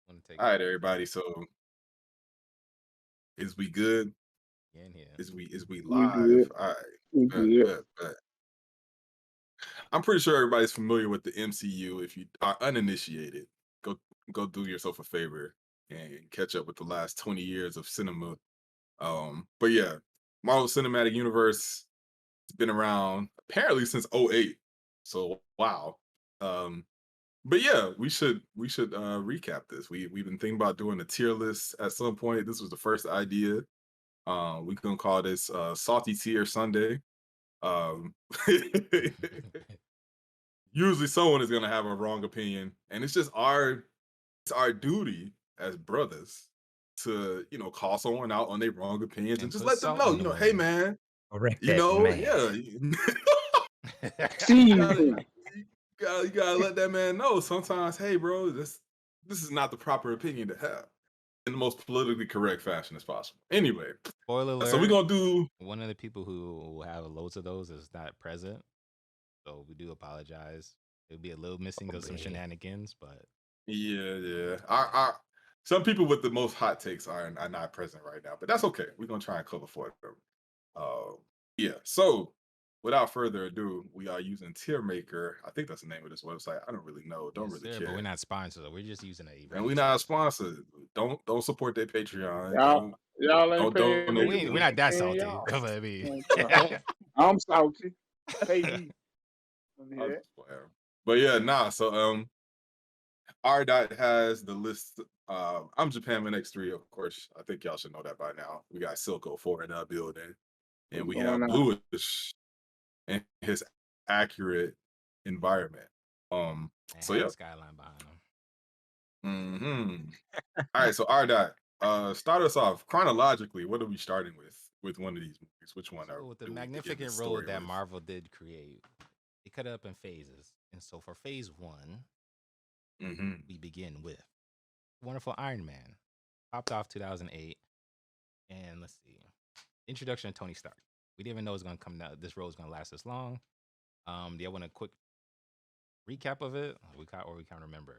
Want to take All it right, everybody. So is we good? in here? Is we We live? good. All right. We Bet, good. bet, bet. I'm pretty sure everybody's familiar with the MCU. If you are uninitiated, go go do yourself a favor and catch up with the last 20 years of cinema. But yeah, Marvel Cinematic Universe has been around apparently since '08. So wow. Um, but yeah, we should recap this. We've been thinking about doing a tier list at some point. This was the first idea. We can call this Salty Tier Sunday. Um, usually someone is gonna have a wrong opinion, and it's our duty as brothers to call someone out on their wrong opinions and And just put let them salt know, in the hey wound. man, Correct that man. yeah, you gotta Season. you gotta let that man know sometimes, hey bro, this is not the proper opinion to have in the most politically correct fashion as possible. Anyway, Spoiler so we're alert: gonna do one of the people who have loads of those is not present, so we do apologize. It'll be a little missing of some Man. shenanigans, but yeah. Our some people with the most hot takes are not present right now, but that's okay. We're gonna try and cover for them. Uh, yeah. So without further ado, we are using Tier Maker. I think that's the name of this website. I don't really know. Don't yes, really sir. But we're care. not sponsored. So we're just using a And we're Reddit not source. sponsored. Don't support their Patreon. Y'all, y'all ain't Don't paying But me donate to to we ain't, we're them. not that paying salty. y'all. I mean, I'm salty. Pay me. I was Yeah. just playing. But yeah, nah. So R dot has the list. I'm Japan Man X3, of course. I think y'all should know that by now. We got Silco 4 in our building, and What's we going have on? Bluish and his accurate environment. and So have yeah. a skyline behind them. All right, so R dot, start us off chronologically. What are we starting with one of these movies? Which one So, with the do we begin this magnificent road story that with? Marvel did create, they cut it up in phases. And so, for phase one, Mm-hmm. we begin with Wonderful Iron Man. Popped off 2008. And let's see. Introduction to Tony Stark. We didn't even know it was going to come down. This road was going to last this long. Do you want a quick recap of it? We can't remember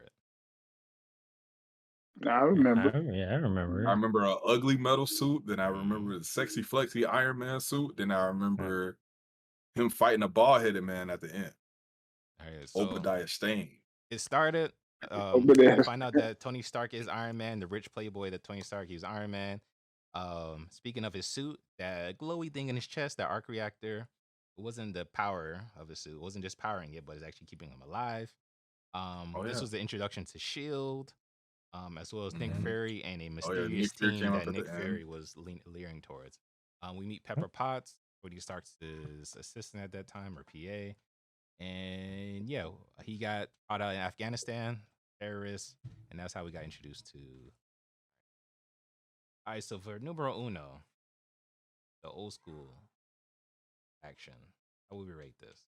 it. I remember. I remember I it. remember a ugly metal suit. Then I Mm. remember the sexy, flexy Iron Man suit. Then I remember him fighting a bald-headed man at the end. All right, so Obadiah Stane. it started. Over there. We find out that Tony Stark is Iron Man, the rich playboy that Tony Stark, he was Iron Man. Speaking of his suit, that glowy thing in his chest, that arc reactor, it wasn't the power of his suit. It wasn't just powering it, but it's actually keeping him alive. Oh This yeah. was the introduction to Shield, as well as Nick Mhm. Fury and a Oh yeah. mysterious Nick Fury team came up that at Nick the end. Fury was leering towards. We meet Pepper Potts, Cody Stark's assistant at that time, or PA. And yeah, he got caught out in Afghanistan, terrorists, and that's how we got introduced to. All right, so for numero uno, the old school action, how would we rate this?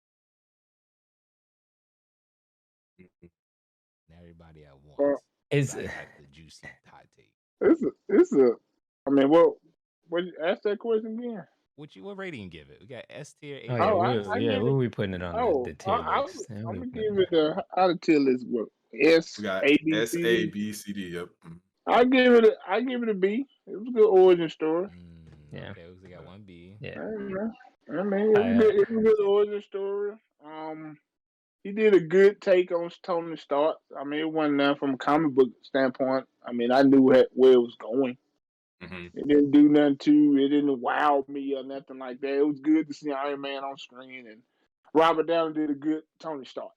Mhm. And everybody at Well, once. It's I got the juicy hot take. it's a. I mean, what? Ask that question again. What rating you give it? We got S tier, A oh yeah, Oh, tier, I, B we're I yeah, tier. give we'll it. be putting it on the Oh, tier list. Yeah, I'm we'll gonna put it give on it a out of tier list. What? S We got A B S C A D. B C D. Yep. Mhm. I give it a B. It was a good origin story. yeah, Okay, we got one B. yeah. I mean, it was I good. It was a good origin story. He did a good take on Tony Stark. I mean, it wasn't nothing from a comic book standpoint. I mean, I knew where it was going. Mhm. It didn't do nothing it didn't wow me or nothing like that. It was good to see Iron Man on screen, and Robert Downey did a good Tony Stark.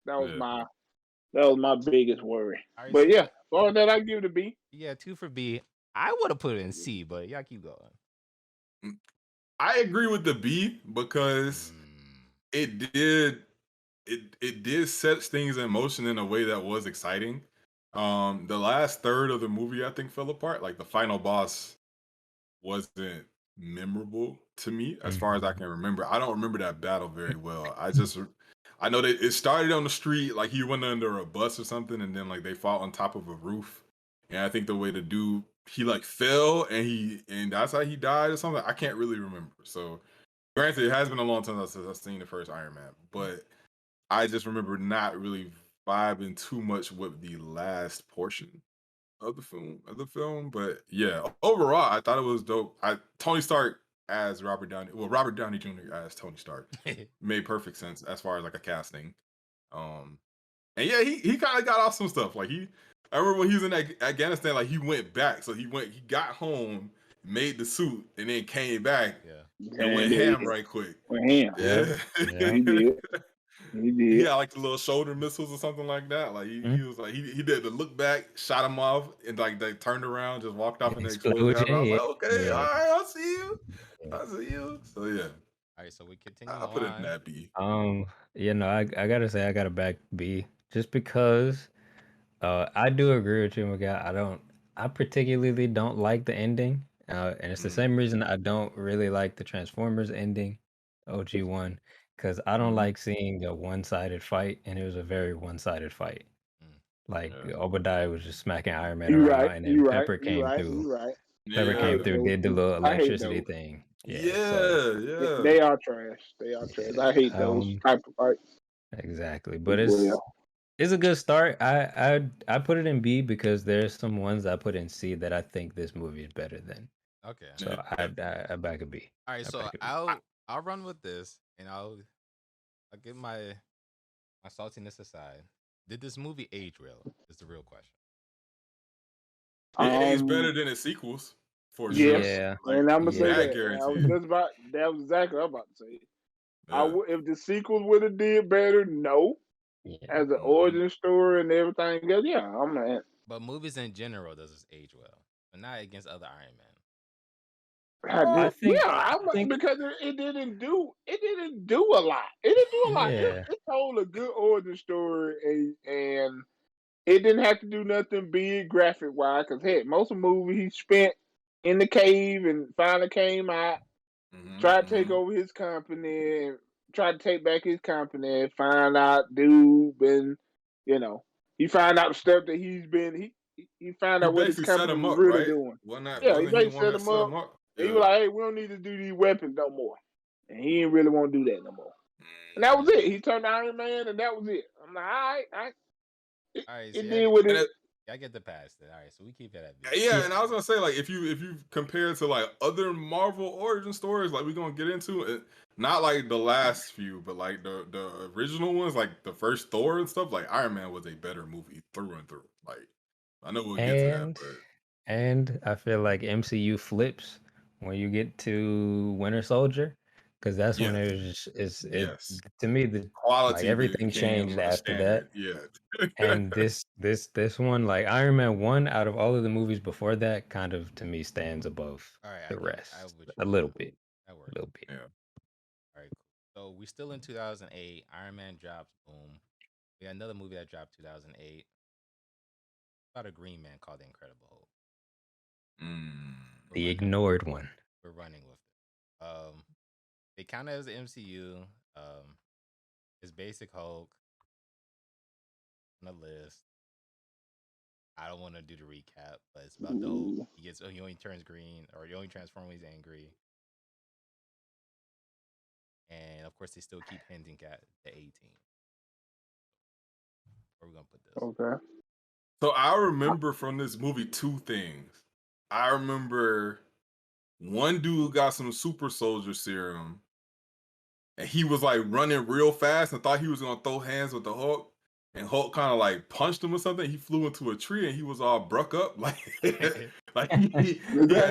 That was Yeah. my biggest worry. All right, But so yeah, for all that, I give it a B. yeah, two for B. I would have put it in C, but y'all keep going. Mm, I agree with the B because Mm. it did it did set things in motion in a way that was exciting. The last third of the movie I think fell apart. Like the final boss wasn't memorable to me as far as I Mhm. can remember. I don't remember that battle very well. I know that it started on the street, like he went under a bus or something, and then like they fought on top of a roof. And I think the way the dude he like fell and that's how he died or something. I can't really remember. So granted, it has been a long time since I've seen the first Iron Man, but I just remember not really vibing too much with the last portion. of the film. But yeah, overall, I thought it was dope. Tony Stark as Robert Downey, well, Robert Downey Jr. as Tony Stark made perfect sense as far as like a casting. And yeah, he kind of got off some stuff. Like I remember when he was in Afghanistan, like he went back. So he got home, made the suit, and then came back and went ham right quick. Went ham. Yeah. He did. He did. He had like the little shoulder missiles or something like that. Like he was like he did the look back, shot him off, and like they turned around, just walked off in the explosion. I was like, okay, all right, I'll see you. I'll see you. So yeah. All right, so we continue. I'll put it in that B. You know, I gotta say I got a back B just because I do agree with you, Miguel. I particularly don't like the ending. And it's the same reason I don't really like the Transformers ending, OG1, because I don't like seeing a one-sided fight, and it was a very one-sided fight. Like Obadiah was just smacking Iron Man around, and then Pepper came through. Pepper came through, did the little electricity thing. Yeah. They are trash. They are trash. I hate those type of fights. Exactly, but it's a good start. I put it in B because there's some ones I put in C that I think this movie is better than. Okay. So I back a B. All right, so I'll run with this, and I'll get my saltiness aside. Did this movie age well? Is the real question. It aged better than its sequels, for sure. Yeah, and I'm gonna say that. Guaranteed. That was exactly what I'm about to say. If the sequels would have did better, no. As an origin story and everything else, I'm not. But movies in general does this age well, but not against other Iron Man. I think because it didn't do a lot. It didn't do a lot. It told a good origin story, and it didn't have to do nothing big graphic wise. Because heck, most of the movie he spent in the cave and finally came out, tried to take over his company, tried to take back his company, find out dude been, he found out the stuff that he's been. He found out what his company was really doing. He basically set him up. He was like, "Hey, we don't need to do these weapons no more," and he didn't really want to do that no more. And that was it. He turned Iron Man, and that was it. I'm like, all right. It did what it. I get the pass. All right, so we keep it at B. Yeah, and I was gonna say, like, if you compare it to like other Marvel origin stories, like we're gonna get into it, not like the last few, but like the original ones, like the first Thor and stuff. Like Iron Man was a better movie through and through. Like I know we'll get to that, and I feel like MCU flips when you get to Winter Soldier, because that's when it was just to me the quality, like, everything changed after that. And this one, like Iron Man 1, out of all of the movies before that, kind of to me stands above the rest a little bit. Yeah. All right, cool. So we still in 2008. Iron Man drops. Boom. We got another movie that dropped 2008. About a green man called The Incredible Hulk. The ignored one. We're running with it. They count it as the MCU. His basic Hulk on the list. I don't want to do the recap, but it's about the Hulk. He only turns green, or he only transforms when he's angry. And of course, they still keep hinting at the 18. Where are we gonna put this? Okay. So I remember from this movie two things. I remember one dude got some super soldier serum, and he was like running real fast and thought he was gonna throw hands with the Hulk, and Hulk kind of like punched him or something. He flew into a tree and he was all bruck up, like he had to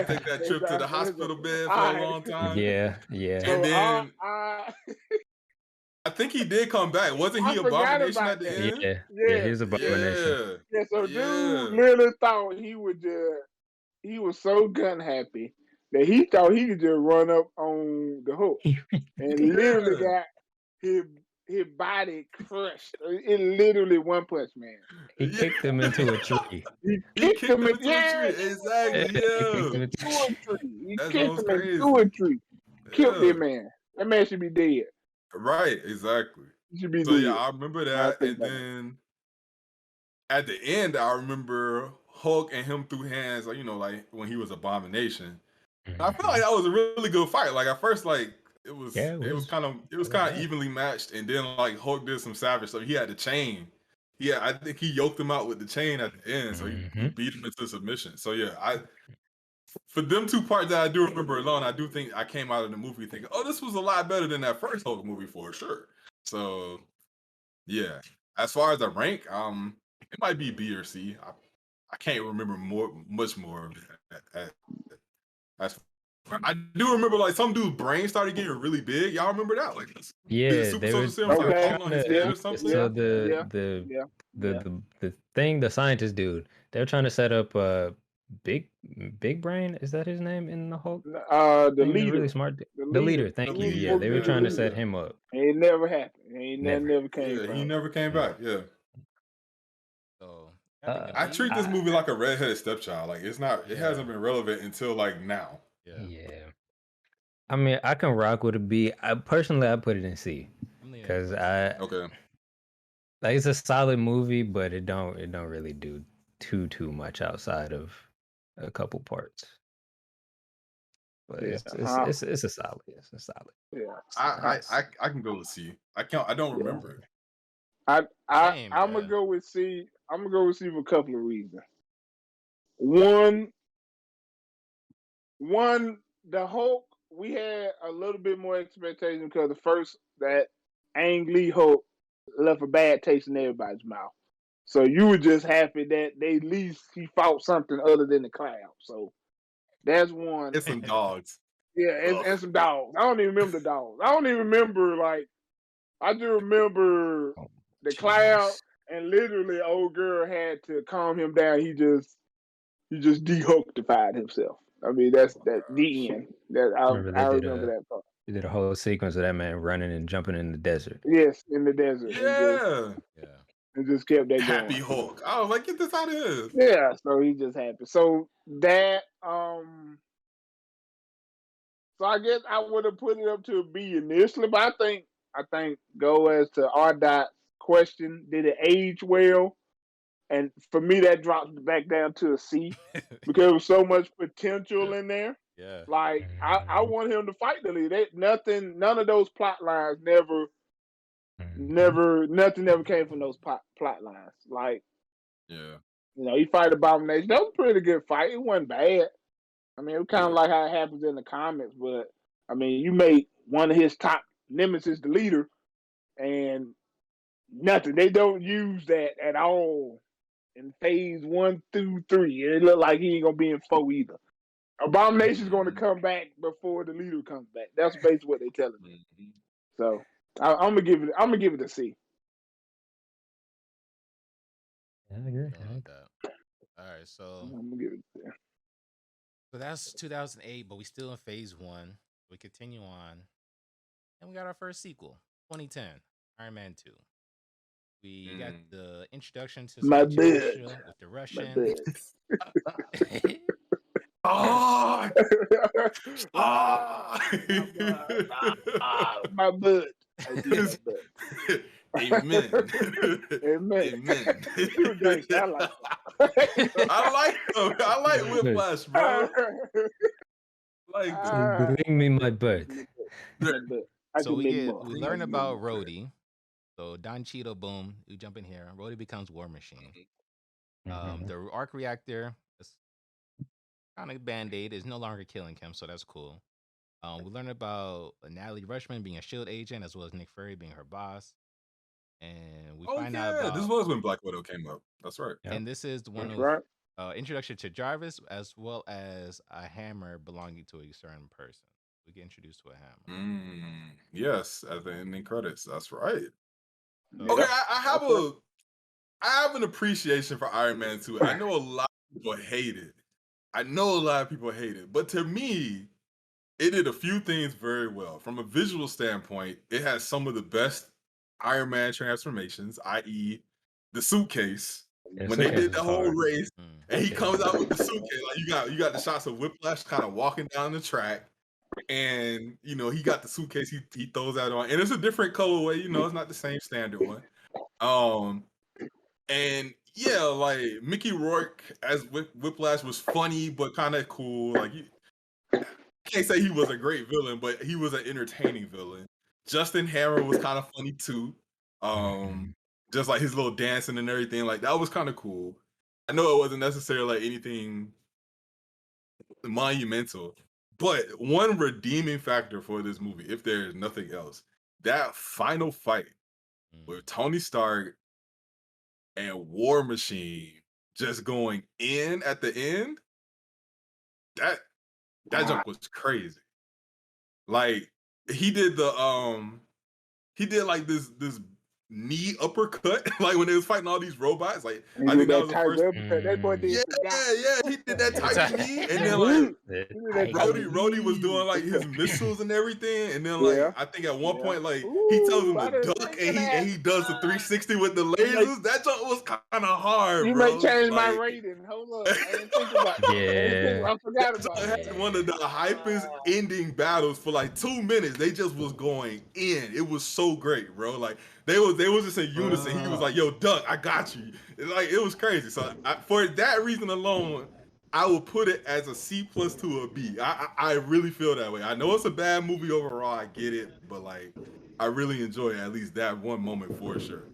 take that trip to the hospital bed for a long time. Yeah. And then I think he did come back. Wasn't he Abomination at the end? Yeah, he was Abomination. Yeah, so dude literally thought he was so gun happy that he thought he could just run up on the Hulk and literally got his body crushed. It literally one punch, man. He kicked him into a tree. He kicked him into a tree. Exactly. He kicked him into a tree. Killed that man. That man should be dead. Right, exactly. He should be dead. Yeah, I remember that. And then at the end, I remember Hulk and him threw hands, like, like when he was Abomination. I feel like that was a really good fight. Like at first, like it was kind of evenly matched, and then like Hulk did some savage stuff. He had the chain, Yeah, I think he yoked him out with the chain at the end, so he beat him into submission. So yeah, for them two parts that I do remember alone, I do think I came out of the movie thinking, oh, this was a lot better than that first Hulk movie for sure. So yeah, as far as the rank, it might be B or C. I can't remember much more. As I do remember, like some dude's brain started getting really big. Y'all remember that? Like, the super soldier serum started falling on his head or something. So the thing, the scientist dude, they're trying to set up big brain. Is that his name in the Hulk? The leader, really smart. The leader. Thank you. Yeah, they were trying to set him up. It never happened. Never came. Yeah, he never came back. Yeah. So I treat this movie like a redheaded stepchild. Like it's not. It hasn't been relevant until like now. Yeah. I mean, I can rock with a B. I put it in C because like it's a solid movie, but it don't really do too much outside of a couple parts. But it's a solid. It's a solid. Yeah. I can go with C. I don't remember it. I'm gonna go with C. I'm gonna go with C for a couple of reasons. One, the Hulk, we had a little bit more expectation because the first, that Ang Lee Hulk left a bad taste in everybody's mouth. So you were just happy that they at least he fought something other than the cloud. So that's one. It's some dogs. Yeah, and some dogs. I don't even remember the dogs. I don't even remember, like, I just remember the cloud, and literally old girl had to calm him down. He just de-Hulkified himself. I mean, that's the end. I remember that part. They did a whole sequence of that man running and jumping in the desert. Yes, in the desert. Yeah. And just kept that Happy going. Hulk. I was like, get this out of here. Yeah, so he just happy. So that so I guess I would have put it up to a B initially, but I think go as to R.'s question, did it age well? And for me, that drops back down to a C because there was so much potential in there. Yeah. Like I want him to fight the lead. None of those plot lines nothing ever came from those plot lines. Like, he fight Abomination. That was a pretty good fight. It wasn't bad. I mean, it was kind of like how it happens in the comics, but I mean, you make one of his top nemesis the leader, and nothing. They don't use that at all in phase 1 through 3. It look like he ain't gonna be in 4 either. Abomination's gonna come back before the leader comes back. That's basically what they telling me. So I'm gonna give it a C. Yeah, I agree. All right, so I'm gonna give it a C. So that's 2008, but we still in phase 1. We continue on, and we got our first sequel, 2010, Iron Man 2. We got the introduction to my bed with the Russian. My butt. Amen. Amen. I like them. I like Whiplash, bro. Bring me my butt. So we learn about Rhodey. So Don Cheadle, boom, we jump in here. Rhodey becomes War Machine. The arc reactor is kind of Band-Aid, is no longer killing him, so that's cool. We learn about Natalie Rushman being a SHIELD agent, as well as Nick Fury being her boss. And we find out about... This was when Black Widow came up. That's right. And this is the one with introduction to Jarvis, as well as a hammer belonging to a certain person. We get introduced to a hammer. Yes, at the ending credits. That's right. Okay, I have an appreciation for Iron Man 2. I know a lot of people hate it. But to me, it did a few things very well. From a visual standpoint, it has some of the best Iron Man transformations, i.e. the suitcase. When they did the whole race, and he comes out with the suitcase, like you got the shots of Whiplash kind of walking down the track, and he got the suitcase, he throws that on, and it's a different colorway, it's not the same standard one. And yeah, like Mickey Rourke as Whiplash was funny but kind of cool. Like can't say he was a great villain, but he was an entertaining villain. Justin Hammer was kind of funny too. just like his little dancing and everything, like that was kind of cool. I know it wasn't necessarily like anything monumental, but one redeeming factor for this movie, if there is nothing else, that final fight with Tony Stark and War Machine just going in at the end, that jump was crazy. Like he did like this knee uppercut, like when they was fighting all these robots. Like I think that was the first. That boy did He did that Tiger knee, and then like Rhodey was doing like his missiles and everything, and then like I think at one point like he tells him to duck, and he does the 360 with the lasers. That jump was kind of hard. You bro. may change my Like, rating. Hold up, I didn't think about it. I forgot about it. it. Had one of the hypest ending battles for like 2 minutes. They just was going in. It was so great, bro. Like they was just in unison. He was like, "Yo, duck, I got you." It was crazy. So for that reason alone, I will put it as a C+ to a B. I really feel that way. I know it's a bad movie overall. I get it, but like I really enjoy at least that one moment for sure.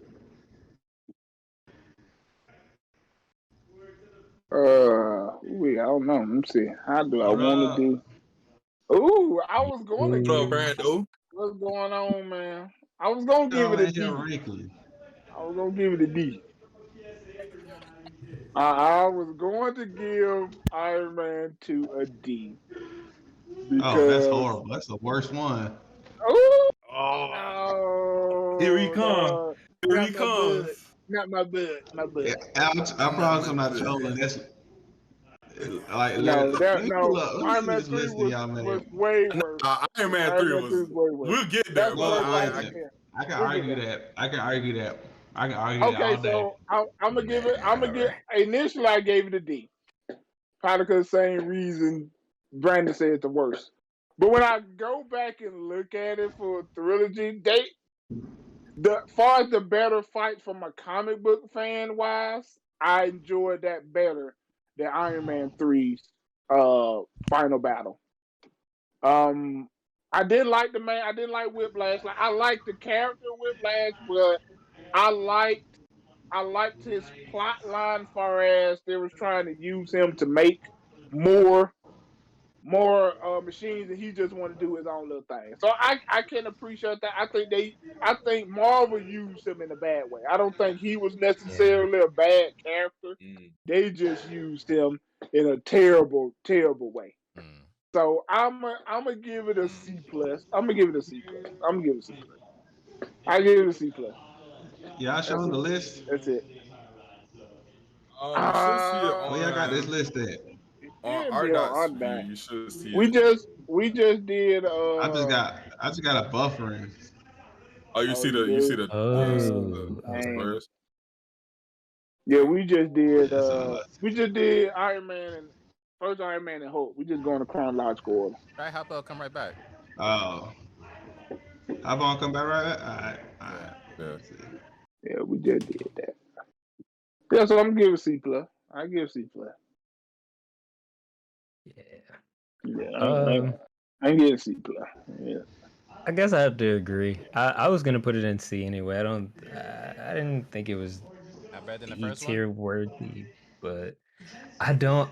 I don't know. Let me see. How do I want to do? Ooh, I was going to give Brando. What's going on, man? I was gonna give it a D. I was gonna give it a D. I was going to give Iron Man 2 a D. Oh, that's horrible. That's the worst one. Here he comes. Here he comes. Not my bud. My bud. Yeah, I promise I'm not trolling. That's like Iron Man 3 was way worse. Iron Man 3 was way worse. We'll get there, but I can argue that. I can argue that. I can argue that all day. So I'm gonna give it. Initially, I gave it a D. Probably because the same reason Brandon said it's the worst. But when I go back and look at it for a trilogy, far as the better fight from a comic book fan wise, I enjoyed that better than Iron Man 3's final battle. I did like I didn't like Whiplash. Like I liked the character Whiplash, but I liked his plot line far as they was trying to use him to make more machines, and he just wanted to do his own little thing. So I can appreciate that. I think Marvel used him in a bad way. I don't think he was necessarily a bad character. They just used him in a terrible, terrible way. So I'm gonna give it a C+. I'm gonna give it a C+. I give it a C+. Y'all showing the list? That's it. You should see it on. Where y'all got this list at? On our you should see we it. We just did. I just got a buffering. Oh, you see the Spurs? Yeah, we just did Iron Man and first Iron Man and Hulk. We just going to chronological order. Try hop up, come right back. Oh, I'm gonna come back right back. All right. Yeah, we just did that. Yeah, so I'm gonna give it C+. I give C+. Yeah, I give it C+. Yeah. I guess I have to agree. I was gonna put it in C anyway. I didn't think it was E-tier worthy, but I don't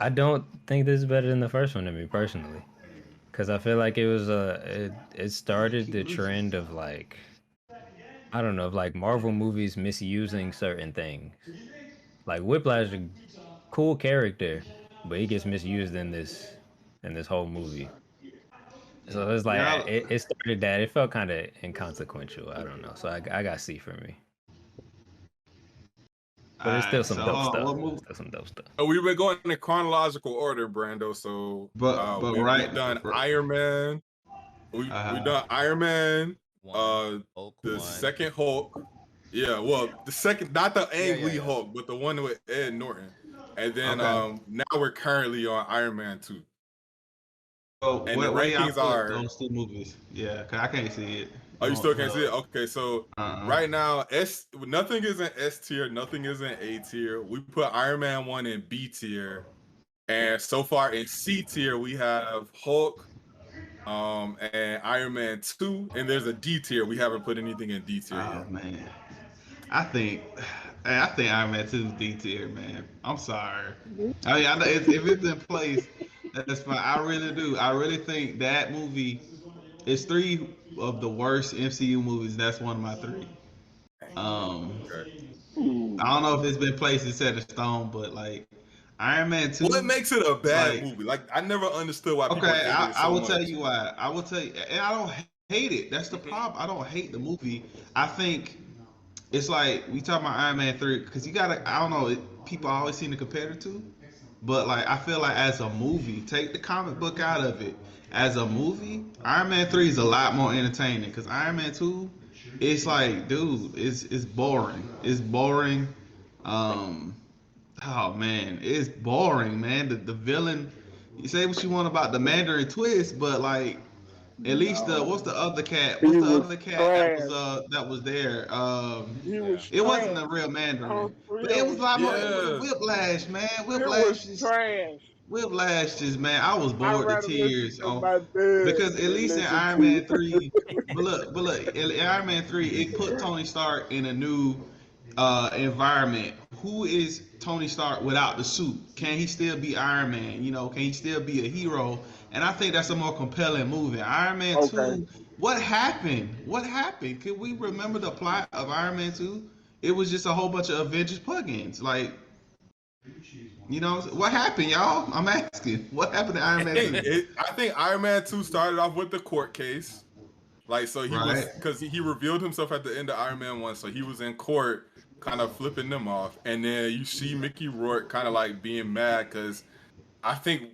think this is better than the first one to me personally, because I feel like it was it started the trend of like, I don't know, of like Marvel movies misusing certain things. Like Whiplash, a cool character, but he gets misused in this whole movie. So it's like it started that. It felt kind of inconsequential. I don't know. So I got C for me. But it's still some dope stuff. Still some dope stuff. We've been going in chronological order, Brando. So we've done Iron Man. We've done Iron Man. The second Hulk. Yeah, well, the second, not the Ang Lee Hulk, but the one with Ed Norton. And then now we're currently on Iron Man 2. So and the rankings are those two movies. Yeah, cause I can't see it. Oh, you still can't see it? Okay, so right now, nothing is in S tier, nothing is in A tier. We put Iron Man 1 in B tier, and so far in C tier we have Hulk, and Iron Man 2, and there's a D tier. We haven't put anything in D tier yet. Man. I think Iron Man 2 is D tier, man. I'm sorry. I mean, I know if it's in place, that's fine. I really do. I really think that movie is three of the worst MCU movies. That's one of my three. Um, Okay. I don't know if it's been placed and set in stone, but like Iron Man 2. What makes it a bad like, movie? Like I never understood why people Okay, hated it I so will much. tell you why. I will tell you, and I don't hate it. That's the problem. I don't hate the movie. I think it's like we talk about Iron Man 3 because you gotta. I don't know. People always seem to compare the two, but like I feel like as a movie, take the comic book out of it. As a movie, Iron Man 3 is a lot more entertaining because Iron Man 2, it's like, dude, it's boring. It's boring. Um, Oh man, it's boring, man. The villain. You say what you want about the Mandarin twist, but like at least the No, what's the other cat? he What's the was other cat trash. that was there? He Yeah. was It wasn't trash. a real All Mandarin, three but it of was a them. lot more. Yeah. Whiplash, man. It was trash. Whiplash, just man. I was I'd bored to rather listen tears to on my dad because at than least in listen Iron to Man 3, but look, in Iron Man 3, it put Tony Stark in a new environment. Who is Tony Stark without the suit? Can he still be Iron Man? You know, can he still be a hero? And I think that's a more compelling movie. Iron Man Okay. 2, what happened? What happened? Can we remember the plot of Iron Man 2? It was just a whole bunch of Avengers plugins. Like, you know, what happened, y'all? I'm asking. What happened to Iron Man 2? I think Iron Man 2 started off with the court case. Like, so he was, Right. because he revealed himself at the end of Iron Man 1, so he was in court kind of flipping them off. And then you see Mickey Rourke kind of like being mad because I think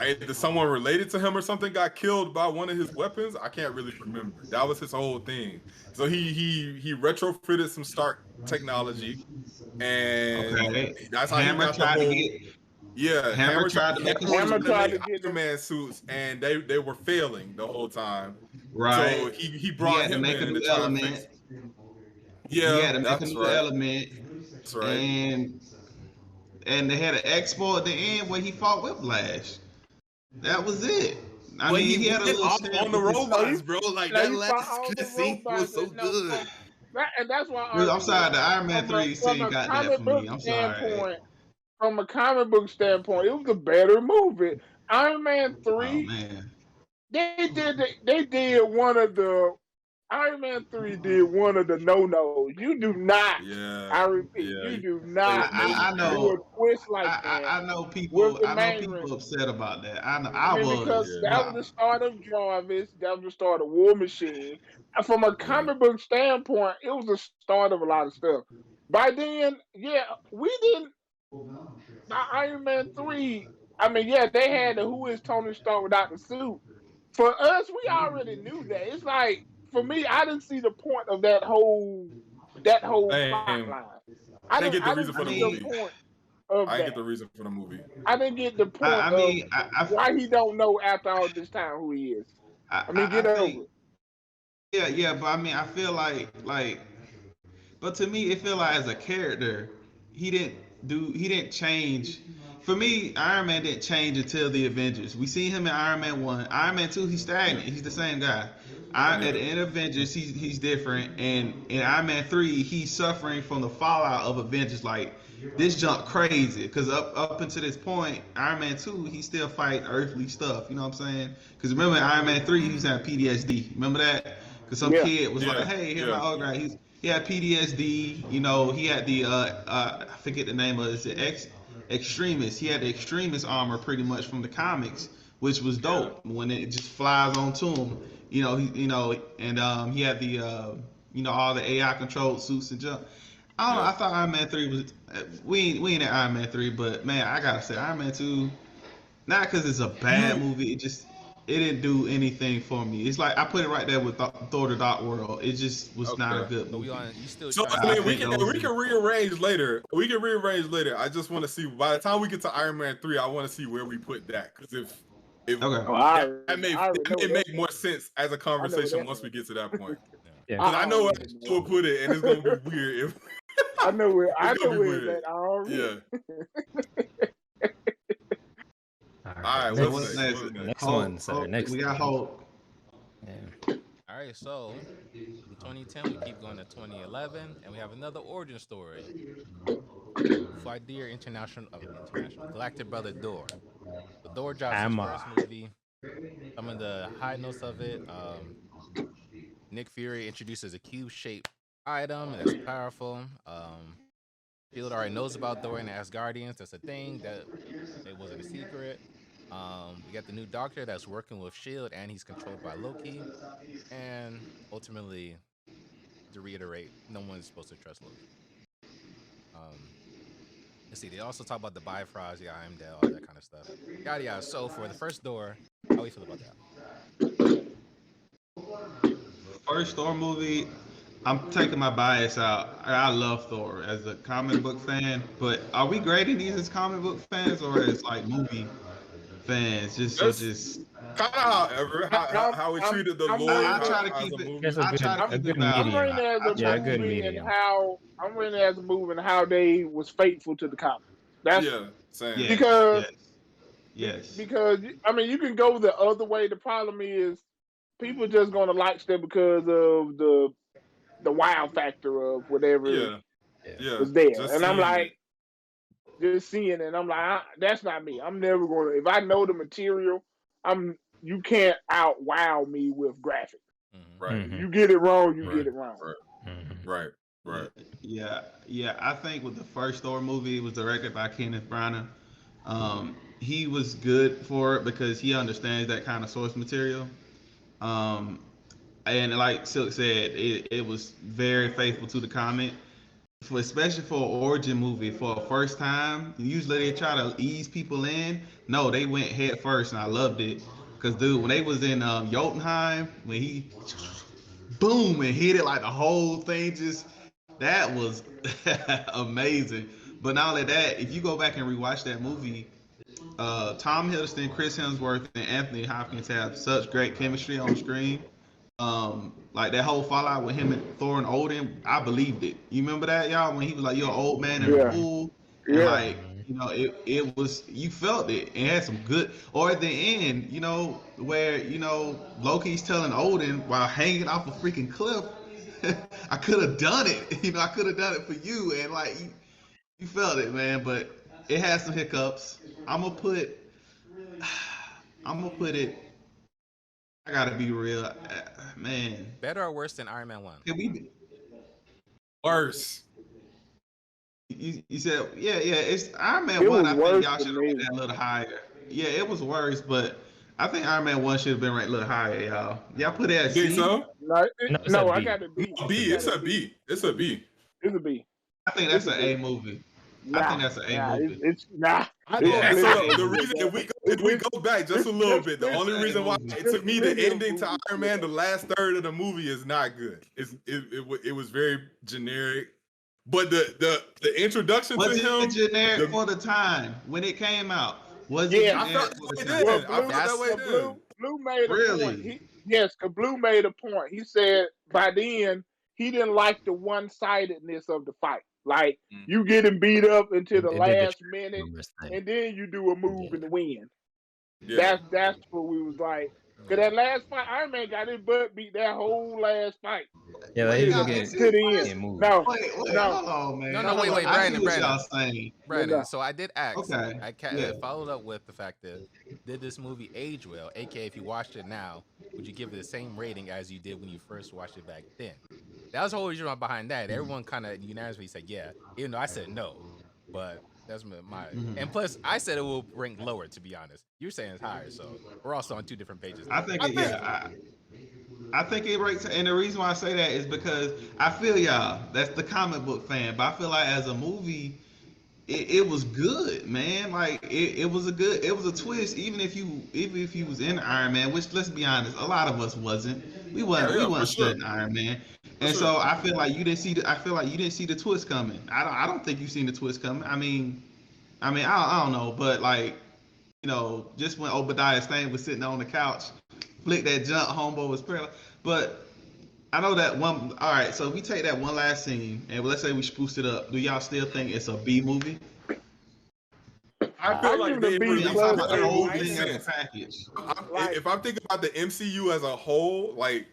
either someone related to him or something got killed by one of his weapons. I can't really remember. That was his whole thing. So he retrofitted some Stark technology, and Okay. that's how he got the whole. Yeah, Hammer tried to make a Hammer suit. tried to make get Iron him. Man suits, and they were failing the whole time. So Right. he He brought had to him make a in to new try to fix element. it. He Yeah, had to make a that's new right. element, That's right. and they had an expo at the end where he fought Whiplash. That was it. I But mean, he he had a went little off stamp on the with his. robots, bro. Like Now that he fought last all the scene was robots. so No, good. and that's why I I'm argue sorry, the Iron Man 3 from scene a got that comic for book me. I'm sorry. standpoint. From a comic book standpoint, it was a better movie. Iron Man Oh 3, man. they did one of the Iron Man 3 did one of the no-nos. You do not, Yeah, I repeat, yeah. you He do played not it major I do a know. character. twist like that I know with people. the I know Mandarin. people upset about that. I know. I I mean, because was. Yeah, that was the start of Jarvis, that was the start of War Machine. And from a yeah. comic book standpoint, it was the start of a lot of stuff. By then, yeah, we didn't. By Iron Man 3, I mean, yeah, they had the Who is Tony Stark without the suit. For us, we already knew that. It's like, for me, I didn't see the point of that whole plot Same. line. I didn't get the I reason didn't I for the see the movie. mean. point of I didn't that. get the reason for the movie. I didn't get the point I of mean. why he don't know after all this time who he is. I mean, I get over think. it. Yeah. But I mean, I feel like. But to me, it feel like as a character, he didn't change. For me, Iron Man didn't change until the Avengers. We see him in Iron Man 1. Iron Man 2, he's stagnant. He's the same guy. At Yeah. the end of Avengers, he's different. And in Iron Man 3, he's suffering from the fallout of Avengers. Like, this jump crazy. Because up until this point, Iron Man 2, he still fight earthly stuff. You know what I'm saying? Because remember, in Iron Man 3, he was having PTSD. Remember that? Because some Yeah. kid was like, Yeah. hey, here's my Yeah. autograph. He had PTSD. You know, he had the I forget the name of it. It's the extremist. He had the extremist armor pretty much from the comics, which was Yeah. dope when it just flies onto him. And he had the all the AI controlled suits and jump. I don't know. Yeah. I thought Iron Man 3 was we ain't at Iron Man 3, but man, I gotta say Iron Man 2. Not because it's a bad You movie. It didn't do anything for me. It's like I put it right there with Thor: The Dark World. It just was not a okay? good So we movie. on. You still So trying I to mean, we say? think those. can rearrange later. We can rearrange later. I just want to see by the time we get to Iron Man 3, I want to see where we put that because if Okay. Oh, I that may already know where make that. more sense as a I know where conversation that. once we get to that point. Yeah. Because I know where already I will know. put it, and it's gonna be weird. I know where. I It's know gonna be where it's weird. at already. Yeah. All All right. right. So What's what's next? next? Next one, sir. Next We got thing. Hulk. Yeah. All right. right, so from 2010 we keep going to 2011, and we have another origin story. Fly Dear International Galactic Brother Door. The Door drops his Hammer. first movie. Some of the high notes of it. Nick Fury introduces a cube-shaped item that's powerful. Shield already knows about Thor and Asgardians. That's a thing that it wasn't a secret. We got the new Doctor that's working with Shield, and he's controlled by Loki. And ultimately, to reiterate, no one's supposed to trust Loki. Let's see. They also talk about the Bifrost, the Heimdall, all that kind of stuff. Yada yada. So for the first door, how do we feel about that? First Thor movie, I'm taking my bias out. I love Thor as a comic book fan, but are we grading these as comic book fans or as like movie fans? Just kind of how we treated the Lord. I try to keep it. I try to keep it balanced. I'm rating it as a movie and how I'm rating it as a movie and how they was faithful to the comic. That's same. Yeah, because I mean you can go the other way. The problem is people just gonna like stuff because of the wow factor of whatever was there. And I'm like, just seeing it, and I'm like, that's not me. I'm never gonna. If I know the material, you can't out wow me with graphics. Right. You get it wrong, you get it wrong. Right. Yeah. I think with the first Thor movie, it was directed by Kenneth Branagh. He was good for it because he understands that kind of source material. And like Silk said, it was very faithful to the comic. Especially for an origin movie, for a first time, usually they try to ease people in. No, they went head first, and I loved it. Because, dude, when they was in Jotunheim, when he boom and hit it like the whole thing that was amazing. But not only that, if you go back and rewatch that movie, Tom Hiddleston, Chris Hemsworth, and Anthony Hopkins have such great chemistry on screen. Like that whole fallout with him and Thor and Odin, I believed it. You remember that, y'all, when he was like, "You're an old man in a pool," and like, it was, you felt it. It had some good. Or at the end, where Loki's telling Odin while hanging off a freaking cliff, "I could have done it. I could have done it for you," and like you felt it, man. But it had some hiccups. I'm gonna put it. I gotta be real, man. Better or worse than Iron Man 1? Can we? Worse. You said, yeah. It's Iron Man 1. I think y'all should have rated that a little higher. Yeah, it was worse, but I think Iron Man 1 should have been ranked a little higher, y'all. Y'all put it at C? So? No, I got a B. It's a B. It's a B. I think that's an A movie. I think that's an A movie. It's nah. So the reason, if we go back just a little bit, the only reason why it took me the ending to Iron Man, the last third of the movie, is not good. It was very generic, but the introduction to him was generic for the time when it came out. Was it? I felt that way. Blue made a point. Because Blue made a point. He said by then he didn't like the one-sidedness of the fight. Like, you getting beat up until the last minute, and then you do a move and win. Yeah. That's what we was like. Because that last fight, Iron Man got his butt beat that whole last fight. Yeah, like he was getting to the end. No, hold on, man. No, wait, Brandon. So I did ask. Okay. I followed up with the fact that, did this movie age well? AKA, if you watched it now, would you give it the same rating as you did when you first watched it back then? That was the whole reason behind that. Everyone kind of unanimously said yeah, even though I said no. But that's my and plus I said it will rank lower, to be honest. You're saying it's higher, so we're also on two different pages. I think it ranks, and the reason why I say that is because I feel y'all, that's the comic book fan, but I feel like as a movie, it was good, man. Like it was a twist, even if you was in Iron Man, which, let's be honest, a lot of us wasn't. We wasn't studying Iron Man. And so I feel like you didn't see the twist coming. I don't think you seen the twist coming. I mean, I don't know, but like, just when Obadiah Stane was sitting on the couch, flick that jump, homeboy was paralyzed. But I know that one. All right, so if we take that one last scene and let's say we spruced it up, do y'all still think it's a B movie? I feel like they released the whole thing as a package. If I'm thinking about the MCU as a whole, like,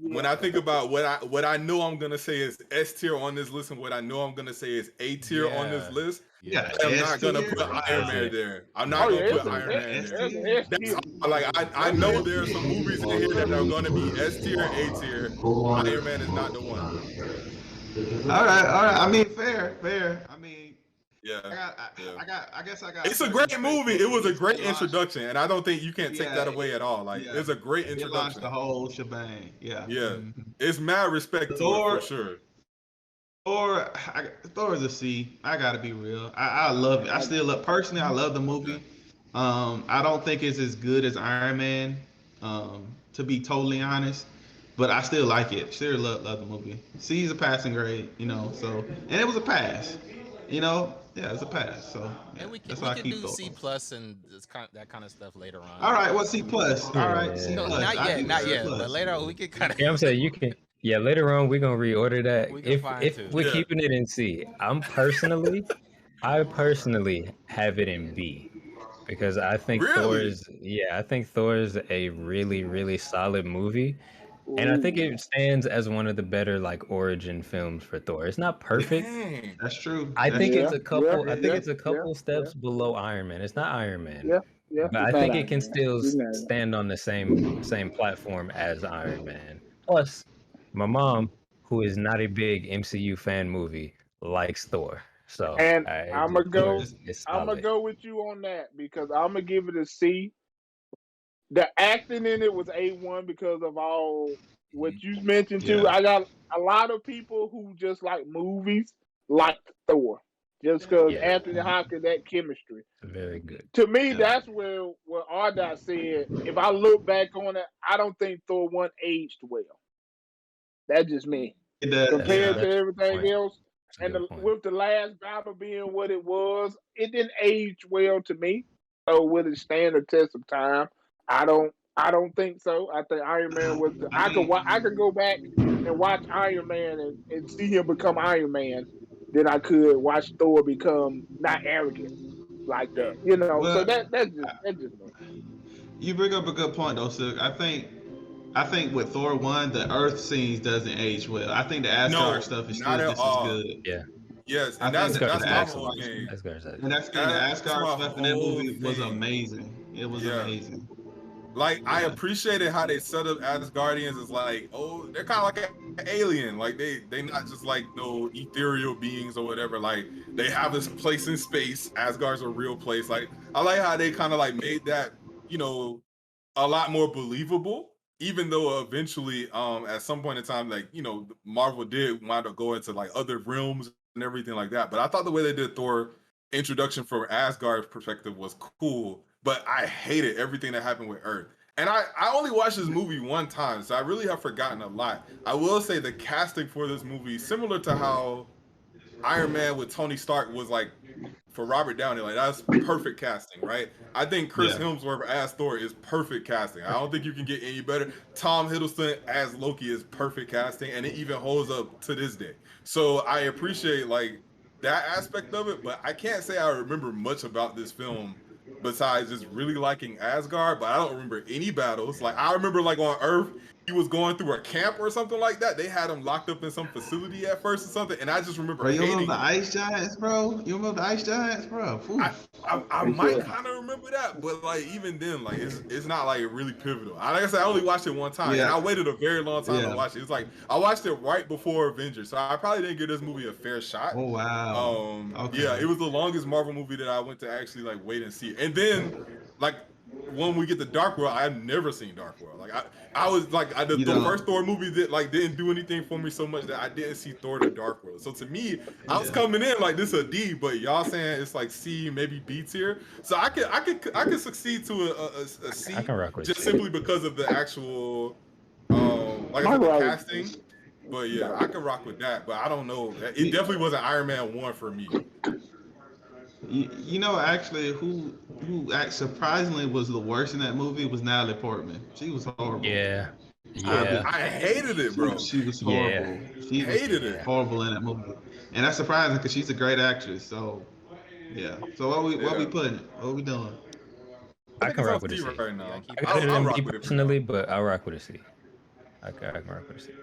when I think about what I know I'm gonna say is S tier on this list, and what I know I'm gonna say is A tier on this list, Yeah, I'm not gonna put Iron Man there. I'm not gonna put Iron Man there. That's like I know there are some movies in here that are gonna be S tier, A tier. Iron Man is not the one. All right. I mean, fair. I mean, yeah. I guess I got. It's a great movie. It was a great introduction, and I don't think you can take that away at all. Like, it's a great introduction. It launched the whole shebang. Yeah. Mm-hmm. It's mad respect to it for sure. Thor is a C. I gotta be real. I love it. I still love personally. I love the movie. I don't think it's as good as Iron Man. To be totally honest, but I still like it. Still love the movie. C is a passing grade, So and it was a pass, Yeah, it's a pass. So and we can do C plus and that kind of stuff later on. All right, well C plus. All right, C plus. Not yet. But later on we can kind of. Yeah, I'm saying you can. Yeah, later on we're gonna reorder that. If we're keeping it in C, I personally have it in B. Because I think Thor is a really, really solid movie. And I think it stands as one of the better like origin films for Thor. It's not perfect. That's true. I think it's a couple steps below Iron Man. It's not Iron Man. But I think it can still stand on the same platform as Iron Man. Plus, my mom, who is not a big MCU fan, likes Thor. So and I'm gonna go with you on that because I'm gonna give it a C. The acting in it was A1 because of all what you mentioned too. I got a lot of people who just like movies like Thor just because Anthony Hopkins, that chemistry. Very good. To me, that's where Ardot said, if I look back on it, I don't think Thor 1 aged well. That's just me. Compared to everything else. And with the last battle being what it was, it didn't age well to me. So will it stand the test of time? I don't think so. I think Iron Man was. I could go back and watch Iron Man and see him become Iron Man. Then I could watch Thor become not arrogant like that. So that's just me. You bring up a good point though, Silk. I think with Thor 1, the Earth scenes doesn't age well. I think the Asgard stuff is still just as good. Yeah. Yes, and that's my whole game. And that's the Asgard stuff in that movie was amazing. It was amazing. Like, I appreciated how they set up Asgardians as like, oh, they're kind of like an alien. Like, they not just like no ethereal beings or whatever. Like, they have this place in space. Asgard's a real place. Like, I like how they kind of like made that, a lot more believable. Even though eventually, at some point in time, like, Marvel did wind up going to like other realms and everything like that. But I thought the way they did Thor introduction from Asgard's perspective was cool. But I hated everything that happened with Earth. And I only watched this movie one time, so I really have forgotten a lot. I will say the casting for this movie, similar to how Iron Man with Tony Stark was like for Robert Downey, like that's perfect casting, right? I think Chris Hemsworth as Thor is perfect casting. I don't think you can get any better. Tom Hiddleston as Loki is perfect casting, and it even holds up to this day. So I appreciate like that aspect of it, but I can't say I remember much about this film besides just really liking Asgard, but I don't remember any battles. Like, I remember like on Earth, he was going through a camp or something like that. They had him locked up in some facility at first or something, and I just remember you remember the Ice Giants, bro? I might kind of remember that, but like even then, like it's not like really pivotal. Like I said, I only watched it one time, and I waited a very long time to watch it. It's like I watched it right before Avengers, so I probably didn't give this movie a fair shot. Oh wow. Yeah, it was the longest Marvel movie that I went to actually like wait and see, and then like when we get to Dark World, I've never seen Dark World. Like I was like the first Thor movie that like didn't do anything for me so much that I didn't see Thor: The Dark World. So to me, I was coming in like this a D, but y'all saying it's like C, maybe B tier. So I could succeed to a C, I can rock with just C. simply because of the actual like I said, the casting. But yeah, I could rock with that. But I don't know. It definitely wasn't Iron Man 1 for me. Actually, who surprisingly was the worst in that movie was Natalie Portman. She was horrible. Yeah. I hated it, bro. She was horrible. She hated it. Horrible in that movie, and that's surprising because she's a great actress. So, yeah. So what we putting? What are we doing? I can rock with a C right now. I got it in B personally, but I'll rock with a C. Okay, I can rock with it.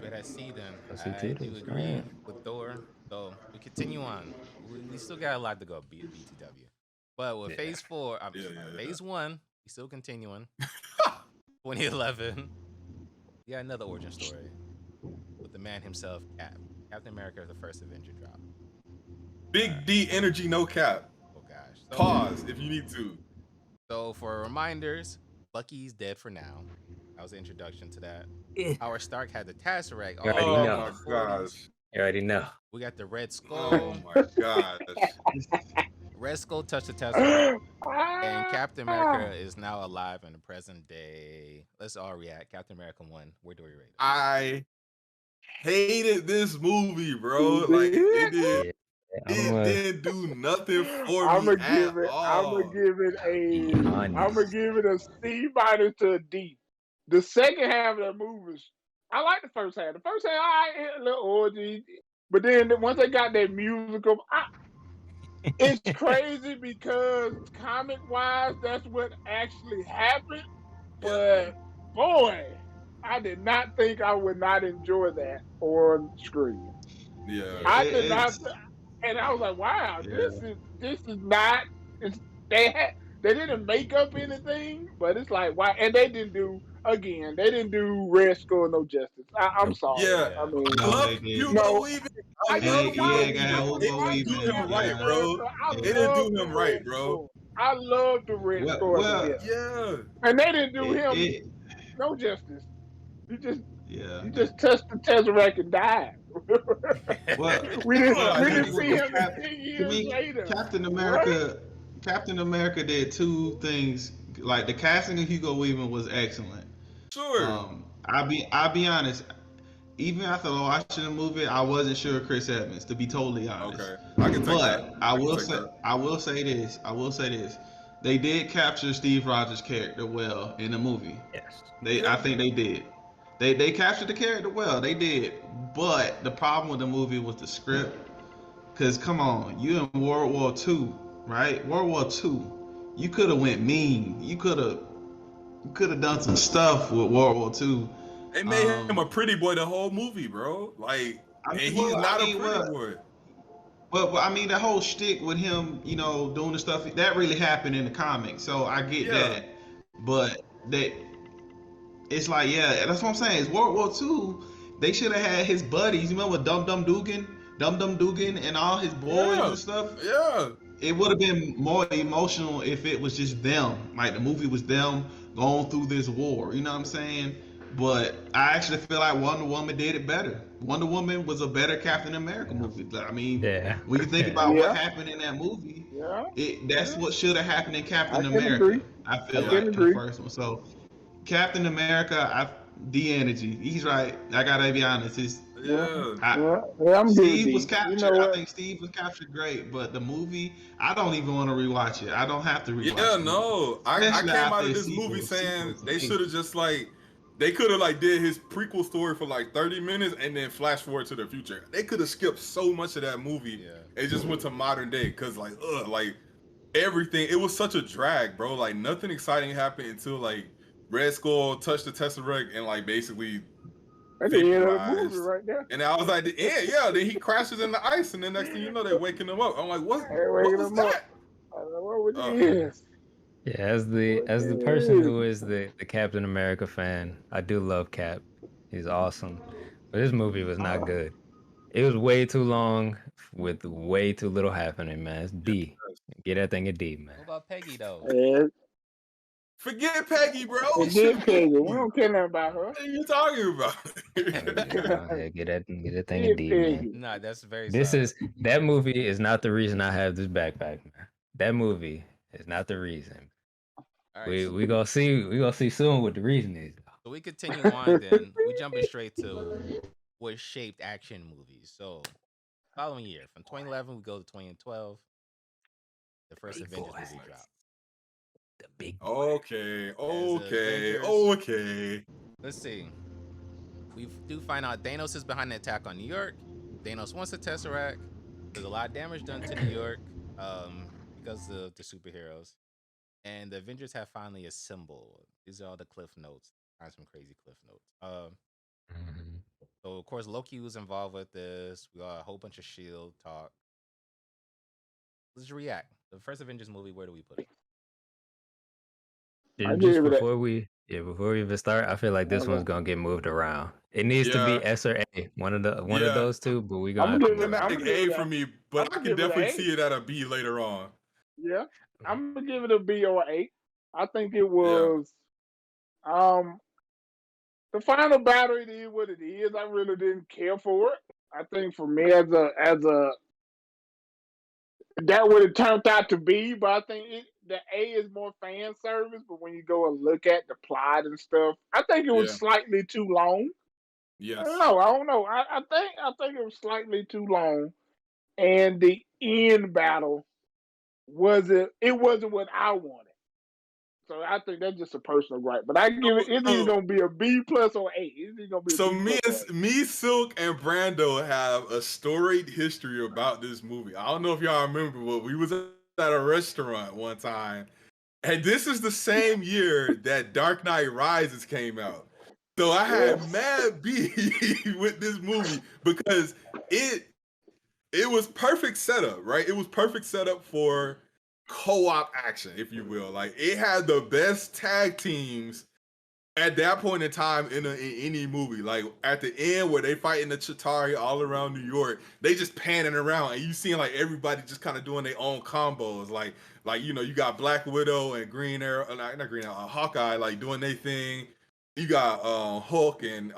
But I see then. Go see I do Toodles. agree Right. with Thor. So we continue on. We still got a lot to go, BTW. But with Yeah. phase 4, phase 1, we still continuing. 2011. We got another origin story with the man himself, Cap. Captain America, the first Avenger drop. Big D energy, no cap. Oh gosh. So, Pause if you need to. So for reminders, Bucky's dead for now. That was the introduction to that. Howard Stark had the Tesseract. You already Oh know. my gosh. You already know. We got the Red Skull. Oh my gosh. Red Skull touched the Tesseract. And Captain America is now alive in the present day. Let's all react. Captain America 1. Where do we rate it? I hated this movie, bro. Like it did. Yeah. It didn't do nothing for I'm me gonna give at it. I'm all. gonna give it Be a. honest. I'm gonna give it a C minus to a D. The second half of that movie, I like the first half. The first half, I had a little orgy, but then once they got that musical, it's crazy because comic wise, that's what actually happened. But boy, I did not think I would not enjoy that on screen. Yeah. I did not. And I was like, "Wow, this is not." They didn't make up anything, but it's like, why? And they didn't do Red Skull no justice. I'm sorry. Yeah. I mean, I love Hugo Weaving. I I love love Hugo Weaving. It didn't do him right, bro. It didn't do him right, bro. I love the Red Skull. Yeah. And they didn't do him no justice. You just Yeah. touched the Tesseract and died. Well, we didn't see him 10 to years me, later. Captain America did two things. Like the casting of Hugo Weaving was excellent. Sure. I'll be honest. Even after watching the movie, I wasn't sure of Chris Evans, to be totally honest. Okay. I can take that. But I will say this. They did capture Steve Rogers' character well in the movie. Yes. I think they did. They captured the character well. They did. But the problem with the movie was the script. Cause come on, you in World War II, right? World War II. You could have went mean. You could have done some stuff with World War II. They made him a pretty boy the whole movie, bro. Like, he's not a pretty boy. But I mean, the whole shtick with him, doing the stuff that really happened in the comics. So I get that. But it's like, that's what I'm saying. It's World War II. They should have had his buddies. You remember Dum Dum Dugan, and all his boys and stuff. Yeah. It would have been more emotional if it was just them. Like the movie was them going through this war. You know what I'm saying? But I actually feel like Wonder Woman did it better. Wonder Woman was a better Captain America movie. I mean, when you think about what happened in that movie, that's what should have happened in Captain America. I feel like the first one. So Captain America, the energy. He's right. I gotta be honest. Steve was captured. I think Steve was captured great, but the movie, I don't even want to rewatch it. I don't have to rewatch it. Yeah, no. I came out of this movie saying they should have just they could have did his prequel story for 30 minutes and then flash forward to the future. They could have skipped so much of that movie. Yeah. It just went to modern day because everything, it was such a drag, bro. Nothing exciting happened until Red Skull touched the Tesseract and basically that's the end of the movie right there. And I was like, then he crashes in the ice, and then next thing you know, they're waking him up. I'm like, what was that? I don't know what it is. Yeah, as the person who is the Captain America fan, I do love Cap. He's awesome. But this movie was not good. It was way too long with way too little happening, man. It's D. Get that thing a D, man. What about Peggy though? Forget Peggy, bro. Forget Peggy. We don't care nothing about her. What are you talking about? Yeah, get that thing a D, man. Nah, that's very. That movie is not the reason I have this backpack, man. That movie is not the reason. All right, we gonna see soon what the reason is. So we continue on then. We jumping straight to what shaped action movies. So following year, from 2011 we go to 2012. The first Avengers movie dropped. The big Okay. Let's see. We do find out Thanos is behind the attack on New York. Thanos wants the Tesseract. There's a lot of damage done to New York because of the superheroes. And the Avengers have finally assembled. These are all the cliff notes. Find some crazy cliff notes. Mhm. So of course Loki was involved with this. We got a whole bunch of Shield talk. Let's react. The first Avengers movie. Where do we put it? I Just give it before we even start, I feel like this one's gonna get moved around. It needs to be Yeah, S or A, one of yeah. those two. But we I'm gonna have gonna to give it. move it I'm around. gonna Automatic give A it for a. me, I'm but I gonna can give it an definitely A. see it at a B later on. Yeah, I'm gonna give it a B or A. I think it Yeah, was the final battle. It is what it is. I really didn't care for it. I think for me as a that would have turned out to be, but I think the A is more fan service. But when you go and look at the plot and stuff, I think it was yeah, slightly too long. I don't yes. know. I don't know. I think it was slightly too long, and the end battle wasn't what I wanted. So I think that's just a personal gripe. But I give it. It's either So, gonna be a B plus or A. It's either gonna be a so B plus or A. me, Silk, and Brando have a storied history about this movie. I don't know if y'all remember, but we was at a restaurant one time, and this is the same year that Dark Knight Rises came out. So I Yeah. had mad beef with this movie because it it was perfect setup, right? It was perfect setup for co-op action, if you will. Like it had the best tag teams at that point in time in any movie. Like at the end where they fighting the Chitauri all around New York, they just panning around and you seeing like everybody just kind of doing their own combos. Like you know, you got Black Widow and Green Arrow, not Green Arrow, Hawkeye like doing their thing. You got Hulk and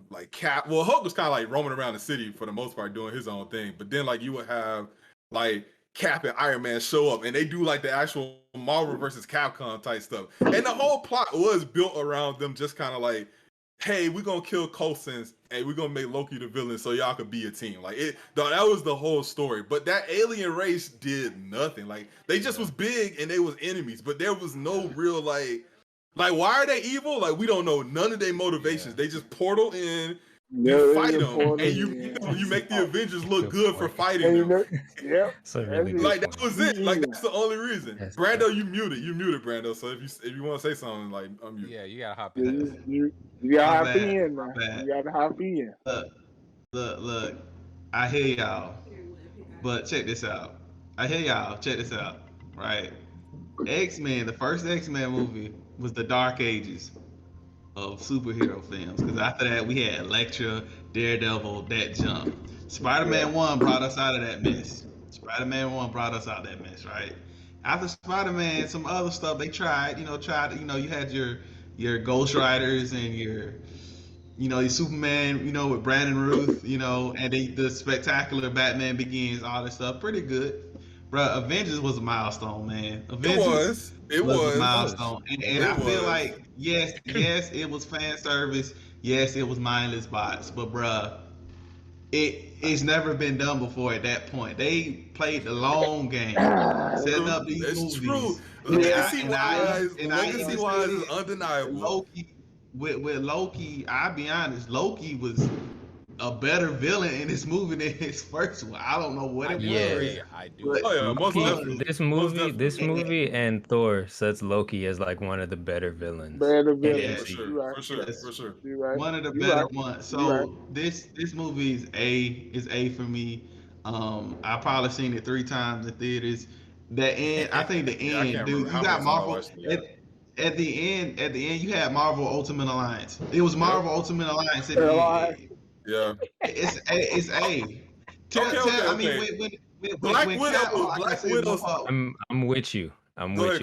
like Cap. Well, Hulk was kind of like roaming around the city for the most part doing his own thing. But then like you would have like Cap and Iron Man show up and they do like the actual Marvel versus Capcom type stuff. And the whole plot was built around them just kind of like, hey, we're gonna kill Coulson's and we're gonna make Loki the villain so y'all could be a team. Like that was the whole story. But that alien race did nothing. Like they just was big and they was enemies, but there was no real like why are they evil? Like we don't know none of their motivations. They just portal in, you fight them, and you make the Avengers look good for fighting them. Yep. It's a really good Like that point. was it. Like that's the only reason. That's Brando, you muted, Brando. So if you want to say something, like unmute. Yeah, you gotta hop in this. You gotta hop in, My man. bad. You gotta hop in. Look. I hear y'all, but check this out. I hear y'all. Check this out. Right. X-Men, the first X-Men movie was the Dark Ages of superhero films. Because after that, we had Elektra, Daredevil, that jump. Spider-Man 1 brought us out of that mess. Spider-Man 1 brought us out of that mess, right? After Spider-Man, some other stuff they tried, you had your Ghost Riders and your Superman, with Brandon Ruth, and the spectacular Batman Begins, all that stuff, pretty good. Bruh, Avengers was a milestone, man. Avengers It was was. a milestone, and I feel like yes, it was fan service, yes, it was mindless bots, but bruh, it's never been done before at that point. They played the long game, setting up these It's movies. true. Legacy wise is undeniable. Loki, with Loki, I'll be honest, Loki was a better villain in this movie than his first one. I don't know what it was. I do. But Oh yeah, most Loki, definitely. this movie and Thor sets Loki as like one of the better villains. Better in villain. For MCU. sure, for sure. You're right. One of the You're better right. ones. You're So right. this movie is A for me. I probably seen it 3 times in theaters. The end, I think the Yeah, I end, can't dude. remember You how got many times I Marvel watched it. at the end. At the end, you had Marvel Ultimate Alliance. It was Marvel Ultimate Alliance at the end. Yeah. It's A. Okay. I mean, Black when Widow. Cap, like I Black said, Widow. I'm with you. Go ahead.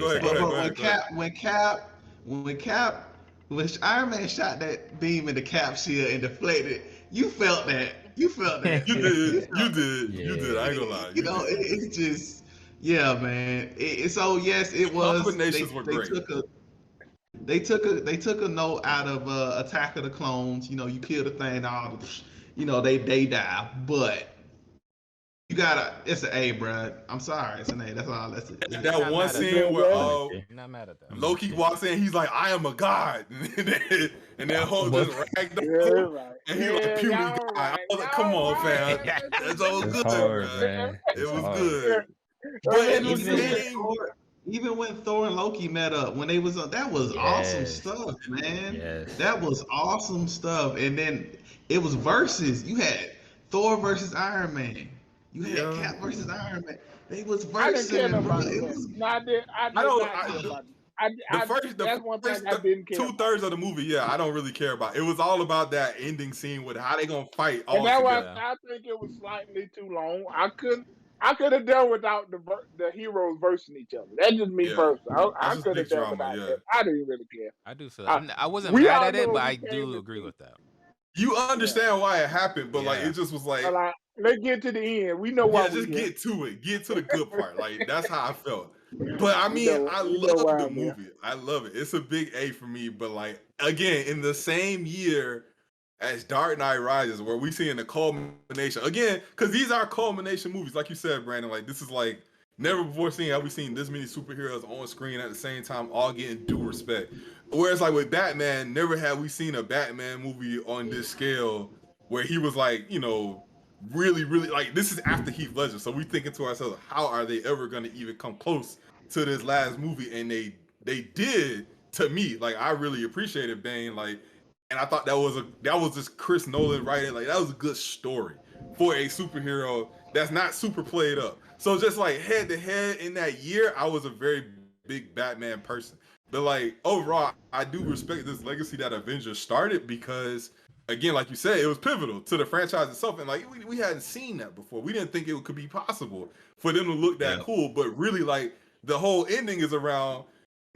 When Iron Man shot that beam in the Cap shield and deflected, you felt that. You You did. Yeah. I ain't gonna lie. It's just, yeah, man. So yes, it was. Combinations were great. They took a note out of Attack of the Clones. You kill the thing, they die, but it's an A, bro. I'm sorry, it's an A. That's all. That's it. That one scene where You're not mad at that. Loki walks in, he's like, "I am a god," and then Hulk just ragged up, and he like, "Puny guy." I was like, "Come on, fam, that's all good, hard, man. man. It was hard. good." But at the Even- same, Even when Thor and Loki met up, when they was that was awesome Yes. stuff, man. Yes. That was awesome stuff. And then it was versus. You had Thor versus Iron Man. You had Cap versus Iron Man. They was I didn't care versing, bro. about It that. was. No, I did not care about it. That's one thing I didn't care about. 2/3 of the movie, yeah, I don't really care about. It was all about that ending scene with how they gonna fight all And that's why together. I think it was slightly too long. I could have done without the heroes versing each other. That's just me personally. I could have done without that. I didn't really care. I do feel I wasn't we mad all at it, know but we I came do to agree see. with that. You understand why it happened, but like Yeah. it just was like, Like, let's get to the end. We know why just we here. get to it. Get to the good part. Like that's how I felt. But I mean, I We know love why the I'm here. movie. I love it. It's a big A for me. But like again, in the same year as Dark Knight Rises, where we seeing the culmination again, because these are culmination movies, like you said, Brandon. Like this is like never before seen have we seen this many superheroes on screen at the same time, all getting due respect. Whereas like with Batman, never have we seen a Batman movie on this scale where he was like, you know, really, really like this is after Heath Ledger. So we thinking to ourselves, how are they ever gonna even come close to this last movie? And they did to me. Like I really appreciated Bane. Like, and I thought that was just Chris Nolan writing. Like that was a good story for a superhero that's not super played up. So just like head to head in that year, I was a very big Batman person. But like overall, I do respect this legacy that Avengers started because again, like you said, it was pivotal to the franchise itself. And like we hadn't seen that before. We didn't think it could be possible for them to look that cool. But really, like the whole ending is around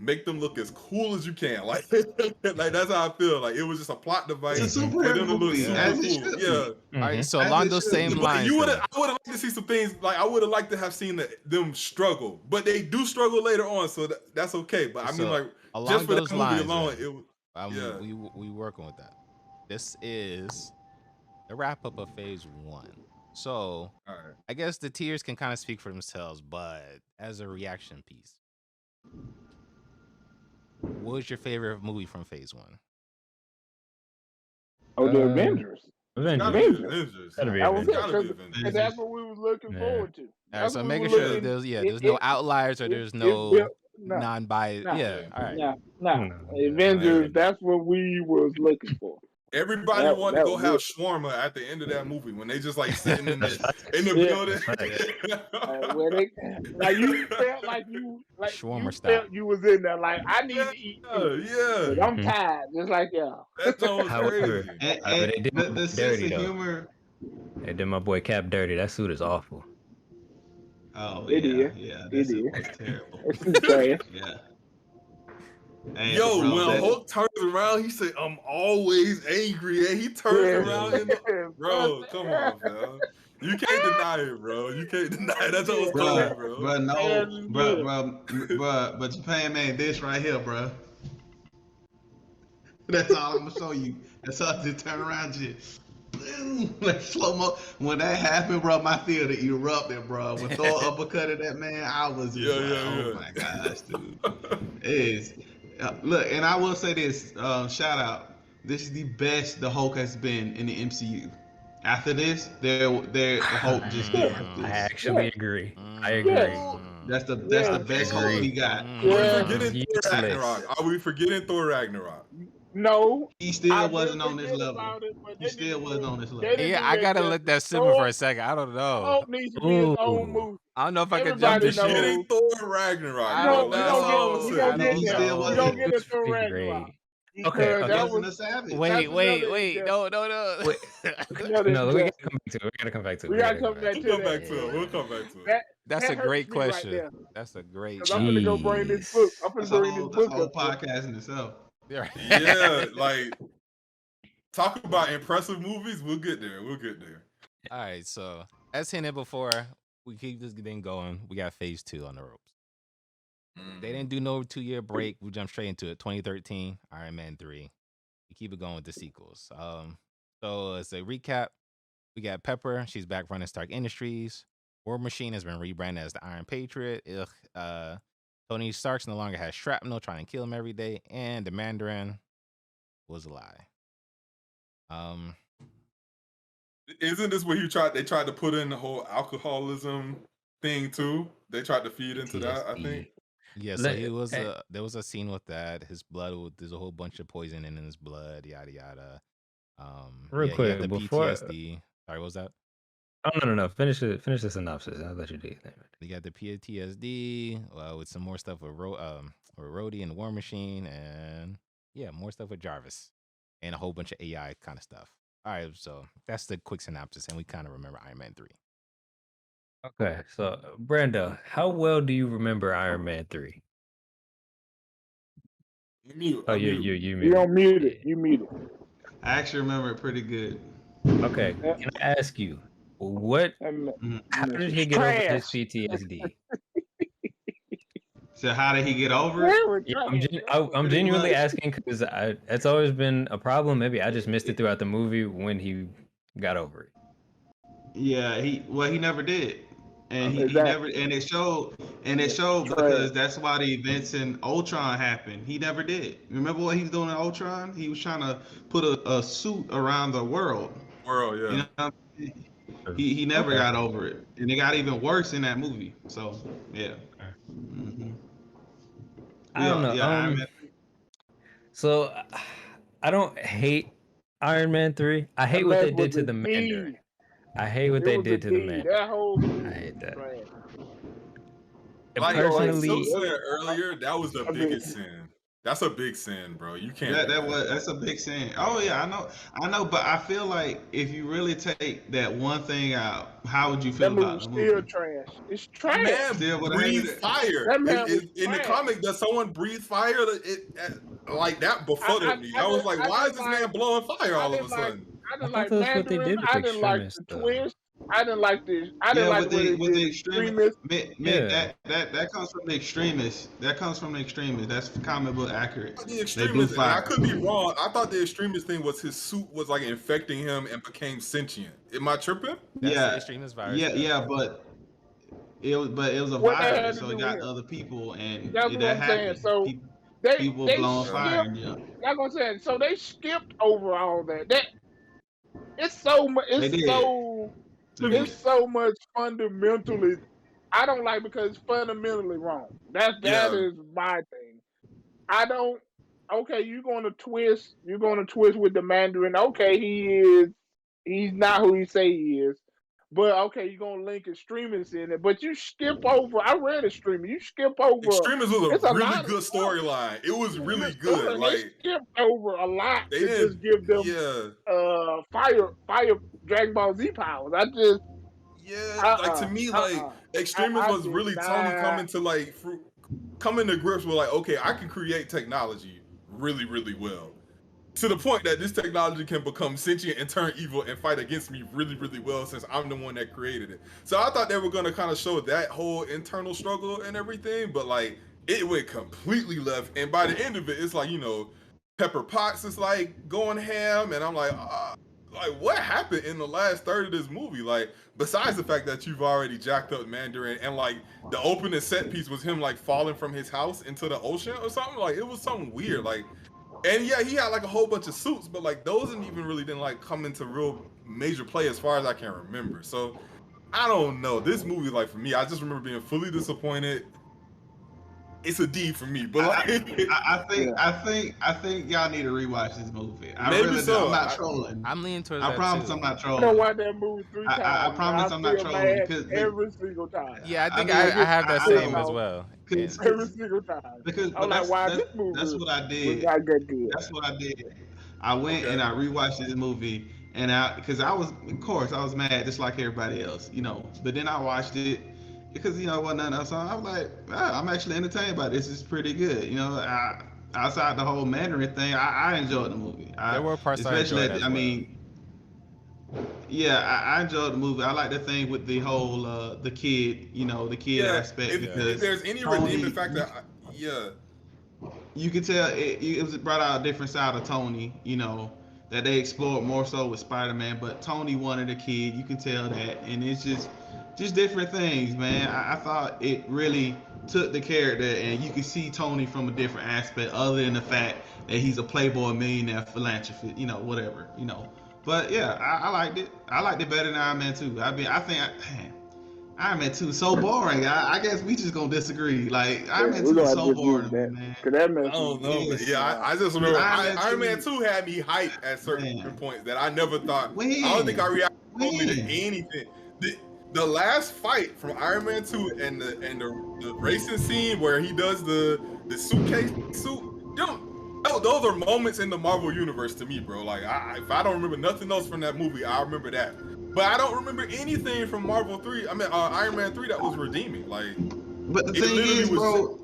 make them look as cool as you can. Like, like that's how I feel. Like it was just a plot device It's a for superhero them to look movie, super as it cool. should Yeah. be. All right, so As along it those should same be. But lines, I would then. have liked to see some things. Like I would have liked to have seen them struggle, but they do struggle later on, so that's okay. But I mean, So, like along just for those that movie lines, alone, then, we working with that. This is the wrap up of phase 1. So, all right. I guess the tiers can kind of speak for themselves, but as a reaction piece, what was your favorite movie from phase 1? Oh, the Avengers. Avengers. That was Gotta it. be Avengers. And that's what we was looking forward to. All right, so making sure that there's no outliers or there's no non-biased. Yeah, all right. No. Avengers, that's what we was looking for. Everybody wanted to go have shawarma at the end of that movie when they just like sitting in the building. Where they like you felt like you shawarma felt you was in there. Like I need to eat. Yeah. I'm tired, just like y'all. That was However, crazy. they did my The boy sense dirty of though. humor. They did my boy Cap dirty. That suit is awful. Oh It yeah, is. yeah, It that is. was terrible. It's trash. Yeah. Hey, Yo, bro, when Hulk turns around, he said, "I'm always angry," and he turns around and bro, come on, bro. You can't deny it, bro. You can't deny it. That's what's funny, bro. Bro, no, bro, but Japan made this right here, bro. That's all I'm gonna show you. That's all. Just turn around, just like slow mo. When that happened, bro, my theater erupted, bro. When Thor uppercutted that man, I was just oh my gosh, dude. It is. Look, and I will say this. Shout out. This is the best the Hulk has been in the MCU. After this, the Hulk just get like this. I actually agree. I agree. That's the best Hulk we got. Are we forgetting Thor Ragnarok? No, he still wasn't on this level. He still wasn't on this level. Yeah, I gotta let that simmer for a second. I don't know. Hulk needs to be his own movie. I don't know if I can jump this shit. Thor Ragnarok. I don't know. You don't get a Thor Ragnarok. Okay. That was a savage. Wait. No. No, we gotta come back to it. We gotta come back to it. We'll come back to it. That's a great question. That's a great. I'm gonna go bring this book. I'm gonna bring this book up. Podcast in itself. Yeah, like talk about impressive movies. We'll get there. All right. So as hinted before, we keep this thing going. We got phase 2 on the ropes. They didn't do no 2-year break. We jumped straight into it. 2013, Iron Man 3. We keep it going with the sequels. So as a recap, we got Pepper. She's back running Stark Industries. War Machine has been rebranded as the Iron Patriot. Tony Stark's no longer has shrapnel trying to kill him every day. And the Mandarin was a lie. Isn't this where they tried to put in the whole alcoholism thing too? They tried to feed into that, I think. Yeah, so he was there was a scene with that. His blood, there's a whole bunch of poison in his blood, yada yada. Real Yeah, he had quick the before. PTSD. Sorry, what was that? Oh no. Finish the synopsis. I'll let you do it. He got the PTSD with some more stuff with Rhodey and the War Machine, and yeah, more stuff with Jarvis, and a whole bunch of AI kind of stuff. All right, so that's the quick synopsis, and we kind of remember Iron Man 3. Okay, so Brando, how well do you remember Iron Man 3? You Oh, you You don't mute it. You mute it. I actually remember it pretty good. Okay, can I ask you how did he get over his PTSD? So how did he get over it? Yeah, I'm genuinely asking because it's always been a problem. Maybe I just missed it throughout the movie when he got over it. Yeah, he never did, and he never, and it showed because that's why the events in Ultron happened. He never did. Remember what he was doing in Ultron? He was trying to put a suit around the world. Yeah. You know what I mean? He never got over it, and it got even worse in that movie. So yeah. Mm-hmm. I don't know. So I don't hate Iron Man 3. I hate what they did to the Mandarin. I hate what they did to the Mandarin. I hate that. Like personally, Silk said earlier, that was the biggest sin. That's a big sin, bro. You can't. That's a big sin. Oh yeah, I know, but I feel like if you really take that one thing out, how would you feel about the movie? Still trash. It's trash. Man, breathe fire. In the comic, does someone breathe fire? Like that befuddled me. I was like, why is this man blowing fire all of a sudden? I didn't like Mandarin. I didn't like the twist. I didn't like this. I didn't like the extremists. That comes from the extremists. That's comic book accurate. The extremists. I could be wrong. I thought the extremist thing was his suit was like infecting him and became sentient. Am I tripping? That's the extremist virus. Yeah, but it was a virus, so it got other people, and that happened. So people blowing fire. Yeah. That's what I'm saying. So they skipped over all that. It's so much. It's so much fundamentally. I don't like because it's fundamentally wrong. That is my thing. I don't. Okay, you're going to twist with the Mandarin. Okay, he's not who he say he is. But okay, you're gonna link extremists in it, but you skip over. I read extremist. You skip over. Extremists was a really good storyline. It was really good. Like they skipped over a lot to just give them fire Dragon Ball Z powers. To me, extremists was really Tony coming to grips with like, okay, I can create technology really, really well. To the point that this technology can become sentient and turn evil and fight against me really, really well since I'm the one that created it. So I thought they were going to kind of show that whole internal struggle and everything, but like it went completely left. And by the end of it, it's like, Pepper Potts is like going ham, and I'm like what happened in the last third of this movie? Like, besides the fact that you've already jacked up Mandarin and like the opening set piece was him like falling from his house into the ocean or something, like it was something weird. Like, and yeah, he had like a whole bunch of suits, but like those didn't like come into real major play as far as I can remember. So I don't know. This movie, like for me, I just remember being fully disappointed. It's a D for me, but like, I think y'all need to rewatch this movie. Maybe so. I'm not trolling. I'm leaning towards I that promise too. I'm not trolling. I watch that movie 3 times. I promise I'm not trolling because every single time. Yeah, I think I have that same as well. Every single time. Because I'm like, why this movie? That's what I did. That's what I did. I went and I rewatched this movie, and because I was mad just like everybody else, But then I watched it. Because wasn't nothing else on. I was like, I'm actually entertained by this. It's pretty good. Outside the whole Mandarin thing, I enjoyed the movie. There were parts I enjoyed as well. I enjoyed the movie. I like the thing with the whole the kid, the kid aspect. If there's any redeeming factor, you could tell it was brought out a different side of Tony. That they explored more so with Spider-Man, but Tony wanted a kid. You can tell that, and it's just different things, man. I thought it really took the character, and you could see Tony from a different aspect, other than the fact that he's a playboy millionaire philanthropist, whatever. But yeah, I liked it. I liked it better than Iron Man 2. I think Iron Man 2 is so boring. I guess we just gonna disagree. Like Iron Man we're 2 gonna is have so to boring, that man. because that I mess don't know, was but yeah, I just remember Iron Man 2 had me hyped at certain points that I never thought. I don't think I reacted to anything. The last fight from Iron Man 2 and the racing scene where he does the suitcase suit, those are moments in the Marvel universe to me, bro. Like, if I don't remember nothing else from that movie, I remember that. But I don't remember anything from Marvel 3. I mean, Iron Man 3 that was redeeming. Like, but the thing is, bro.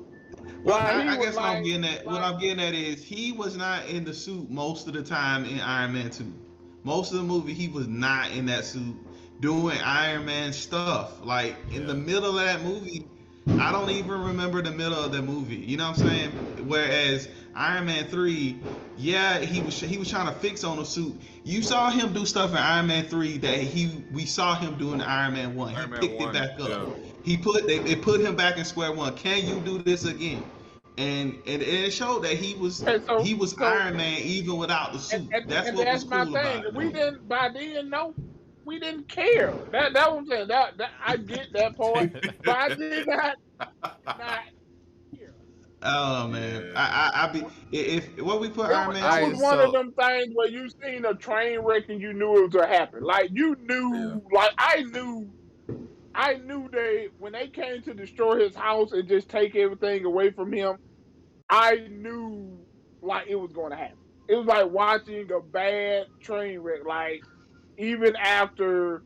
Well, I guess like, what I'm getting at is he was not in the suit most of the time in Iron Man 2. Most of the movie, he was not in that suit doing Iron Man stuff. Like in the middle of that movie, I don't even remember the middle of the movie. You know what I'm saying? Whereas Iron Man 3, yeah, he was trying to fix on the suit. You saw him do stuff in Iron Man 3 that we saw him do in Iron Man 1. He picked it back up. Yeah. They put him back in square one. Can you do this again? And it showed that he was Iron Man even without the suit. That's what was cool about it. We didn't by then know. We didn't care. That what I'm saying. That I get that part, but I did not care. Oh man, I be if what we put Iron Man. It was one of them things where you seen a train wreck and you knew it was gonna happen. Like you knew, like I knew they when they came to destroy his house and just take everything away from him. I knew like it was going to happen. It was like watching a bad train wreck. Like even after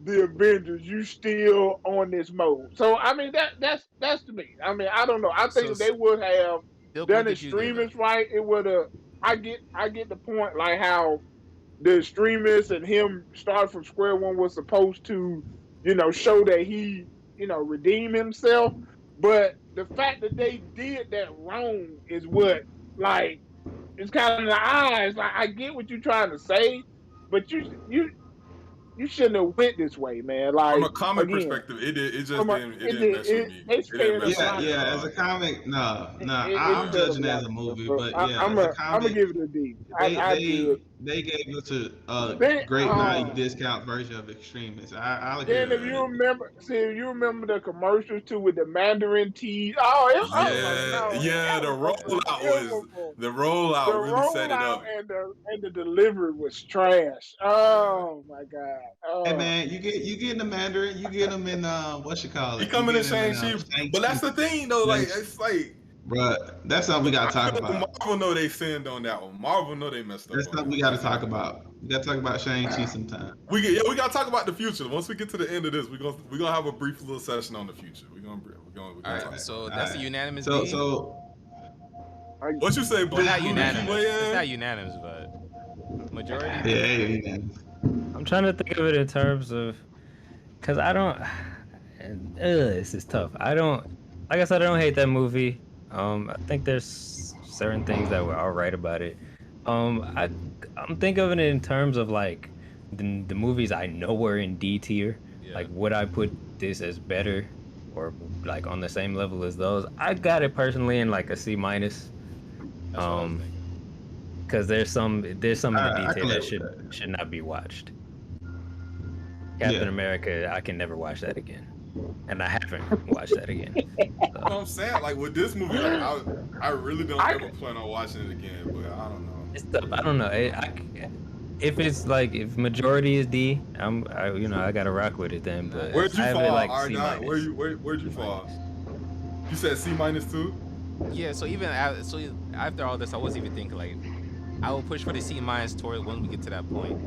the Avengers, you still on this mode. So I mean that's to me. I mean I don't know. I think if they would have done extremists right, it would have. I get the point. Like how the extremists and him start from square one was supposed to, show that he, redeem himself. But the fact that they did that wrong is what, like, it's kind of in the eyes. Like, I get what you're trying to say, but you shouldn't have went this way, man. Like from a comic perspective, it just didn't mess with me. Yeah. As a comic, no. I'm judging it as a movie, but yeah, I'm gonna give it a D. They gave us a great value discount version of Extremists. I'll agree. Then if you remember the commercials too with the Mandarin tea. The rollout really set it up, and the delivery was trash. Oh my god! Oh. Hey man, you get in the Mandarin, you get them in what you call it? He coming in Shang-Chi, but that's the thing though. Like it's like. But that's something we gotta talk about. Marvel know they sinned on that one. Marvel know they messed up. That's something we gotta talk about. We gotta talk about Shang-Chi sometime. We gotta talk about the future. Once we get to the end of this, we're gonna have a brief little session on the future. We're gonna all right, so that's a unanimous. So what you say, Blue? Not unanimous. It's not unanimous, but majority. Yeah, unanimous. I'm trying to think of it in terms of, cause I don't. This is tough. I guess I don't hate that movie. I think there's certain things that were all right about it. I'm thinking of it in terms of like the movies I know were in D tier. Yeah. Like, would I put this as better or like on the same level as those? I got it personally in like a C-. Because there's some in the D tier that should not be watched. Captain America, I can never watch that again. And I haven't watched that again. So. You know what I'm saying? Like with this movie, like, I really don't ever plan on watching it again, but I don't know. It's tough. I don't know. If it's like if majority is D, I gotta rock with it then. But where'd you fall? Like where'd you fall? You said C- too? Yeah. So even after all this, I wasn't even thinking like I will push for the C- toward when we get to that point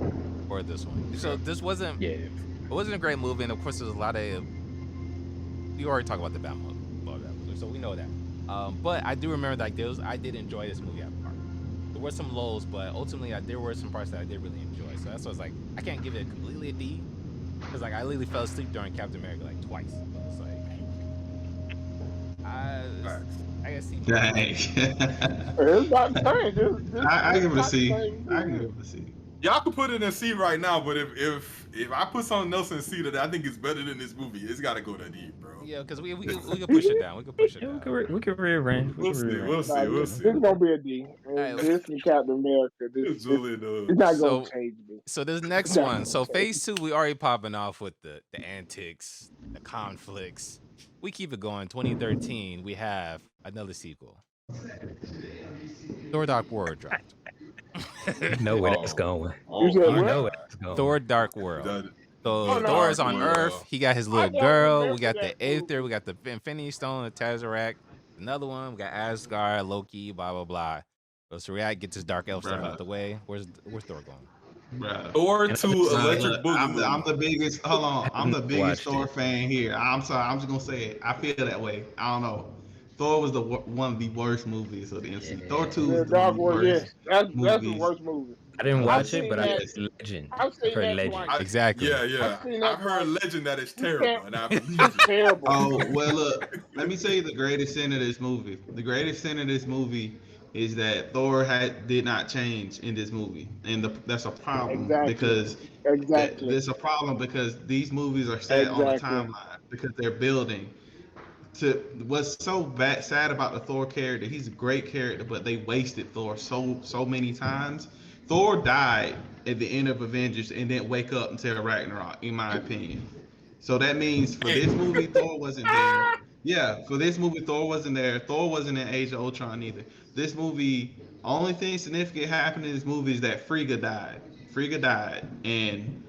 for this one. So this wasn't. Yeah. It wasn't a great movie, and of course there's a lot of. We already talked about the Batman, so we know that. But I do remember that I did enjoy this movie at part. There were some lows, but ultimately there were some parts that I did really enjoy. So that's why I was like, I can't give it completely a D, because like I literally fell asleep during Captain America like twice. So it's like, I guess C. I give it a C. I give it a C. Y'all can put it in C right now, but if I put something else in C that I think is better than this movie, it's got to go to D, bro. Yeah, because we can push it down. We can push it Yeah, down. we could rearrange. We'll see. We'll see. Nah, We'll this see. gonna be a D. Alright. This and Captain America. This Julian, it's not gonna So change me. so this next It's not one. gonna So change. phase 2, we already popping off with the antics, the conflicts. We keep it going. 2013, we have another sequel. Thor Dark World dropped. You know where that's going. You said You what? know where that's going. Thor Dark World. That, So Oh, no, Thor is on yeah. Earth. He got his I little don't girl. We remember got that the Aether. We got the Infinity Stone, the Tesseract. Another one. We got Asgard, Loki, blah blah blah. So React gets his dark elf stuff out the way. Where's Thor going? Bruh. Thor 2 Electric Look, I'm Boogaloo. the biggest. Hold on, I'm the biggest Watched Thor it. fan here. I'm sorry, I'm just gonna say it. I feel that way. I don't know. Thor was one of the worst movies of the MCU. Yeah. Thor 2 The is the Dark one of World, the yes. worst. That's the movies. worst movie. I didn't I've watch seen it, but I that. heard legend. I've seen heard that legend. twice. Exactly. Yeah. I've seen that I've heard twice. legend that it's You terrible, can't- and I believe It's it. terrible. Oh well, look. Let me tell you the greatest sin of this movie. The greatest sin of this movie is that Thor did not change in this movie, and that's a problem Exactly. because Exactly. there's a problem because these movies are set on a Exactly. timeline because they're building. What's so sad about the Thor character? He's a great character, but they wasted Thor so many times. Thor died at the end of Avengers and didn't wake up until Ragnarok, in my opinion. So that means for this movie, Thor wasn't there. Yeah, for this movie, Thor wasn't there. Thor wasn't in Age of Ultron either. This movie, only thing significant happened in this movie is that Frigga died. Frigga died, and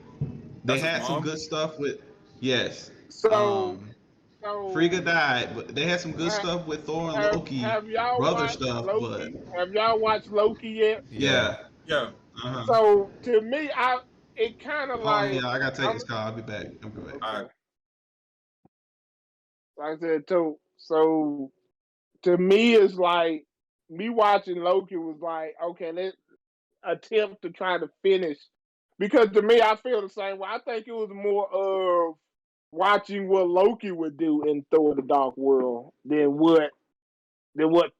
they That's his had some mom? good stuff with. Yes. So Frigga died, but they had some good Ha- stuff with Thor and Loki, have y'all brother watched stuff, Loki? but Have y'all watched Loki yet? yeah. Yeah. Uh-huh. So to me, it kind of Oh like yeah, I gotta take I'm- this call. I'll be back. I'll be back. All right. like I said, so to me, it's like me watching Loki was like, okay, let's attempt to try to finish. Because to me, I feel the same way. I think it was more of watching what Loki would do in Thor: The Dark World than what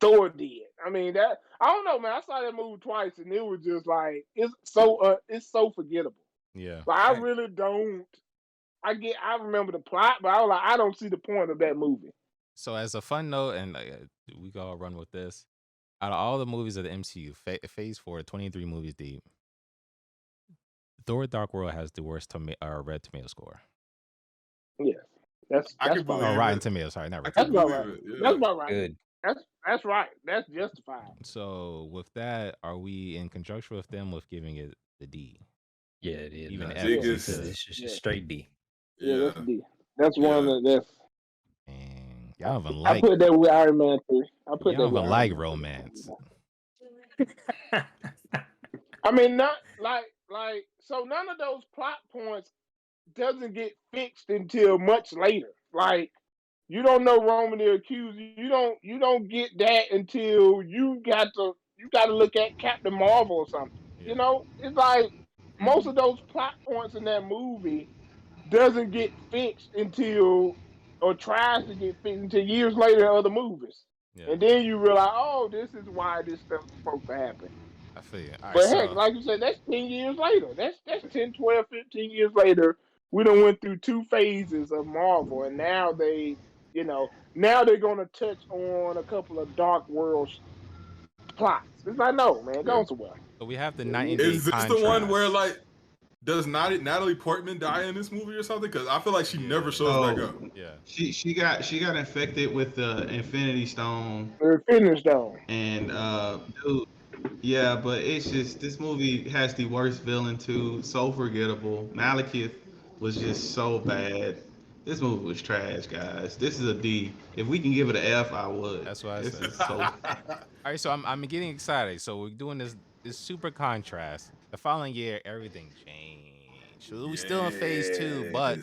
Thor did. I mean, that I don't know, man. I saw that movie twice, and it was just like it's so forgettable. Yeah. Like I really don't. I remember the plot, but I was like, I don't see the point of that movie. So as a fun note, and we can all run with this. Out of all the movies of the MCU, Phase 4, 23 movies deep, Thor: Dark World has the worst Red Tomato score. Yes, that's I can about believe Or it. Rotten Tomatoes, sorry, not I Red can That's Tomatoes. about believe right. it. Yeah. That's about right. Good. That's right. That's justified. So with that, are we in conjunction with them with giving it the D? Yeah, it is. Even No, F Biggest- it's just a straight D. Yeah, Yeah. that's D. That's one of that's. And y'all don't even I like put that with Iron Man 3. I put y'all that don't with even Iron like Man 3. romance. I mean, not like so. None of those plot points doesn't get fixed until much later. Like you don't know Roman the Accuser. You don't get that until you got to look at Captain Marvel or something. Yeah. You know, it's like most of those plot points in that movie doesn't get fixed until or tries to get fixed until years later in other movies. Yeah. And then you realize, oh, this is why this stuff's supposed to happen. I feel you. All right, But so heck, like you said, that's 10 years later. That's 10, 12, 15 years later. We done went through 2 phases of Marvel, and now now they're going to touch on a couple of Dark World plots. It's like, no, man, go somewhere. we have the night and day Is this contrast. the one where like does Natalie Portman die in this movie or something? Because I feel like she never shows back up. Yeah. She got infected with the Infinity Stone, They're finished though. and dude, yeah, but it's just this movie has the worst villain too. So forgettable. Malekith was just so bad. This movie was trash, guys. This is a D. If we can give it an F, I would. That's what I This said. is so All right, so I'm getting excited. So we're doing this super contrast. The following year, everything changed. So we still in phase 2, but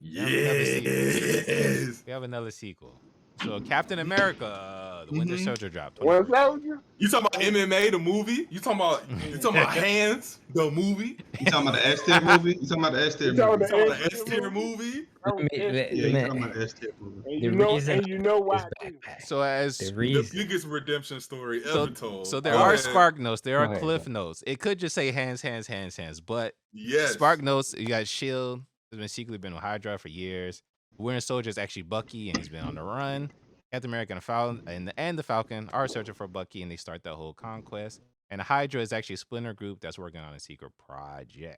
yes. we have another sequel. So Captain America, the Winter Soldier dropped. What Soldier? You talking about MMA, the movie? You talking about Hands, the movie? You talking about the S tier movie? You talking about the S tier You talking movie? You talking about S the S tier movie? Oh, Let me- S let- Yeah, tier. you man, talking about the S tier movie? And the you know, reason and you know why is too. backpack. So as The The reason. biggest redemption story so, ever told. so there Go are ahead. spark notes, there are Go ahead. cliff notes. It could just say hands, but Yes. spark notes. You got Shield has been secretly been with Hydra for years. Winter Soldier is actually Bucky, and he's been on the run. Captain America and the Falcon are searching for Bucky, and they start that whole conquest. And the Hydra is actually a splinter group that's working on a secret project.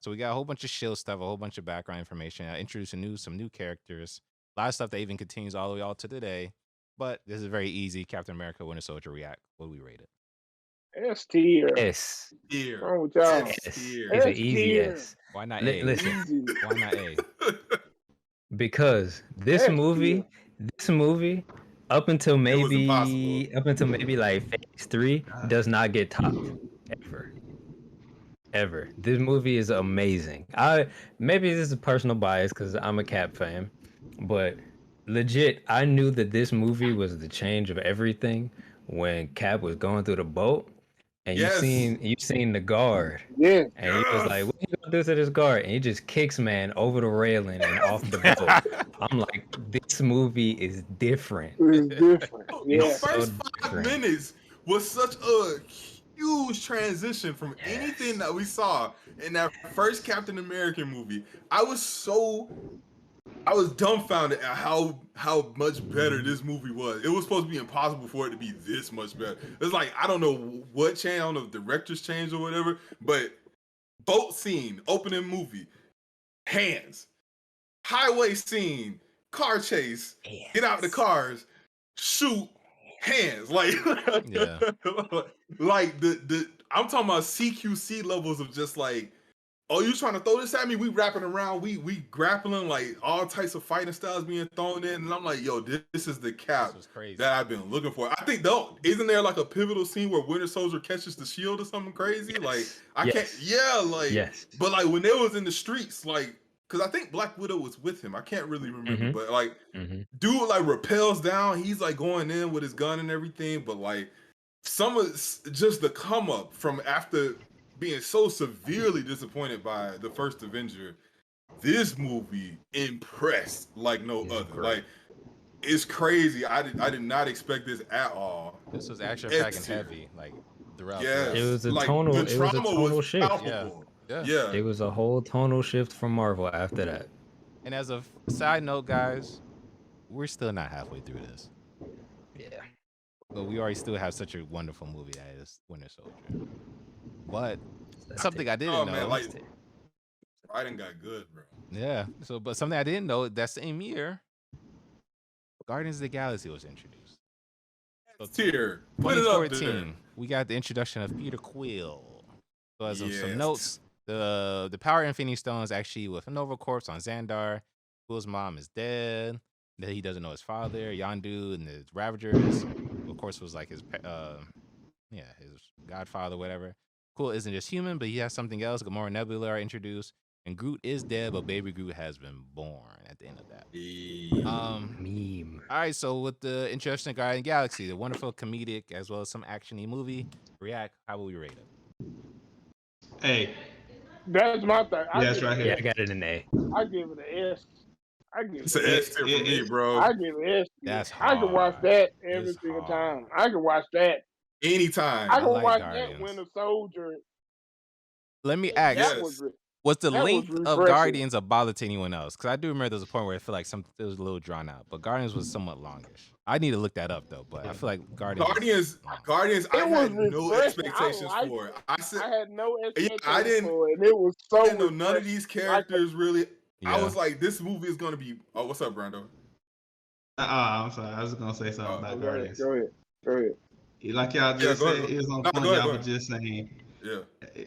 So we got a whole bunch of shield stuff, a whole bunch of background information. I introduced some new characters, a lot of stuff that even continues all the way out to today. But this is very easy. Captain America, Winter Soldier, react. What do we rate it? S tier. S. Tier. What's wrong with y'all? S. tier. It's an S easy tier. S. Why not A? Listen, Easy. Why not A? because this S movie, up until was maybe impossible. like phase 3, does not get topped ever. This movie is amazing. Maybe this is a personal bias because I'm a Cap fan, but legit, I knew that this movie was the change of everything when Cap was going through the boat, and Yes. you seen the guard, Yeah. and he was like, "What you gonna do to this guard?" And he just kicks man over the railing and off the boat. I'm like, this movie is different. It's different. The Yeah. first So 5 different. minutes was such a huge transition from anything that we saw in that first Captain America movie. I was dumbfounded at how much better this movie was. It was supposed to be impossible for it to be this much better. It's like, I don't know what change, I don't know if directors changed or whatever, but boat scene, opening movie, hands, highway scene, car chase, get out the cars, shoot, hands. Like, Yeah. like the I'm talking about CQC levels of just like, oh, you trying to throw this at me? We wrapping around, we grappling, like all types of fighting styles being thrown in, and I'm like, yo, this is the Cap This was crazy. that I've been looking for. I think though, isn't there like a pivotal scene where Winter Soldier catches the shield or something crazy? Like, I can't, like, but like when they was in the streets, like, because I think Black Widow was with him. I can't really remember, but like, dude like rappels down, he's like going in with his gun and everything, but like some of just the come up from after being so severely disappointed by the first Avenger, this movie impressed like no other. Great. Like, it's crazy. I did not expect this at all. This was action packed and heavy, like throughout. Yeah, It was a like, tonal. the It was a trauma tonal was shift. palpable. Yeah. It was a whole tonal shift from Marvel after that. And as a side note, guys, we're still not halfway through this. Yeah. But we already still have such a wonderful movie that is Winter Soldier. But something I didn't know. Man, like, writing got good, bro. Yeah. So, but something I didn't know that same year, Guardians of the Galaxy was introduced. So Tier, put it up there. 2014, we got the introduction of Peter Quill. So as of some notes, the Power Infinity Stone is actually with Nova Corps on Xandar. Quill's mom is dead. That he doesn't know his father, Yondu, and the Ravagers. Of course, was like his godfather, whatever. Quill isn't just human, but he has something else. Gamora and Nebula are introduced, and Groot is dead, but baby Groot has been born at the end of that. Meme. All right, so with the introduction of Guardians of the Galaxy, the wonderful comedic as well as some action-y movie, react, how will we rate it? Hey. That's my thing. That's right here. Yeah, I got it in A. I give it an S. I give It's an S tier for me, bro. I give it an S. That's I can watch hard. that every It's single hard. time. I can watch that Anytime. I can like watch Guardians. that Winter Soldier. Let me ask, That was was the that was length of refreshing. Guardians a bother to anyone else? Because I do remember there was a point where I feel like it was a little drawn out, but Guardians was somewhat longish. I need to look that up though, but I feel like Guardians. I It was had no refreshing. expectations I for it. I had no expectations I didn't- for it, and it was so I didn't know none of refreshing. these characters really. I Yeah. was like, this movie is gonna be. Oh, what's up, Brando? I'm sorry. I was gonna say something about Go ahead. Guardians. Go ahead. Like y'all just go said, ahead. it was on No, point. go ahead, Y'all go were just saying. Yeah.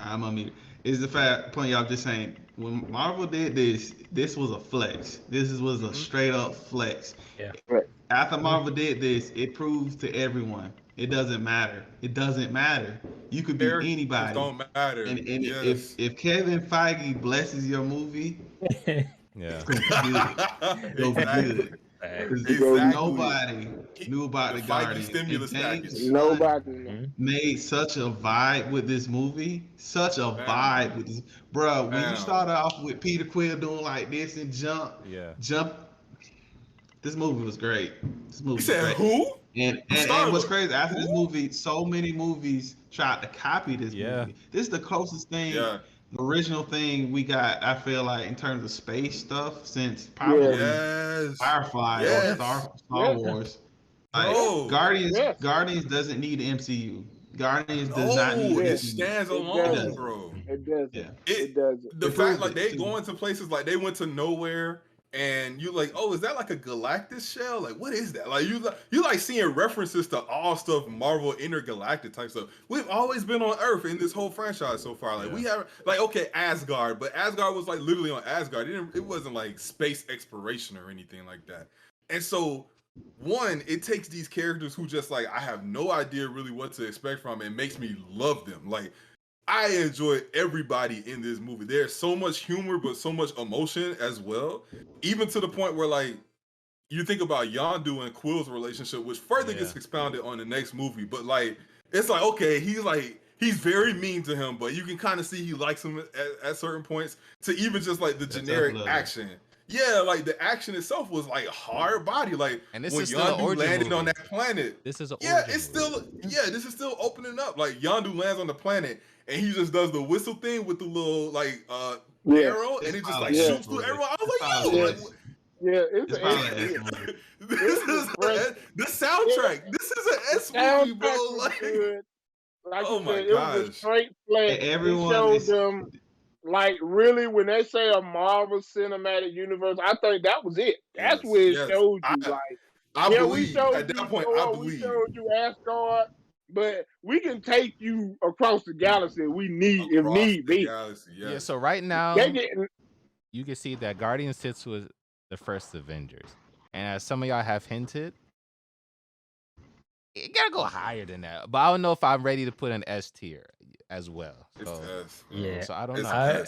I'm on mute. Is the fact point y'all just saying when Marvel did this was a flex. This was a straight up flex. Yeah. Right. After Marvel did this, it proves to everyone it doesn't matter. It doesn't matter. You could be Characters anybody. don't matter. And Yes. if Kevin Feige blesses your movie, Yeah. it's gonna be good. It'll be Exactly. good. 'Cause Exactly. Nobody knew about the Feige Guardians. stimulus And James package. Gunn Nobody. made such a vibe with this movie. Such a vibe with this. Bro, when you start off with Peter Quill doing like this and jump. This movie was great. This movie You said was great. who? And what's crazy, after this movie, so many movies tried to copy this movie. This is the closest thing the original thing we got. I feel like in terms of space stuff, since probably Yes. Firefly or Yes. Star Yeah. Wars. Like Bro. Guardians doesn't need the MCU. Guardians does No, not need the it MCU. stands It alone, doesn't. bro. It doesn't. Yeah. It doesn't. The It fact proves like it, they too. go into places like they went to nowhere and you like, oh, is that like a Galactus shell? Like, what is that? Like you like seeing references to all stuff Marvel intergalactic type stuff. We've always been on Earth in this whole franchise so far. Like we haven't like okay, Asgard, but Asgard was like literally on Asgard. It wasn't like space exploration or anything like that. And so one, it takes these characters who just like I have no idea really what to expect from and makes me love them. Like I enjoy everybody in this movie. There's so much humor, but so much emotion as well. Even to the point where, like, you think about Yondu and Quill's relationship, which further gets expounded on the next movie. But like, it's like, okay, he's very mean to him, but you can kind of see he likes him at certain points. To even just like the generic action. Yeah, like the action itself was like hard body. Like And this when is still an Yondu origin landed on movie. that planet. This is an Yeah, origin it's movie. still this is still opening up. Like Yondu lands on the planet and he just does the whistle thing with the little like arrow and it just like shoots through everyone. I was like, yo, like, yeah, the soundtrack. This is an S movie, bro. Like, oh my gosh, it was a straight flat. Everyone showed them like really when they say a Marvel Cinematic Universe. I think that was it. That's where it showed you. I believe we showed at that you point. Thor, I believe we showed you Asgard, but we can take you across the galaxy. We need if need be. Galaxy, yes. Yeah. So right now, you can see that Guardians sits with the first Avengers, and as some of y'all have hinted, it gotta go higher than that. But I don't know if I'm ready to put an S tier as well. So, yeah, so I don't know. I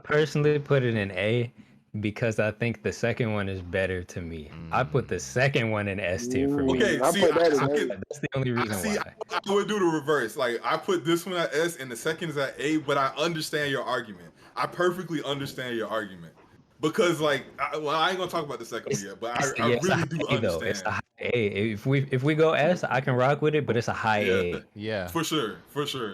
personally put it in A because I think the second one is better to me. I put the second one in S tier for me. Okay, see, that's the only reason why. I would do the reverse. Like I put this one at S and the second is at A, but I understand your argument. I perfectly understand your argument. Because like, I ain't gonna talk about the second one yet, but I really do understand. It's a high A. If we go S, I can rock with it, but it's a high A. Yeah, for sure.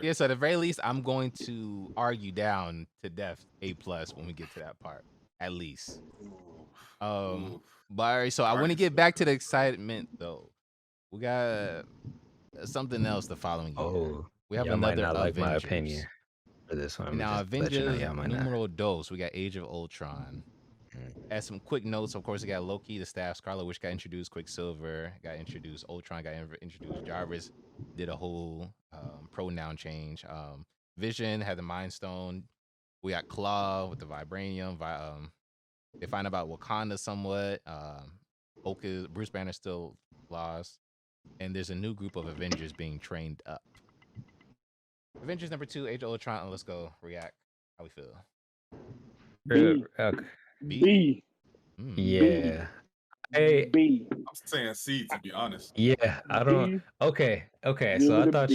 Yeah, so at the very least, I'm going to argue down to death A+ when we get to that part, at least. But all right, so I want to get back to the excitement though. We got something else the following year. We have another might not Avengers. like my opinion for this one. Now, Avengers numero dos. We got Age of Ultron. As some quick notes, of course, we got Loki, the Staff, Scarlet Witch got introduced, Quicksilver got introduced, Ultron got introduced, Jarvis did a whole pronoun change. Vision had the Mind Stone. We got Claw with the Vibranium. They find about Wakanda somewhat. Bruce Banner still lost. And there's a new group of Avengers being trained up. Avengers number 2, Age of Ultron. Let's go react. How we feel? B. Yeah. B. I'm saying C to be honest. Yeah, I don't. Okay. So I thought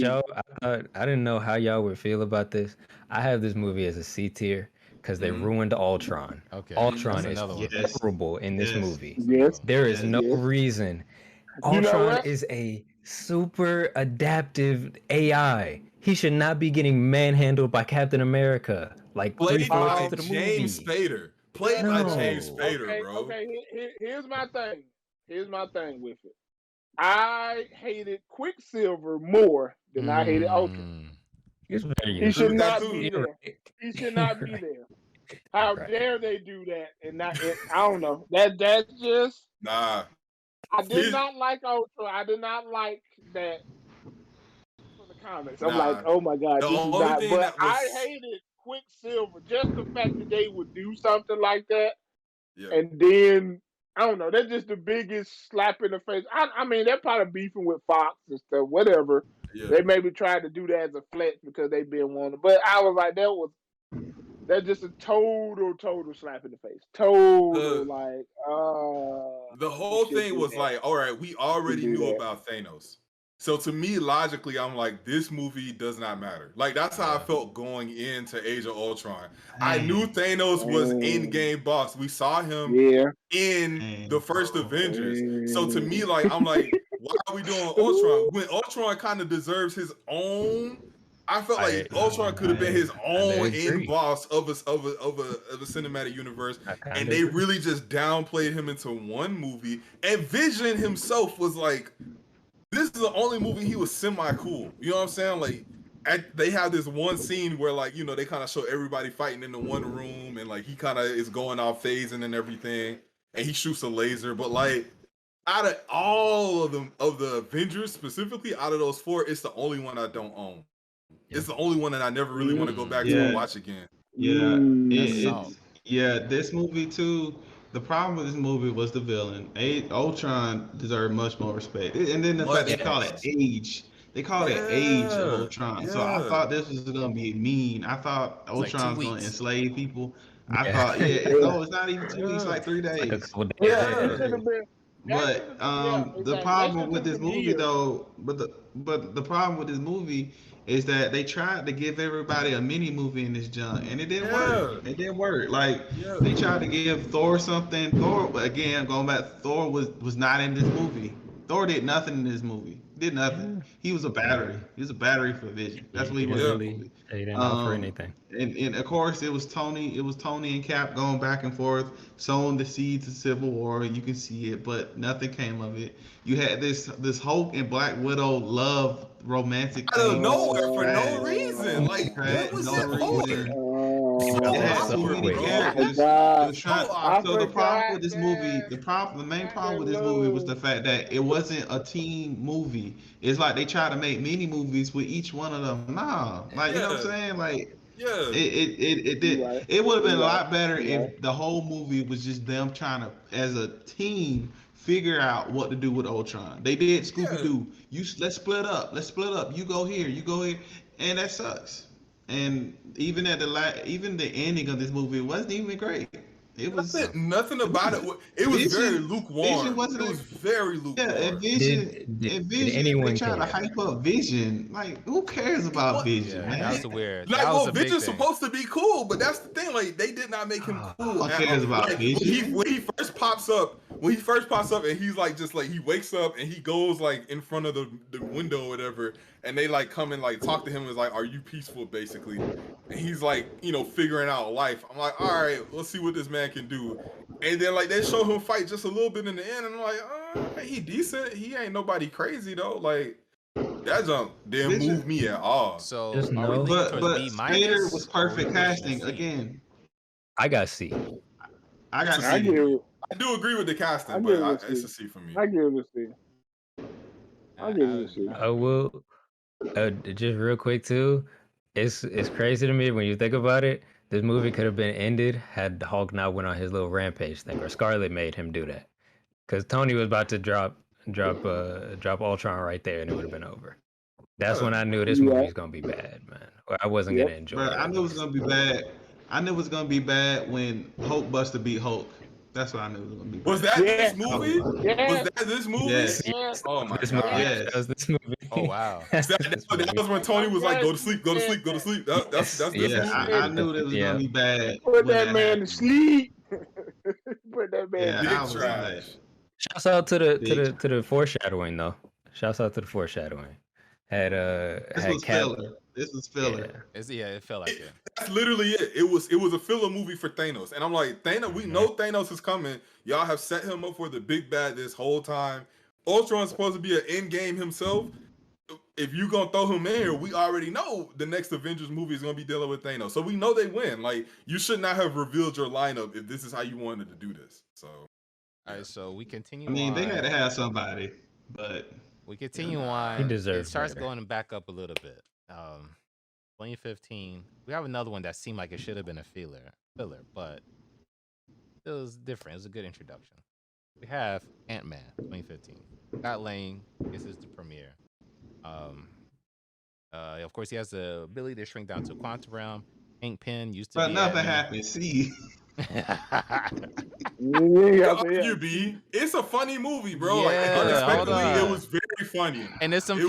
I didn't know how y'all would feel about this. I have this movie as a C tier because they ruined Ultron. Okay. Ultron is horrible in this movie. There is no reason. Ultron is a super adaptive AI. He should not be getting manhandled by Captain America. Like played by the James Spader. Played by James Spader, bro. Okay, here's my thing. Here's my thing with it. I hated Quicksilver more than I hated Ultron. He should not be there. He should not be there. How dare they do that? And not, I don't know. That's just nah. I did not like Ultron. I did not like that from the comics. I'm like, oh my god, this is not. But I hated Quicksilver. Just the fact that they would do something like that, and then I don't know. That's just the biggest slap in the face. I mean, they're probably beefing with Fox and stuff. Whatever. Yeah. They maybe tried to do that as a flex because they've been wanted. But I was like, that's just a total slap in the face. Total the whole thing was like, all right, we already knew about Thanos. So to me, logically, I'm like, this movie does not matter. Like that's how I felt going into Age of Ultron. I knew Thanos was in-game boss. We saw him in the first Avengers. So to me, like, I'm like, why are we doing Ultron when Ultron kind of deserves his own I felt like Ultron could have been his own end boss of a cinematic universe, and they really just downplayed him into one movie. And Vision himself was like, this is the only movie he was semi-cool. You know what I'm saying? Like, they have this one scene where, like, you know, they kind of show everybody fighting in the one room, and like he kind of is going off phasing and everything, and he shoots a laser. But like, out of all of them, of the Avengers specifically, out of those 4, it's the only one I don't own. It's the only one that I never really want to go back to and watch again. Yeah, this movie too. The problem with this movie was the villain. Ultron deserved much more respect, and then the fact they call it age. They call it age of Ultron. So I thought this was gonna be mean. I thought Ultron was gonna enslave people. I thought, no, it's not even 2 weeks, like 3 days. It should have been. But the problem with this movie, though, but the problem with this movie is that they tried to give everybody a mini movie in this junk, and it didn't work. It didn't work. Like they tried to give Thor something. Thor, again, going back, Thor was not in this movie. Thor did nothing in this movie. Did nothing. He was a battery. He was a battery for Vision. That's what he was. He didn't offer anything. And of course, it was Tony and Cap going back and forth, sowing the seeds of Civil War. You can see it, but nothing came of it. You had this Hulk and Black Widow love romantic out of nowhere for no reason. Like, what was that reason? It had too many characters. So the problem with this movie, the main problem with this movie was the fact that it wasn't a team movie. It's like they tried to make mini movies with each one of them. Nah, like you know what I'm saying? Like, it would have been a lot better if the whole movie was just them trying to, as a team, figure out what to do with Ultron. They did Scooby Doo. Let's split up. You go here. You go here, and that sucks. And even at even the ending of this movie, it wasn't even great. It was nothing about it. It was very lukewarm. It was very lukewarm. Yeah, and Vision. They trying to hype up Vision. Like, who cares about Vision? Man? That was weird. Like, well, Vision's supposed to be cool, but that's the thing. Like, they did not make him cool. Who cares about Vision? When he first pops up, and he's like, just like he wakes up and he goes like in front of the window or whatever, and they like come and like talk to him and is like, "Are you peaceful?" Basically, and he's like, you know, figuring out life. I'm like, all right, let's see what this man can do. And then like they show him fight just a little bit in the end, and I'm like, he decent. He ain't nobody crazy though. Like that junk didn't move me at all. So, but Spader was perfect casting again. I got C. I got C. I do agree with the casting, but it's a C for me. I give it a C. I give it a C. I will. Just real quick too, it's crazy to me when you think about it. This movie could have been ended had Hulk not went on his little rampage thing, or Scarlet made him do that, because Tony was about to drop Ultron right there, and it would have been over. That's when I knew this movie was gonna be bad, man. Or I wasn't gonna enjoy it. I knew it was gonna be bad. I knew it was gonna be bad when Hulkbuster beat Hulk. That's what I knew it was gonna be. Was that this movie? Was that this movie? Yes. Oh my god. That was this movie. Oh wow. that was when Tony was like, "Go to sleep, go to sleep, go to sleep." That's this movie. I knew it was gonna be bad. Put that man to sleep. Put that man. Big trash. Shouts out to the foreshadowing though. Shouts out to the foreshadowing. This was filler. It felt like it. That's literally it. It was a filler movie for Thanos, and I'm like, Thanos. We know Thanos is coming. Y'all have set him up for the big bad this whole time. Ultron's supposed to be an end game himself. If you gonna throw him in here, we already know the next Avengers movie is gonna be dealing with Thanos, so we know they win. Like, you should not have revealed your lineup if this is how you wanted to do this. So, all right, so we continue. I mean, they had to have somebody, but we continue on. He deserves. It starts going back up a little bit. 2015, we have another one that seemed like it should have been a filler, but it was different. It was a good introduction. We have Ant-Man 2015. Scott Lang, this is the premiere. Of course, he has the ability to shrink down to a quantum realm. Hank Pym used to but be nothing happened. See. It's a funny movie, bro. Yeah, like, unexpectedly, it was very funny. And there's some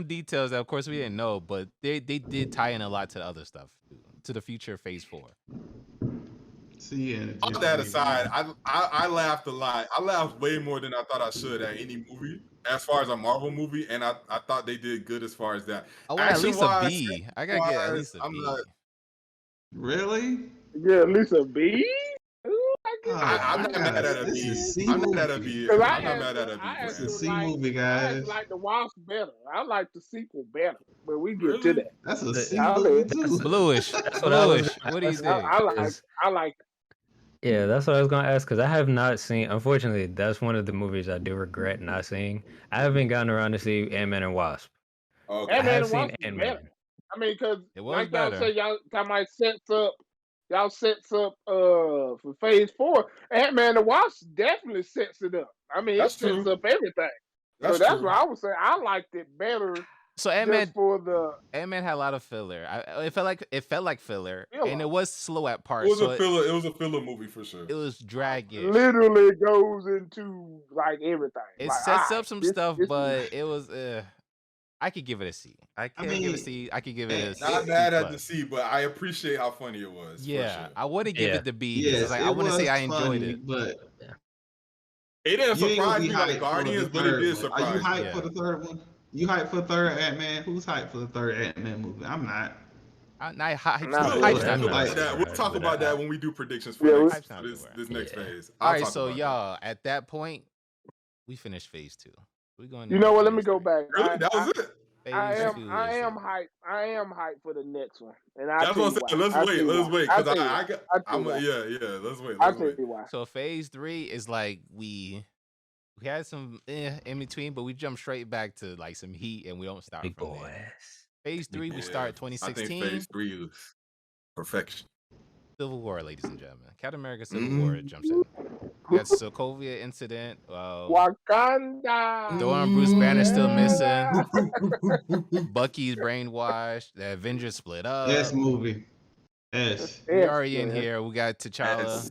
details that, of course, we didn't know, but they did tie in a lot to the other stuff, to the future Phase 4. See, and all that aside, I laughed a lot. I laughed way more than I thought I should at any movie, as far as a Marvel movie, and I thought they did good as far as that. I want at least a B. I gotta get at least a I'm B. not. Really? Yeah, at least a B. I'm not mad at a B. I'm not mad at a B. I'm not mad at a B. It's a C movie, guys. I like the Wasp better. I like the sequel better, but we get to that. That's a C movie too. Bluish. Bluish. What do you think? I like. Yeah, that's what I was gonna ask because I have not seen. Unfortunately, that's one of the movies I do regret not seeing. I haven't gotten around to see Ant-Man and Wasp. Okay. Ant-Man I have and seen Wasp is Ant-Man. better. I mean, because like better. y'all say, y'all sets up for Phase 4. Ant-Man and Wasp definitely sets it up. I mean, it sets up everything. That's what I would say. I liked it better. So Ant-Man had a lot of filler. It felt like filler, and it was slow at parts. It was a filler movie for sure. It was draggy. Literally goes into like everything. It like, sets up some stuff, but it was. I could give it a C. I could give it a C. I could give it a C. Not mad at the C, but I appreciate how funny it was. Yeah, for sure. I wouldn't give it the B. Yes, Like, I wouldn't say I enjoyed it, but it didn't surprise me like Guardians, but it did surprise me. Are you hyped for the third one? You hyped for the third Ant-Man? Who's hyped for the third Ant-Man movie? I'm not. We'll talk about that when we do predictions for this next phase. All right, so y'all, at that point, we finished phase 2. We going. You know what? Let me go back. Really? That was it. I am hyped. I am hyped for the next one, and that's what I'm saying. Let's wait, because let's wait. I'll tell you why. So phase 3 is like we had some in between, but we jumped straight back to like some heat, and we don't stop from there. Phase 3, we start 2016. I think phase 3 is perfection. Civil War, ladies and gentlemen. Captain America Civil War jumps in. We got the Sokovia incident. Wakanda. Dawn Bruce Banner still missing. Bucky's brainwashed. The Avengers split up. S movie. S. We already in here. We got T'Challa.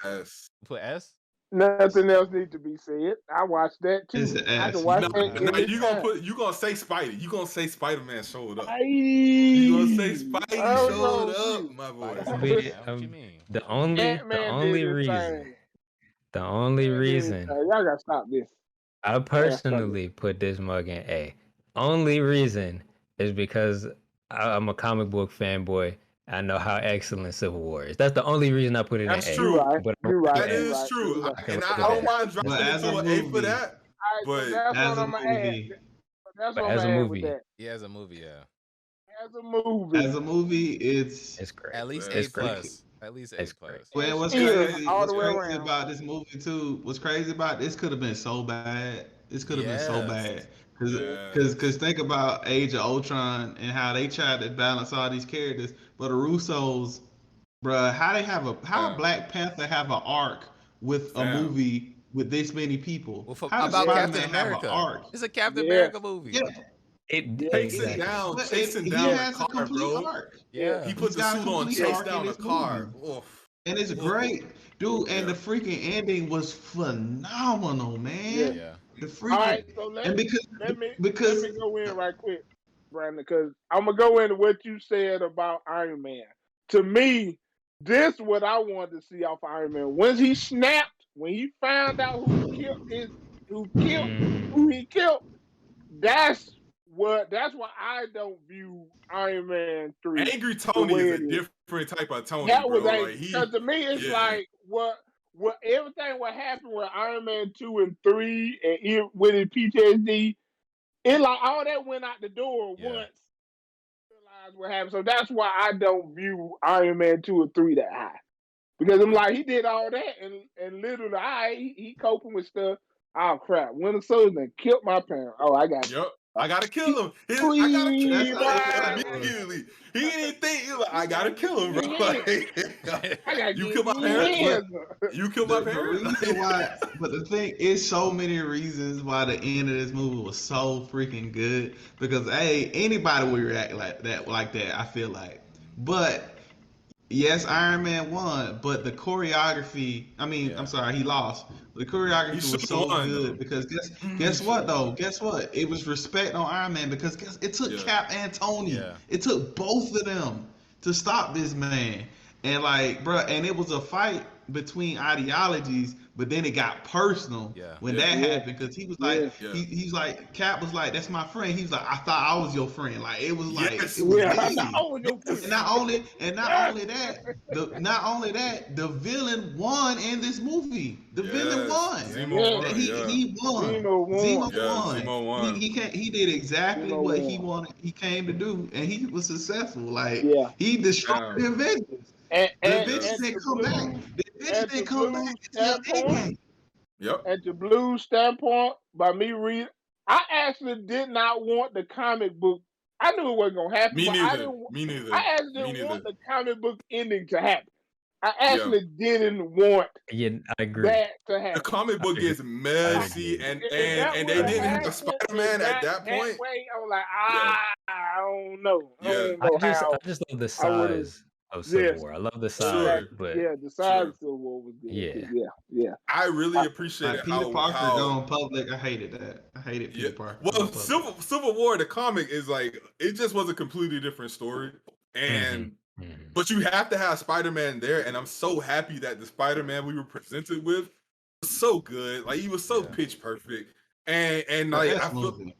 S. Put S? Nothing else needs to be said. I watched that too. I can watch that. You gonna say Spidey? You gonna say Spider-Man showed up? You gonna say Spidey showed up, my boy? What you mean? The only reason y'all gotta stop this. I personally put this mug in A. Only reason is because I'm a comic book fanboy. I know how excellent Civil War is. That's the only reason I put it in A. That's true. You're right. That is true. And I don't mind dropping it to an A for that. But as a movie. As a movie. Yeah, as a movie, yeah. As a movie, it's great. At least A plus. At least A plus. Well, what's crazy about this movie too? What's crazy about this could have been so bad. This could have been so bad. Because think about Age of Ultron and how they tried to balance all these characters, but the Russos, bruh, how Black Panther have an arc with a movie with this many people? Well, about Captain America, it's a Captain America movie. Yeah. Chasing down the car, bro. Arc. Yeah, he puts the suit on, chase down the car. And it's great, dude. And the freaking ending was phenomenal, man. Yeah. The freaking, all right, so let me go in right quick, Brandon, because I'm gonna go into what you said about Iron Man. To me, this is what I wanted to see off Iron Man. When he snapped, when he found out who he killed, that's why I don't view Iron Man 3. Angry Tony is a different type of Tony. That was bro. because to me it's like what everything what happened with Iron Man 2 and 3 and with his PTSD, it like all that went out the door once. Realized what happened. So that's why I don't view Iron Man 2 or 3 that high. Because I'm like, he did all that and literally he coping with stuff. Oh crap, Winter Soldier killed my parents. Oh, I got Yep. I gotta kill him. I gotta kill him immediately. He didn't think. He was like, I gotta kill him, bro. You kill my parents. You kill my parents. But the thing is, so many reasons why the end of this movie was so freaking good. Because anybody would react like that. I feel like, but. Yes, Iron Man won, but the choreography. I'm sorry, he lost. The choreography was so good because guess what though? Guess what? It was respect on Iron Man because it took Cap and Tony. Yeah. It took both of them to stop this man. And like, bro, and it was a fight between ideologies, but then it got personal when that happened because he was like, he's like, Cap was like, "That's my friend." He was like, "I thought I was your friend." Like it was like it was heavy. And not only that, the villain won in this movie. The villain won. Zemo won. He won. Zemo won. He did exactly what he wanted. He came to do, and he was successful. Like he destroyed the Avengers. The Avengers didn't come back. The Avengers didn't come back until Endgame. At the blue standpoint, by me reading, I actually did not want the comic book. I knew it wasn't gonna happen. Me neither. I actually didn't want the comic book ending to happen. I actually didn't want I agree. that to happen. The comic book is messy, and they didn't have the Spider-Man at that point. I was like, I don't know. I just love the size of Civil War. I love the size, but the size of Civil War was good. Yeah. I really appreciated Peter Parker going public. I hated that. I hated Peter Parker. Well, Civil War, the comic is like it just was a completely different story, and but you have to have Spider-Man there, and I'm so happy that the Spider-Man we were presented with was so good. Like he was so pitch perfect, and like I feel.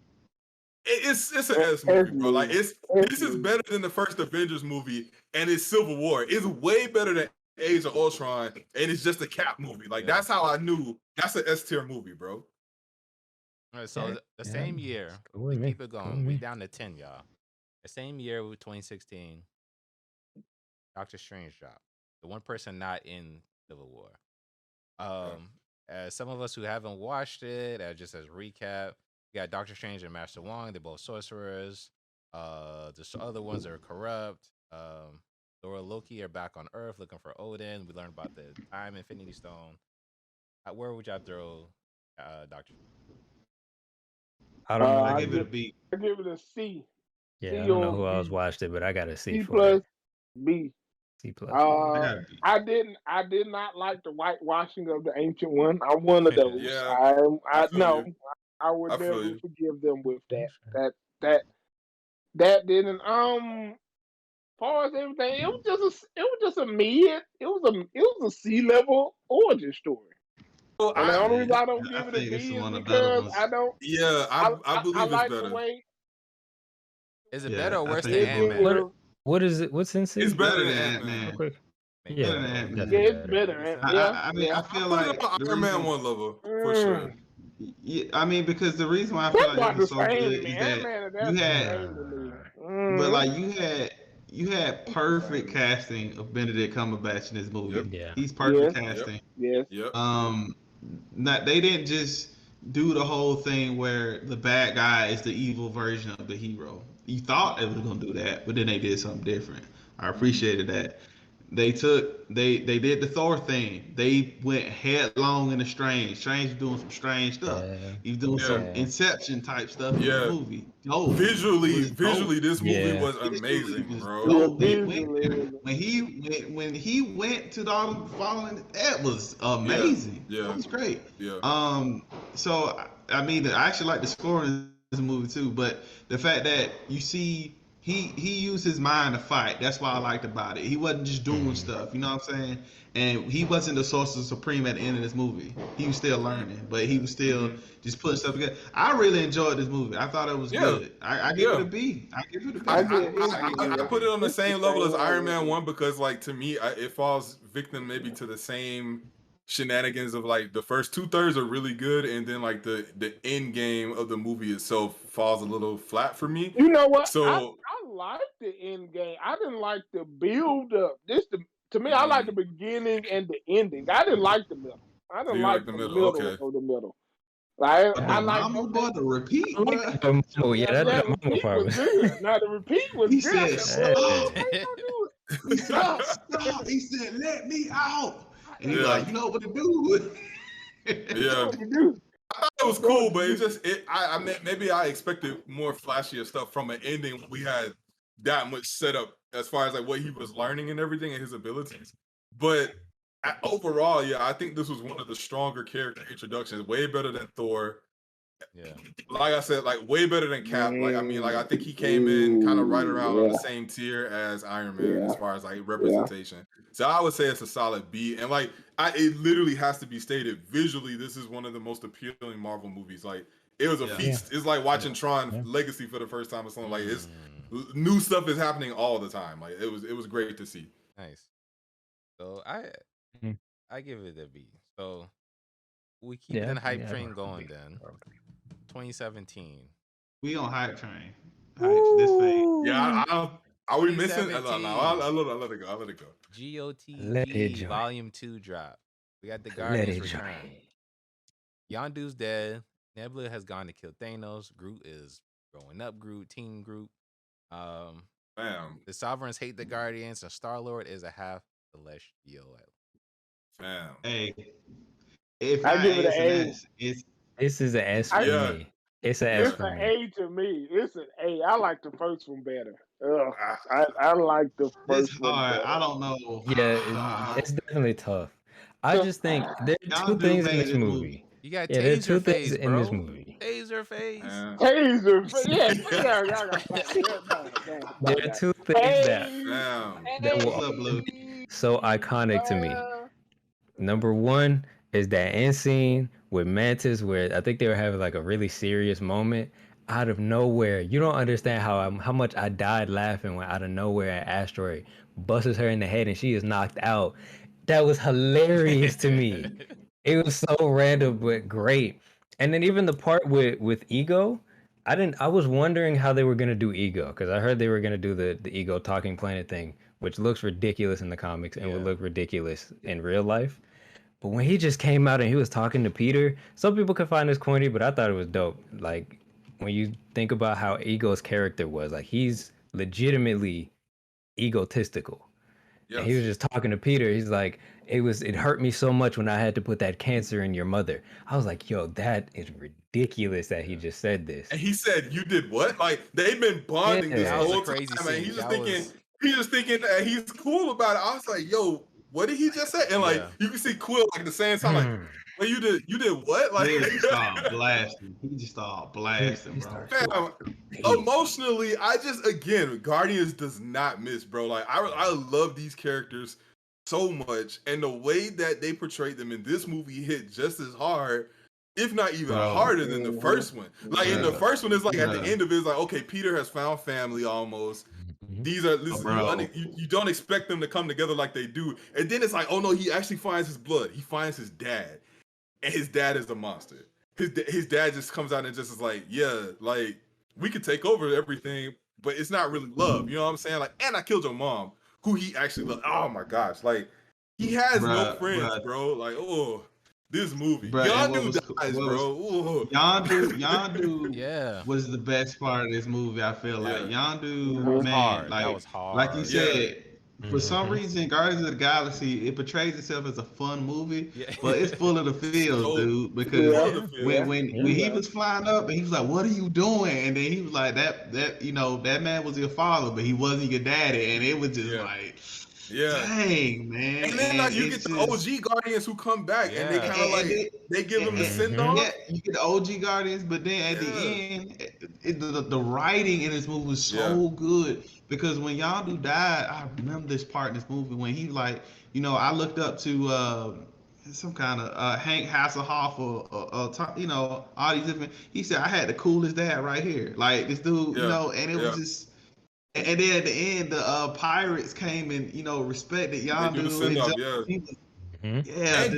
It's an S movie, bro. Like this is better than the first Avengers movie, and it's Civil War. It's way better than Age of Ultron, and it's just a Cap movie. Like that's how I knew that's an S tier movie, bro. All right, so the same year, we keep it going. We down to 10, y'all. The same year with 2016, Doctor Strange dropped. The one person not in Civil War. As some of us who haven't watched it, just as recap. You got Doctor Strange and Master Wong. They're both sorcerers. The other ones are corrupt. Thor and Loki are back on Earth looking for Odin. We learned about the Time Infinity Stone. Where would y'all throw Doctor Strange? I don't know. I give it a B. I give it a C. Yeah, C I don't know who else watched it, but I got a C for plus it. B. C plus. I did not like the whitewashing of the Ancient One. I'm one of those. I know. I would never forgive them with that. That didn't. Far as everything, it was just a mid. It was a C-level origin story. Well, and the only reason I don't give it a B is because I don't. Yeah, I believe it's like better. The way, is it better or worse than Ant-Man? What is it? What's in C? It's better than Ant-Man. Yeah, it's better. I mean, I feel like Iron Man 1 level for sure. Yeah, I mean, because the reason why I feel like it was so good is that you had, but like you had perfect casting of Benedict Cumberbatch in this movie. Yeah, he's perfect casting. Yes. Not they didn't just do the whole thing where the bad guy is the evil version of the hero. You thought they was gonna do that, but then they did something different. I appreciated that. They did the Thor thing. They went headlong into Strange. Strange was doing some strange stuff. He was doing some Inception type stuff in the movie. Visually, this movie was amazing, bro. When he went to the following, that was amazing. That was great. So I mean, I actually like the score in this movie too, but the fact that you see. He used his mind to fight. That's what I liked about it. He wasn't just doing stuff, you know what I'm saying? And he wasn't the Sorcerer Supreme at the end of this movie. He was still learning, but he was still just putting stuff together. I really enjoyed this movie. I thought it was good. I give it a B. I give it a B. I put it on the same level as Iron Man 1 because, like, to me, it falls victim maybe to the same shenanigans of like the first 2/3 are really good, and then like the end game of the movie itself falls a little flat for me. You know what? So I like the end game. I didn't like the build up. To me, I like the beginning and the ending. I didn't like the middle. I didn't like the middle of the middle. Like I like the repeat. That repeat was good. Now the repeat was he good. Stop. He said, "Let me out." And he's like, you know what to do. I thought it was cool, but it's just maybe I expected more flashier stuff from an ending. We had that much set up as far as like what he was learning and everything and his abilities. But overall, I think this was one of the stronger character introductions, way better than Thor. Yeah. Like I said, like way better than Cap. Like I mean, like I think he came in kind of right around on the same tier as Iron Man as far as like representation. So I would say it's a solid B. And like it literally has to be stated visually, this is one of the most appealing Marvel movies. Like it was a feast. It's like watching Tron Legacy for the first time or something. Like it's new stuff is happening all the time. Like it was great to see. Nice. So I give it a B. So we keep the hype train going then. 2017. We on hype train. Hype this phase. Yeah, are we missing? No, I'll let it go. I'll let it go. GOTG Volume 2 drop. We got the Guardians return. Yondu's dead. Nebula has gone to kill Thanos. Groot is growing up. Team Groot. The Sovereigns hate the Guardians. And Star-Lord is a half celestial. Hey, if I give it an A, this is an S for me. It's an S for me. It's an A to me. It's an A. I like the first one better. I like the first one better. I don't know. Yeah, it's definitely tough. I just think there are two things in this movie. You got there are two things in this movie. Taser face. Taser face. Yeah. There are two things that were so iconic to me. Number one is that end scene with Mantis where I think they were having like a really serious moment out of nowhere. You don't understand how much I died laughing when out of nowhere an asteroid busts her in the head and she is knocked out. That was hilarious to me. It was so random but great. And then even the part with Ego, I was wondering how they were gonna do Ego because I heard they were gonna do the Ego talking planet thing, which looks ridiculous in the comics and would look ridiculous in real life. But when he just came out and he was talking to Peter, some people could find this corny, but I thought it was dope. Like when you think about how Ego's character was, like he's legitimately egotistical. Yes. And he was just talking to Peter. He's like, it hurt me so much when I had to put that cancer in your mother. I was like, yo, that is ridiculous that he just said this. And he said, you did what? Like they've been bonding this whole time. And he's just thinking that he's cool about it. I was like, yo, what did he just say? And like you can see Quill like at the same time, like, well, you did what? Like he just started blasting, bro. Emotionally, again, Guardians does not miss, bro. Like I love these characters so much, and the way that they portrayed them in this movie hit just as hard, if not even harder than the first one. Like in the first one, it's like at the end of it, it's like, okay, Peter has found family almost. These are you don't expect them to come together like they do, and then it's like, oh no, he actually finds his blood. He finds his dad, and his dad is a monster. His dad just comes out and just is like, yeah, like we could take over everything, but it's not really love. You know what I'm saying? Like, and I killed your mom, who he actually loved. Oh my gosh, like he has no friends, bro. Like, oh. This movie, Yondu dies, bro. Yondu, was the best part of this movie. I feel like Yondu, man, that was hard. Like you said, for some reason, Guardians of the Galaxy it portrays itself as a fun movie, but it's full of the feels, dude. Because when he was flying up and he was like, "What are you doing?" and then he was like, "That that man was your father, but he wasn't your daddy," and it was just like. Dang, man. And then like, you get the OG Guardians who come back and they kind of like they give them the send off. Yeah, you get the OG Guardians, but then at the end, the writing in this movie was so good because when Yondu died, I remember this part in this movie when he like, I looked up to some kind of Hank Hasselhoff or all these different. He said I had the coolest dad right here, like this dude, and it was just. And then at the end, the pirates came and respected Yondu. And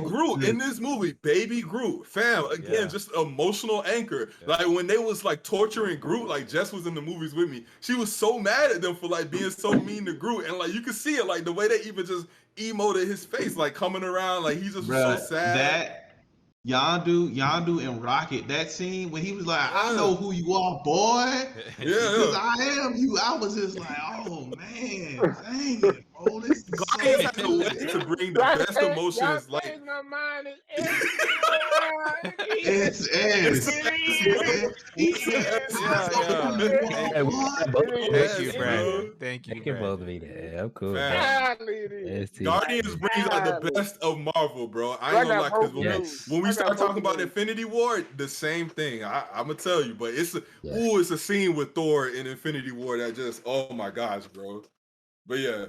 Groot in this movie, baby Groot, fam, again, just emotional anchor. Like when they was like torturing Groot, like Jess was in the movies with me. She was so mad at them for like being so mean to Groot, and like you could see it, like the way they even just emoted his face, like coming around, like he just was so sad. That Yondu and Rocket, that scene when he was like, I know who you are, boy. Because I am you. I was just like, oh man, dang it, bro. This is Guardians have a way to bring the best emotions. Like my mind is Hey, we got both of Thank them. you, Yes, Brandon. bro. Thank They you, can both Brandon. be there. I'm cool with Fam. that. Highly it is. ST. Guardians brings out the Highly. best of Marvel, bro. I But I ain't gonna got lie, because both of those. Yes. when we I got start both talking of about those. Infinity War, the same thing. I'm gonna tell you, but it's Yeah. it's a scene with Thor in Infinity War that just, oh my gosh, bro. But yeah.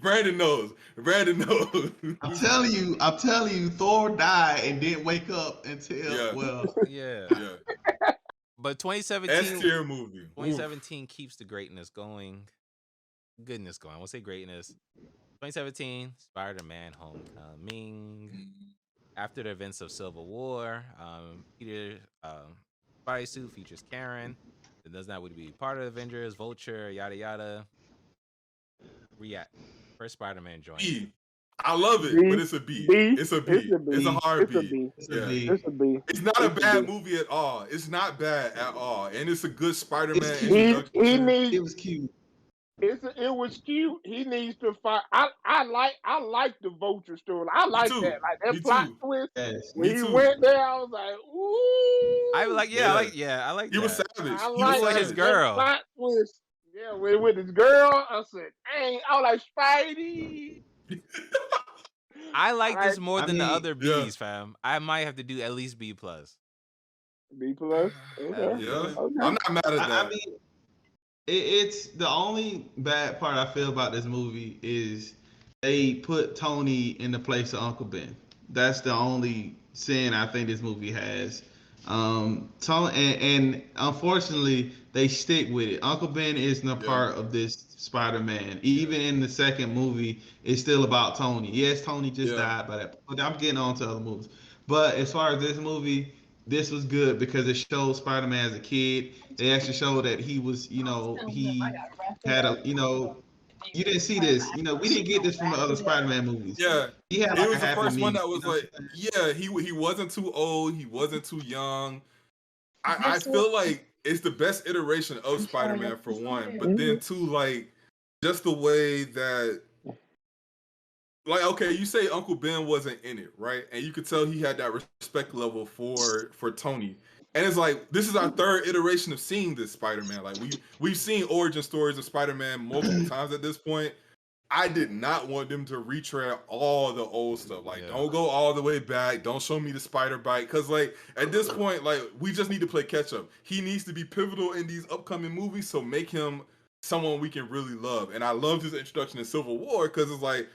Brandon knows. I'm telling you, Thor died and didn't wake up until Yeah. well. Yeah. Yeah. But S 2017 tier movie. Oof. 2017 keeps the goodness going. I won't say greatness. 2017, Spider-Man Homecoming. After the events of Civil War, Peter bodysuit features Karen. It does not want to be part of the Avengers, Vulture, yada yada. React. First Spider-Man joint. B. I love it, B. but it's a B. B. It's a B. It's a B. It's a hard It's a B. B. It's a Yeah. B. It's a B. It's not a It's a bad B. movie at all. It's not bad at all. And it's a good Spider-Man It's cute. He introduction. needs. It was cute. It was cute. He needs to fight. I like the Vulture story. I Me like too. that. Like that Me plot too. twist. Yes. When Me he too. went there, I was like, ooh. I like, Yeah. I like He was that. savage. I He like was like his savage. girl. that plot twist. Yeah, with his girl, I said, dang, I was like, Spidey. I like this more I than the mean, other Yeah. B's, fam. I might have to do at least B plus. B plus. Okay. Yeah. Okay. I'm not mad at I that. mean, it's the only bad part I feel about this movie is they put Tony in the place of Uncle Ben. That's the only sin I think this movie has. Tony, and unfortunately, they stick with it. Uncle Ben isn't a Yeah. part of this Spider-Man. Even in the second movie, it's still about Tony. Yes, Tony just Yeah. died by that, but I'm getting on to other movies. But as far as this movie, this was good because it showed Spider-Man as a kid. They actually showed that he was, he had a, you didn't see this. We didn't get this from the other Spider-Man movies. Yeah. He had It like was a the happy first one medium. that was like, yeah, he wasn't too old, he wasn't too young. I feel like it's the best iteration of Spider-Man for one, but then two, like just the way that, like, okay, you say Uncle Ben wasn't in it, right? And you could tell he had that respect level for Tony. And it's like, this is our third iteration of seeing this Spider-Man. Like we've seen origin stories of Spider-Man multiple times at this point. I did not want them to retread all the old stuff. Like, don't go all the way back. Don't show me the spider bite. Because, like, at this point, like, we just need to play catch up. He needs to be pivotal in these upcoming movies, so make him someone we can really love. And I loved his introduction in Civil War because it's like,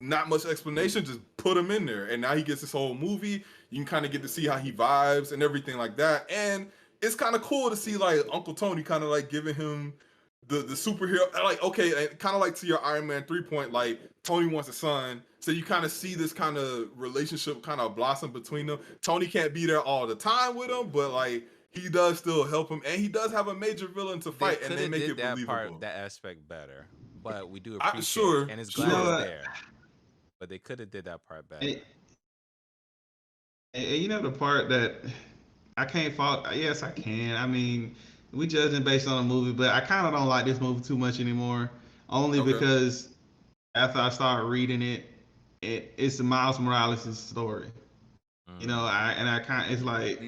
not much explanation, just put him in there. And now he gets this whole movie. You can kind of get to see how he vibes and everything like that. And it's kind of cool to see, like, Uncle Tony kind of, like, giving him the superhero, like, okay, kind of like to your Iron Man 3 point, like Tony wants a son, so you kind of see this kind of relationship kind of blossom between them. Tony can't be there all the time with him, but like he does still help him, and he does have a major villain to fight, and they make it that believable. that aspect better, but we do appreciate sure, it, and it's glad it's there. But they could have did that part better. And you know the part that I can't fault. Yes, I can. I mean, we judging based on a movie, but I kind of don't like this movie too much anymore. Only because after I started reading it, it's Miles Morales' story. I kind of, it's like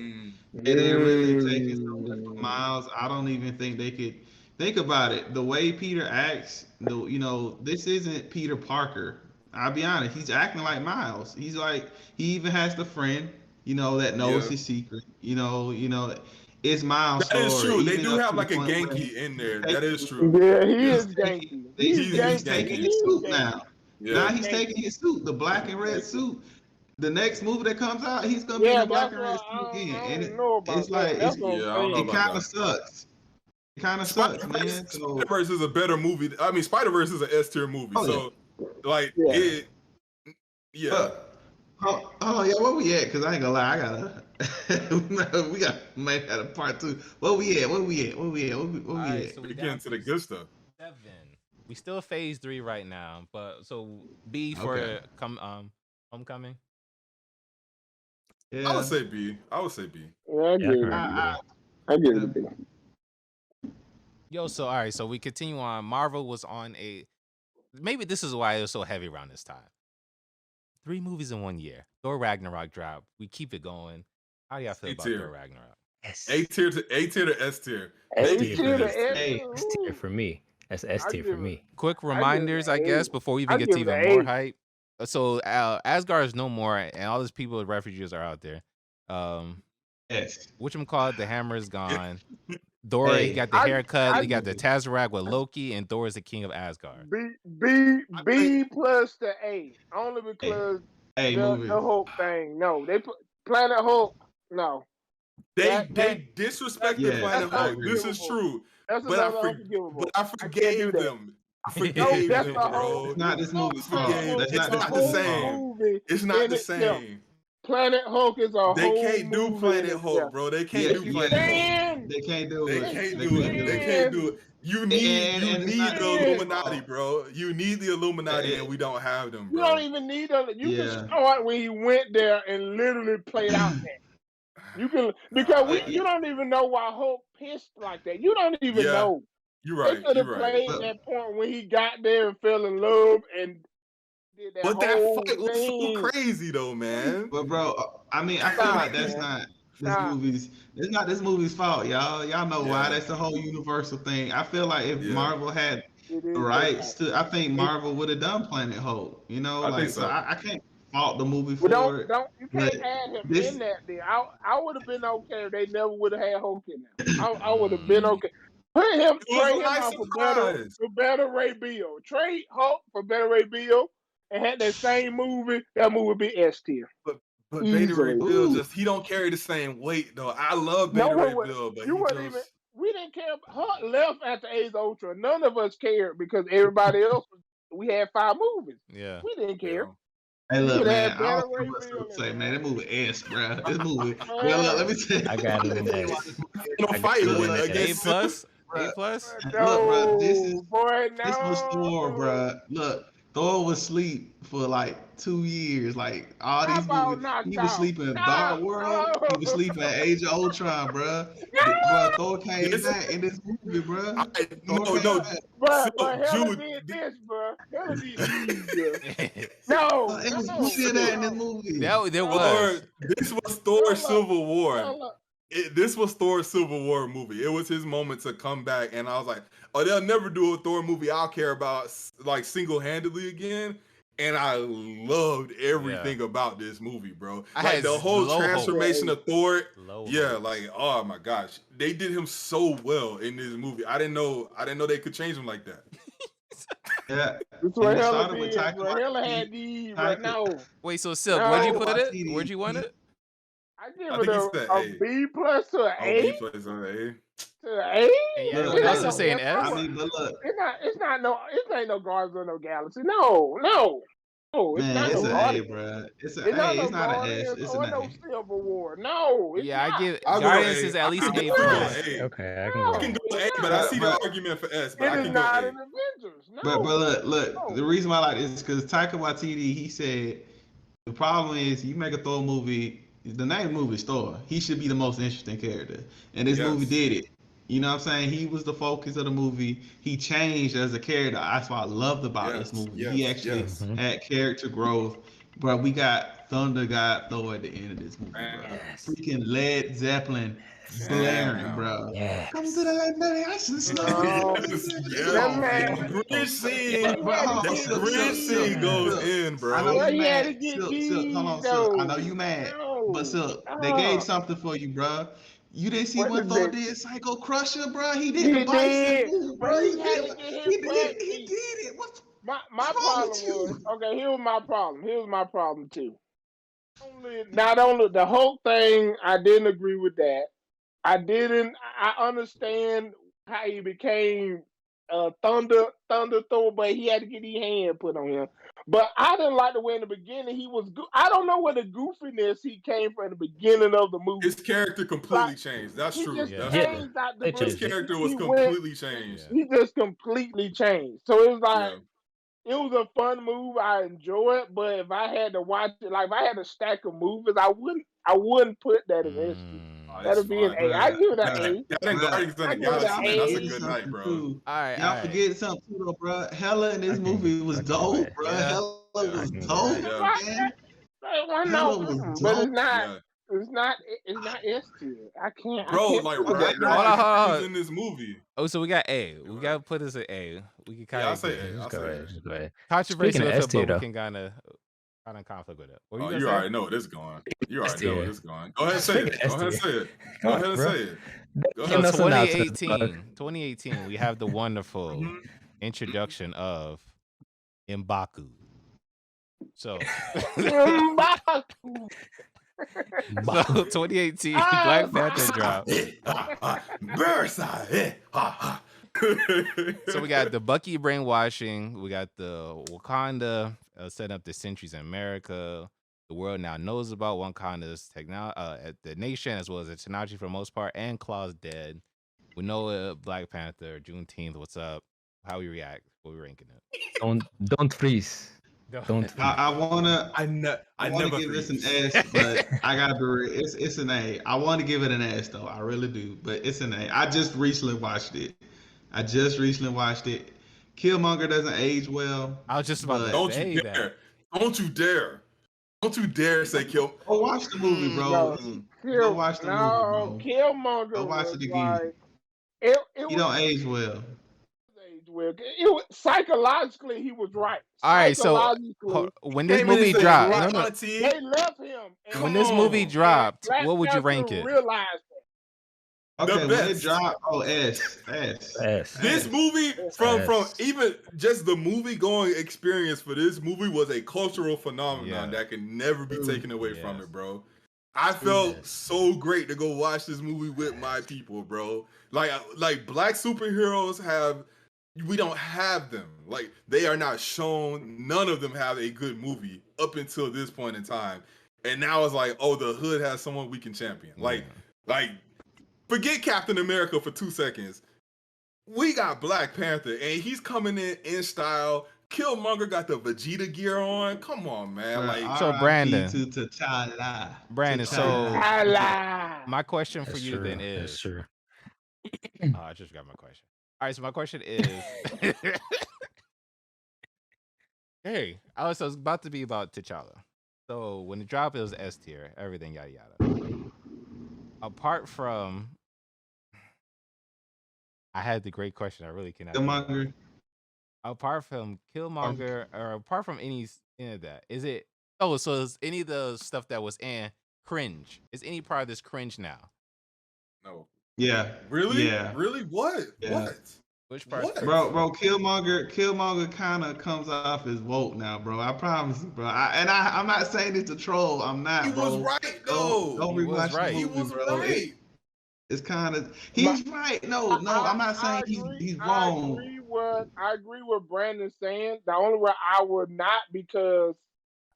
they didn't really take it so much from Miles. I don't even think they could think about it. The way Peter acts, this isn't Peter Parker. I'll be honest, he's acting like Miles. He's like, he even has the friend, that knows his secret. It's Miles' That is story. true. They even do up have to like a the point where Genki in there. That is true. Yeah, he is Genki. He's taking his suit now. Yeah. Now he's taking his suit, the black and red suit. The next movie that comes out, he's gonna be in the black and red suit again, and it's like it kind of sucks. It kind of sucks, man. So, Spider-Verse is a better movie. I mean, Spider-Verse is an S tier movie. Like it, yeah. Oh yeah, where we at? Cause I ain't gonna lie, I gotta. we got might have a part 2. Where we at? So we get into the good stuff. 7. We still phase 3 right now, but so B for Homecoming. Yeah. I would say B. Yeah, I give it a B. Yo, so all right, so we continue on. Marvel was on maybe this is why it was so heavy around this time. 3 movies in 1 year. Thor Ragnarok dropped. We keep it going. How do y'all feel about Thor Ragnarok? A tier to S tier. A Maybe tier to even S S tier. tier. S tier for me. That's S tier for me. Quick reminders, I guess, before we even I get give to it even an more A. hype. So Asgard is no more, and all these people with refugees are out there. Yes. Whatchamacallit, the hammer is gone. Thor, he got the haircut. He got the Tazerac with Loki, and Thor is the king of Asgard. B plus to A, only because the Hulk thing. No, they put Planet Hulk. No, they disrespected Planet Hulk. This is true. That's But I forgave them. I forgave them, bro. It's not this movie's fault. It's not the same. It's not the same. Planet Hulk is a they whole can't do movie Planet Hulk, bro. They can't do Planet Hulk. They can't do They it. can't do it. They can't do it. You need the Illuminati, bro. You need the Illuminati, and we don't have them, bro. You don't even need them. You can start when he went there and literally played out that. You can because you don't even know why Hulk pissed like that. You don't even know. You're right. They could have played that point when he got there and fell in love and did that. But that fight was thing. so crazy, though, man. But bro, I mean, I feel like that's not this movie's fault, y'all. Y'all know why. That's the whole universal thing. I feel like if Marvel had the rights to, I think Marvel would have done Planet Hulk. You know, I can't fault the movie for it. You can't add him in that thing. I would have been okay if they never would have had Hulk in there. I would have been okay. Trade him out for better Ray Bill. Trade Hulk for better Ray Bill and had that same movie. That movie would be S tier. But Beta Ray Bill he don't carry the same weight though. I love Beta Ray Bill, but we didn't care. Hulk left after Age of Ultron. None of us cared because everybody else we had 5 movies. Yeah, we didn't care. Hey, look, man, I was say, man, that movie S, bro. This movie. Well, look, let me tell you. I got it in A. A plus. A plus. Look, bro, this was Thor, bro. Look, Thor was asleep for like 2 years. Like all these movies, he was sleeping in Dark World. He was sleeping in Age of Ultron, bro. Bro, Thor came back in this movie, bro. No, Hella did this, bro. Hella did this, No, it was plenty of that in this movie. There was. This was Thor's Civil War. This was Thor's Civil War movie. It was his moment to come back, and I was like, "Oh, they'll never do a Thor movie I'll care about like single-handedly again." And I loved everything about this movie, bro. Like the whole transformation of Thor. Like oh my gosh, they did him so well in this movie. I didn't know they could change him like that. Yeah, that's what Hella did. Hella had these, but no. Wait, so Silk, where'd you put it? Where'd you want it? I give it a B plus to an A. B plus to an A. To an A? Everyone else is saying S. I mean, but look, it ain't no Guardians of no Galaxy. No, it's man, not it's no an Guardians. A, bro. It's an A. It's not an S. It's an A. No Civil War. No, it's not. I give Guardians is at least an A plus. Okay, I can go A, but I see the argument for S. But I can go not A. an Avengers. No. But look. The reason why I like this is because Taika Waititi, he said the problem is you make a Thor movie. The name of the movie is Thor. He should be the most interesting character. And this movie did it. You know what I'm saying? He was the focus of the movie. He changed as a character. That's what I loved about this movie. He actually had character growth. Bro, we got Thunder God Thor at the end of this movie, bro. Freaking Led Zeppelin blaring, bro. Come to the That grid scene goes in, bro. I know you mad. Hold on, Silk. I know you mad. But Silk, they gave something for you, bro. You didn't see what Thor did, Psycho Crusher, bro. He did the bicep, bro. He did it. My problem was okay. Here was my problem. Here's my problem too. Not only the whole thing, I didn't agree with that. I understand how he became Thunder Thor, but he had to get his hand put on him. But I didn't like the way in the beginning he was. I don't know where the goofiness he came from in the beginning of the movie. His character completely changed. That's true. His character was completely changed. He just completely changed. So it was like it was a fun move. I enjoy it, but if I had to watch it, like if I had a stack of movies, I wouldn't put that in S. That'll be an A. I give it an A. That's a good night, bro. Y'all forget something too, though, bro. Hella in this movie was dope, bro. Hella was dope, man. Hella was dope. But it's not. It's not S tier. I can't. Bro, I can't like do that. Ragnar is in this movie. Oh, so we got A. We got to put this at A. We can kind Yeah, I of say agree. A. I Just go say ahead. A. Just go ahead. Controversy Speaking of with S it, tier, but we though. can kind of conflict with it. What Oh, you you gonna already know where this is going. You already know where tier. this is going. Go ahead and say Speaking it. of Go ahead and S say it. Come Go on, ahead and bro. say it. Go You ahead. know, So synopsis, 2018, we have the wonderful Mhm. introduction of M'Baku. So, so 2018 Black Panther drop. So we got the Bucky brainwashing. We got the Wakanda setting up the sentries in America. The world now knows about Wakanda's technology, the nation as well as the technology for the most part, and Claw's dead. We know Black Panther, Juneteenth. What's up? How we react? What we ranking it? Don't freeze. Don't freeze. I wanna I wanna never give this an freeze. S, but I gotta be real. It's an A. I want to give it an S though. I really do, but it's an A. I just recently watched it. Killmonger doesn't age well. I was just about to Don't say you that. dare. Don't you dare. Don't you dare say kill. Go watch the movie, bro. Go watch the movie, bro. Killmonger Go watch was it again. like it He was don't age well. age well. It was psychologically he was right. All right, so Psychologically, when this Came in and movie said, dropped, "Right, no, Auntie." they left him. And when this movie on. dropped, Black what would you Panther rank it? realized Okay, The when it best. dropped, S. This movie, from even just the movie going experience for this movie was a cultural phenomenon that can never be taken away from it, bro. I felt so great to go watch this movie with my people, bro. Like black superheroes we don't have them. Like they are not shown. None of them have a good movie up until this point in time. And now it's like, oh, the hood has someone we can champion. Like forget Captain America for 2 seconds. We got Black Panther, and he's coming in style. Killmonger got the Vegeta gear on. Come on, man. Like, so Brandon, to T'Challa. so T'Challa. my question for That's you true. then is, That's true. I just got my question. All right, so my question is, hey, I was about to be about T'Challa. So when it dropped, it was S tier, everything yada yada. Apart from, I had the great question. I really cannot. Killmonger. Apart from Killmonger, or apart from any of that, is it? Oh, so is any of the stuff that was cringe? Is any part of this cringe now? no. Yeah. Really? Yeah. Really? What? Yeah. What? Which part? What? Bro, Killmonger kind of comes off as woke now, bro. I promise you, bro. I'm not saying it's a troll. I'm not, He bro. was right, though. Don't He was rewatch right. the He movie, was bro. right. It's kind of he's right. No, I'm not saying he's wrong. I agree with Brandon's saying. The only way I would not, because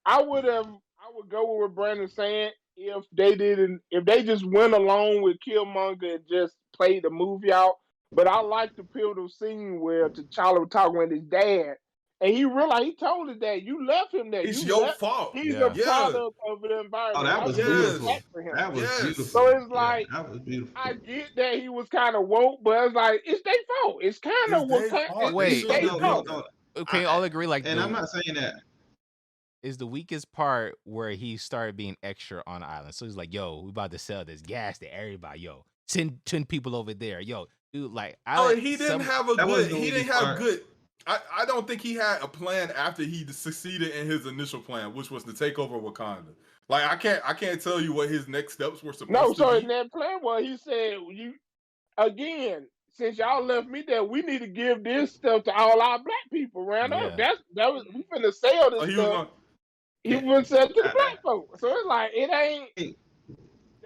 I would go with what Brandon's saying if they just went along with Killmonger and just played the movie out. But I like the pivotal scene where T'Challa was talking with his dad, and he realized, he told his dad, "You left him there. It's your fault." He's a product of the environment." Oh, that was Yes. beautiful. For him. That was beautiful. So it's like, that was beautiful. I get that he was kind of woke, but it's like, it's their fault. It's kind of what. Wait, No. Okay, all agree. Like, and I'm not saying that is the weakest part where he started being extra on the island. So he's like, "Yo, we about to sell this gas to everybody. Yo, send 10 people over there. Yo, dude, like, He didn't have a good. He didn't have good. I don't think he had a plan after he succeeded in his initial plan, which was to take over Wakanda. Like, I can't tell you what his next steps were supposed to be. No, so in that plan, well, he said, since y'all left me there, we need to give this stuff to all our black people around up. That was, we finna sell this stuff. He was sell to the black folks. So it's like, it ain't.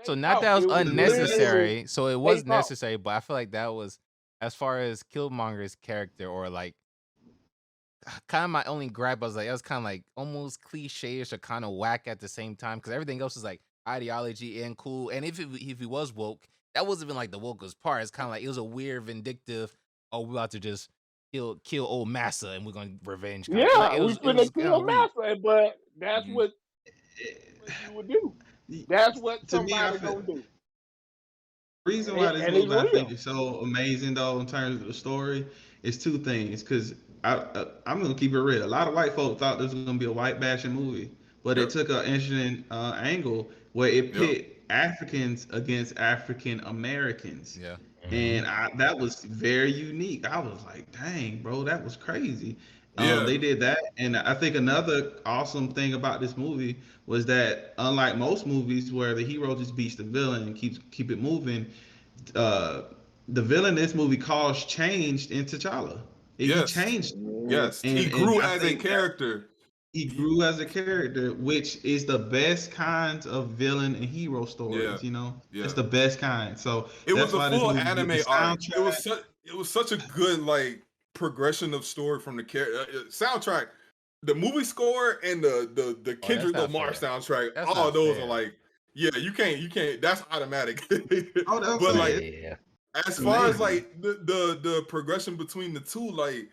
So not that was unnecessary. So it was necessary, but I feel like that was, as far as Killmonger's character, or like, kind of my only gripe. I was like, it was kind of like almost cliche-ish or kind of whack at the same time, because everything else was like ideology and cool. And if he was woke, that wasn't even like the wokest part. It's kind of like, it was a weird, vindictive, oh, we're about to just kill old Massa and we're gonna revenge. Yeah, like, we're gonna kill Massa, but that's what you would do. That's what somebody gonna do. The reason why this movie I think is so amazing though in terms of the story is two things. Because I'm gonna keep it real. A lot of white folk thought this was gonna be a white bashing movie, but it took an interesting angle where it pit Africans against African Americans. Yeah. And that was very unique. I was like, dang, bro, that was crazy. Yeah. They did that. And I think another awesome thing about this movie was that unlike most movies where the hero just beats the villain and keep it moving, the villain in this movie caused change in T'Challa. He changed. Yes. And He grew I as a think character. he grew as a character, which is the best kinds of villain and hero stories. You know, it's the best kind. So it was that's a why this full movie anime gets the arc. soundtrack. It was such a good like progression of story from the soundtrack, the movie score, and the Kendrick Lamar soundtrack. All those are like, yeah, you can't. That's automatic. But like, as far as like the progression between the two, like,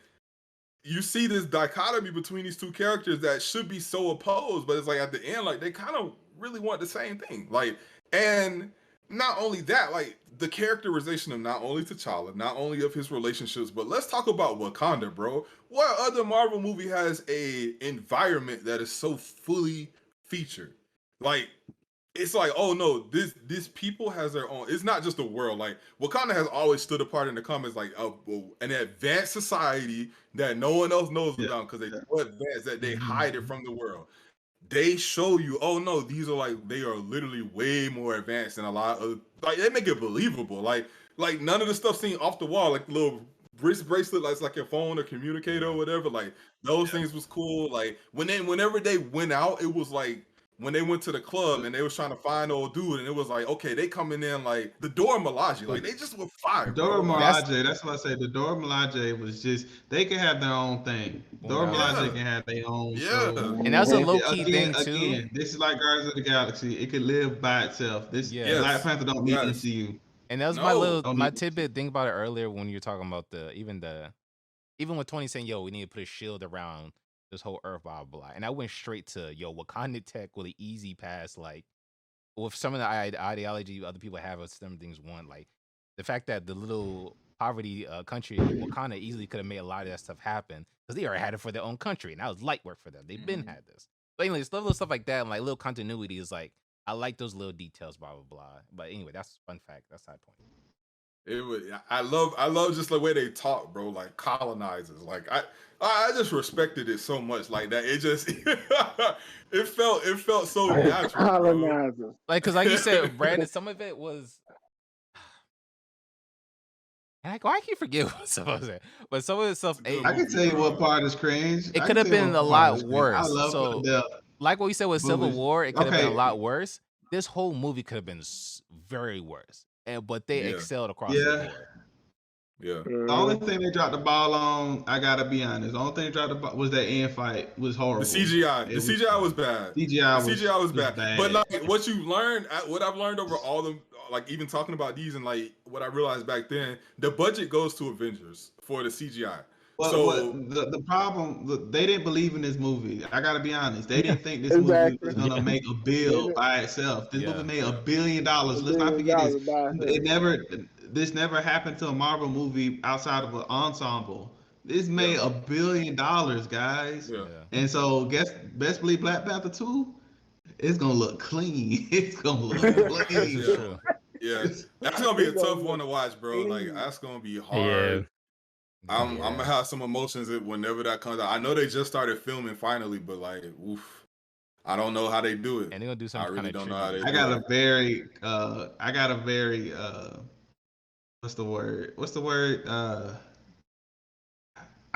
you see this dichotomy between these two characters that should be so opposed, but it's like at the end, like they kind of really want the same thing. Like, and not only that, like the characterization of not only T'Challa, not only of his relationships, but let's talk about Wakanda, bro. What other Marvel movie has a environment that is so fully featured? Like, it's like, oh no, this people has their own. It's not just a world. Like Wakanda has always stood apart in the comics, like an advanced society that no one else knows about because they're so advanced that they hide it from the world. They show you, oh no, these are like they are literally way more advanced than a lot of like they make it believable. Like none of the stuff seen off the wall, like the little wrist bracelet, like your phone or communicator or whatever. Like those things was cool. Like whenever they went out, it was like. When they went to the club and they was trying to find old dude, and it was like, okay, they coming in like the Dora Milaje, like they just were fire. Dora Milaje, that's what I say. The Dora Milaje was just they can have their own thing. Dora Milaje can have their own show. And that's a low key thing too. Again, this is like Guardians of the Galaxy. It could live by itself. This Black Panther don't need MCU. And that was my tidbit. Think about it earlier when you were talking about even with Tony saying, "Yo, we need to put a shield around this whole Earth, blah blah blah," and I went straight to Wakanda tech with an easy pass, like with some of the ideology other people have of some things. One, like the fact that the little poverty country Wakanda easily could have made a lot of that stuff happen because they already had it for their own country, and that was light work for them. They've been had this. But anyways, little stuff like that, and like little continuity is like I like those little details, blah blah blah. But anyway, that's fun fact. That's side point. I love just the way they talk, bro. Like colonizers. Like I just respected it so much. Like that, it just it felt so natural. Colonizers. Like because like you said, Brandon, some of it was. And I keep forgetting what some of it, but some of the stuff. I can tell you what part is cringe. It could have been a lot worse. I love like what you said with Civil War, it could have been a lot worse. This whole movie could have been very worse. But they excelled across the board. Yeah. The only thing they dropped the ball on, I gotta be honest. The only thing they dropped the ball was that end fight was horrible. The CGI. The CGI was bad. CGI was bad. But like what you learned, what I've learned over all them, like even talking about these and like what I realized back then, the budget goes to Avengers for the CGI. Well, so the problem, they didn't believe in this movie. I gotta be honest. They didn't think this movie was gonna make a bill by itself. This movie made $1 billion. Let's not forget this. This never happened to a Marvel movie outside of an ensemble. This made $1 billion, guys. Yeah. And so, best believe Black Panther 2, it's gonna look clean. It's gonna look clean. Yeah, that's gonna be a tough one to watch, bro. Like that's gonna be hard. Yeah. I'm gonna have some emotions whenever that comes out. I know they just started filming finally, but like, oof, I don't know how they do it. And they're gonna do something. I really don't know how they. I got a very, what's the word? I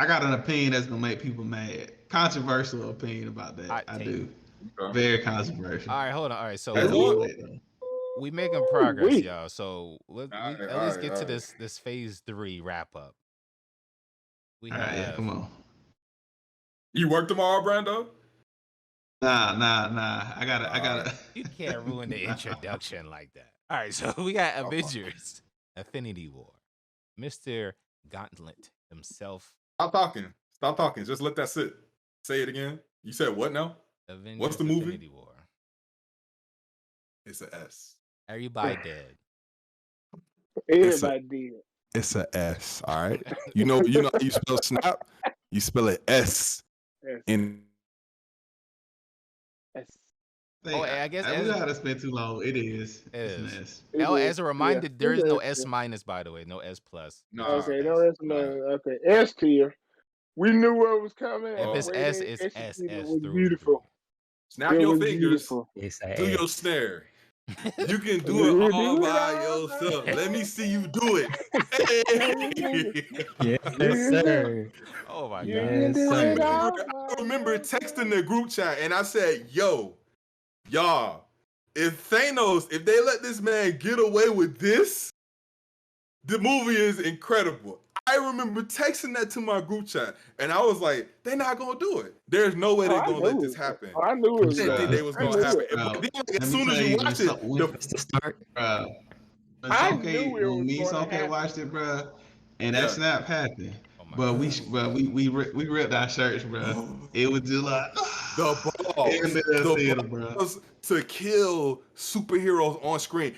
got an opinion that's gonna make people mad. Controversial opinion about that. I do. Okay. Very controversial. All right, hold on. All right, so we making progress, y'all. So let's get to this phase 3 wrap up. Come on. You work tomorrow, Brando? Nah. I gotta. You can't ruin the introduction like that. All right, so we got Avengers: Infinity War. Mr. Gauntlet himself. Stop talking. Just let that sit. Say it again. You said what now? Avengers: What's the movie? Infinity War. It's an S. Everybody dead. Everybody dead. It's a S, all right. You know how you spell snap? You spell it S. S. In S. I guess we don't have to spend too long. It is. It It's is. nice. As a reminder, there is no it is. S minus, by the way, no S plus. No. Okay, no, that's no. Okay, S tier. We knew what was coming. If it's The way S, they it's executed SS was through and beautiful. Snap It your was fingers. beautiful. It's a Do your S. snare. You can do You it do all it by all by yourself. Let me yourself. see you do it. Hey. Yes, sir. Oh my You god. can do Yes, it sir. all I by remember yourself. texting the group chat and I said, yo, y'all, if Thanos, if they let this man get away with this, the movie is incredible. I remember texting that to my group chat, and I was like, they're not going to do it. There's no way they're going to let this happen. I knew it I was didn't think they was going to happen. Bro, But then, let as me soon tell as you you, watch it, It's the start. bro, I knew it when was me and gonna Sonke happen. watched it, bro, and Yeah. that snap happened. Oh my But god. we ripped our shirts, bro. It was just like the in the middle of the theater, bro. balls to kill superheroes on screen.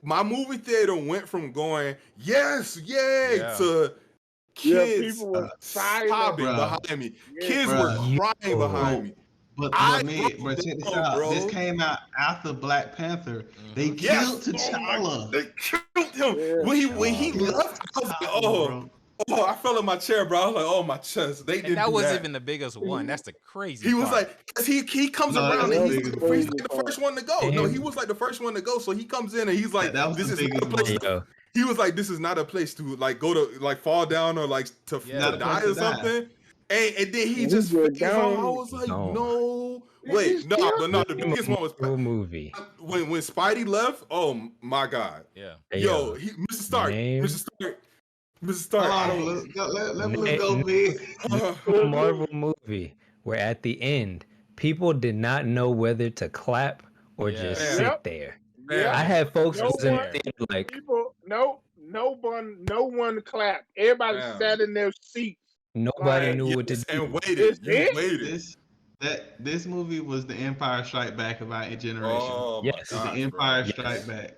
My movie theater went from going, yes, yay, Yeah. to Yeah, kids people were silent. sobbing Bruh. behind me. Yeah. Kids Bruh. were crying behind me. But I man, broke bro, check this down, out. bro. This came out after Black Panther. They killed T'Challa. They killed him. Yeah. When he Killed left, I was like, T'Challa, oh, I fell in my chair, bro. I was like, oh, my chest. They didn't And that do wasn't that. even the biggest one. That's the crazy He was part. like, cause he comes No, that around was and the he's biggest like one. the first one to go. No, he was like the first one to go. So he comes in and he's like, That was this the is not a biggest place. one. To, he was like, this is not a place to like go to like fall down or like to Not a die place or to die. something. And then he He just was fades on. I gone. was like, Gone. no, Yeah, wait, he's no, still but no, the biggest one was Marvel movie. when Spidey left. Oh my god, Yeah. yo, Mr. Stark, name- Mr. Stark, Mr. Stark. I Hold don't. on, let me go big. A Marvel movie where at the end people did not know whether to clap or just Yeah. sit Yep. there. Yeah. I had folks No who was in the one- theater like, People, no one clapped. Everybody Damn. sat in their seats. nobody Like, knew what to Yes, do. and waited. It's You it? waited. This movie was the Empire Strike Back of our generation. Oh my Yes. It was gosh, the Empire bro. Strike Back.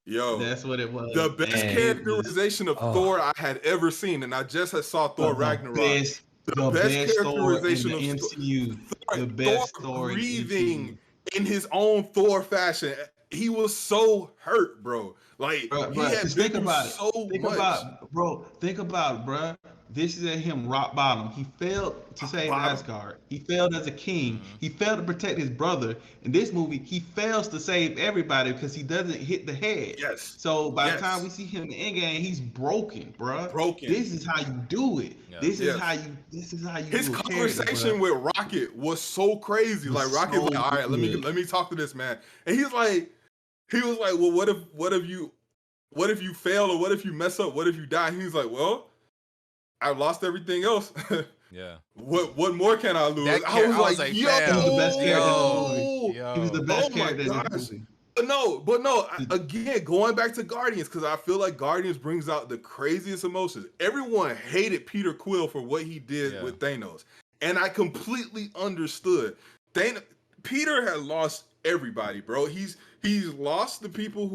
Yo, That's what it was. the best And characterization of Oh. Thor I had ever seen, and I just saw Thor Ragnarok. The best characterization Thor in the of MCU. Thor, The best Thor Thor in the grieving MCU. in his own Thor fashion. He was so hurt, bro. Like Bruh, he had just been think through about it. so Think much. about it, bro. This is at him rock bottom. He failed to save bottom. Asgard. He failed as a king. Mhm. He failed to protect his brother. In this movie, he fails to save everybody because he doesn't hit the head. Yes. So by Yes. the time we see him in the end game, he's broken, bro. Broken. This is how you do it. Yeah. This is Yes. how you. This is how you. His do a conversation character, with Rocket was so crazy. Was Like Rocket's so like, all right, let me talk to this man. And he was like, well, what if you fail or what if you mess up? What if you die? And he's like, well, I lost everything else. Yeah. What more can I lose? That I was I was like, like, yo, fam, He was the best character in the movie. Yo. He was the best Oh my character in the gosh. movie. But no, again, going back to Guardians, because I feel like Guardians brings out the craziest emotions. Everyone hated Peter Quill for what he did with Thanos. And I completely understood. Peter had lost everybody, bro. He's lost the people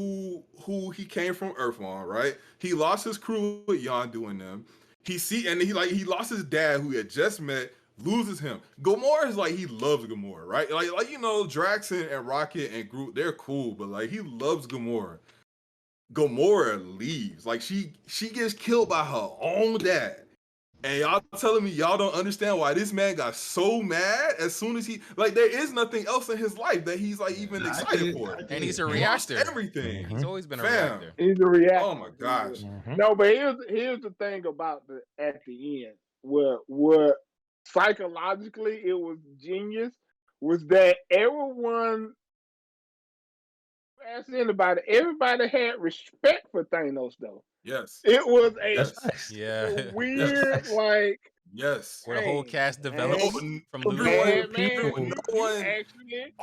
who he came from Earth on, right? He lost his crew with Yondu and them. He lost his dad who he had just met, loses him. Gamora is like, he loves Gamora, right? Like you know, Drax and Rocket and Groot, they're cool, but like he loves Gamora. Gamora leaves. Like she gets killed by her own dad. And y'all telling me y'all don't understand why this man got so mad as soon as there is nothing else in his life that he's like even excited for. And he's a He lost reactor. everything. He's always been a Fam. reactor. He's a reactor. Oh my gosh. No, but here's the thing about at the end. What psychologically it was genius was that everyone asked anybody, everybody had respect for Thanos though. Yes. It was Yeah. weird, like yes. Where the whole cast developed from man, losing. no one actually.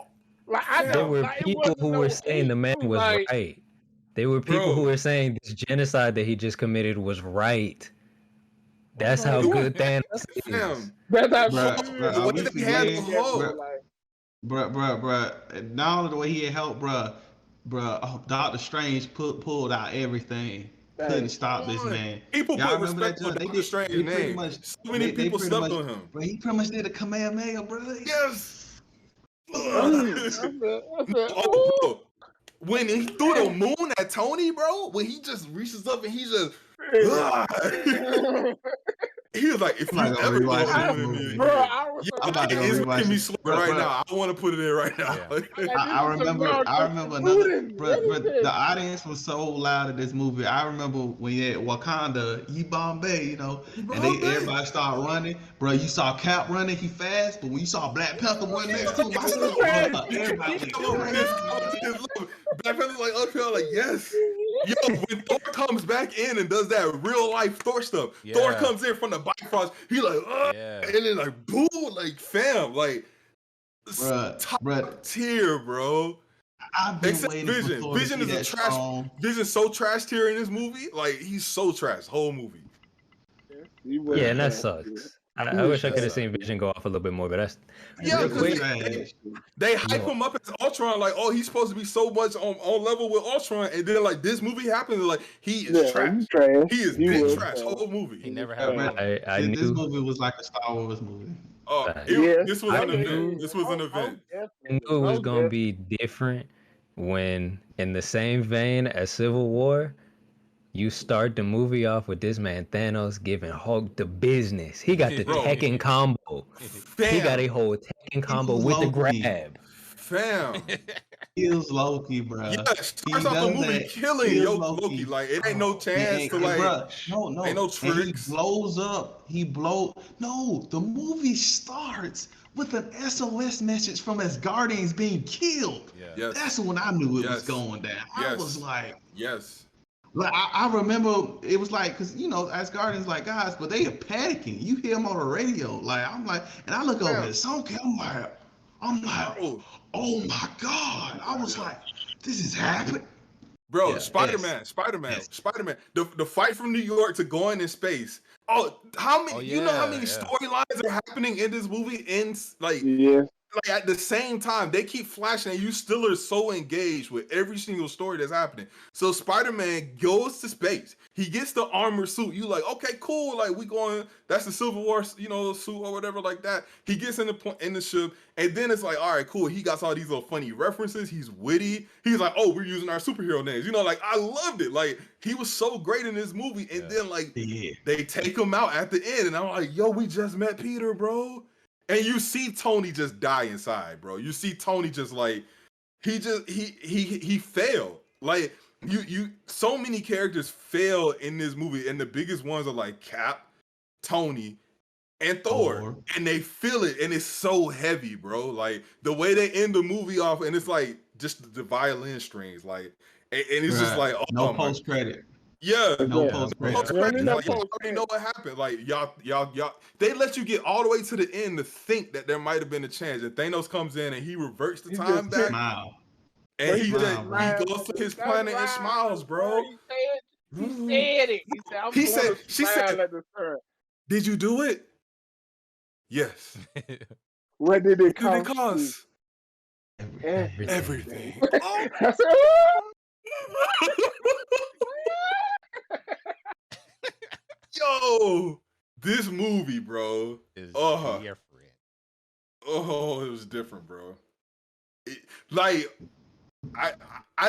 Like I There know, were like, it people wasn't who no were saying the man hate, was like, right. There were people who were saying this genocide that he just committed was right. That's how good Thanos is. Fam. That's how Bruh, The way we that he had the forget, Hulk. bruh. Not only the way he had helped, bruh. Doctor Strange pulled out everything. Couldn't stop this man. People Y'all put remember respect that on joint? They Doctor did- Strange's they pretty name. much- So many they people pretty slept much- on him. But he pretty much did a Kamehameha, bro. Yes. Oh, bro. When he threw the moon at Tony, bro, when he just reaches up and he just, he was like, if you ever throw a moon in me, it's making me sweat right now. I want to put it in right now. Yeah. I remember another, but the audience was so loud at this movie. I remember when you had Wakanda, Bombay, you know, and everybody started running. Bro, you saw Cap running, he fast, but when you saw Black Panther run next to him, everybody Black Panther's like, okay, I'm like, yes. Yo, when Thor comes back in and does that real life Thor stuff, Thor comes in from the Bifrost, he like, and then like, boom, like, fam, like, top tier, bro. I've been Except waiting Vision. for Thor Vision to see is a that trash. strong. Vision's so trash tier in this movie. Like, he's so trash, whole movie. Yeah, and that sucks. I wish I could have seen Vision go off a little bit more, but that's they hype him up as Ultron, like, oh, he's supposed to be so much on level with Ultron, and then like this movie happens, like he is trash. He is big trash. Whole movie. He never had. I knew this movie was like a Star Wars movie. This was an event. This was an event. I knew it was gonna be different when, in the same vein as Civil War, you start the movie off with this man Thanos giving Hulk the business. He got the Tekken combo. He got a whole Tekken combo with the grab. Fam. Kills Loki, bro. Yeah, starts off the movie killing Loki. Like, it ain't no chance to like. No. Ain't no tricks. He blows up. No, the movie starts with an SOS message from Asgardians being killed. Yeah. Yes. That's when I knew it was going down. I was like, yes. Like I remember it was like, cause you know Asgardians like guys, but they are panicking. You hear them on the radio, like I'm like, and I look over at Sonky, I'm like, oh my god! I was like, this is happening, bro. Spider-Man. The fight from New York to going in space. Oh, how many? You know how many storylines are happening in this movie? Like at the same time, they keep flashing, and you still are so engaged with every single story that's happening. So Spider-Man goes to space. He gets the armor suit. You like, okay, cool. Like we going. That's the Civil War, suit or whatever like that. He gets in the ship, and then it's like, all right, cool. He got all these little funny references. He's witty. He's like, oh, we're using our superhero names. Like I loved it. Like he was so great in this movie, and then like they take him out at the end, and I'm like, yo, we just met Peter, bro. And you see Tony just die inside, bro. You see Tony just like he failed. Like you so many characters fail in this movie, and the biggest ones are like Cap, Tony, and Thor. And they feel it, and it's so heavy, bro. Like the way they end the movie off, and it's like just the violin strings, like, and it's just like no post credit. Yeah, no post credit. Y'all already know what happened. Like y'all, they let you get all the way to the end to think that there might have been a chance. And Thanos comes in and he reverts the time back. Smile. And he goes to his planet and smiles, bro. He said it. He said, she said, did you do it? Yes. What did it cost? Everything. Yo, this movie, bro. Is different. Oh, it was different, bro. I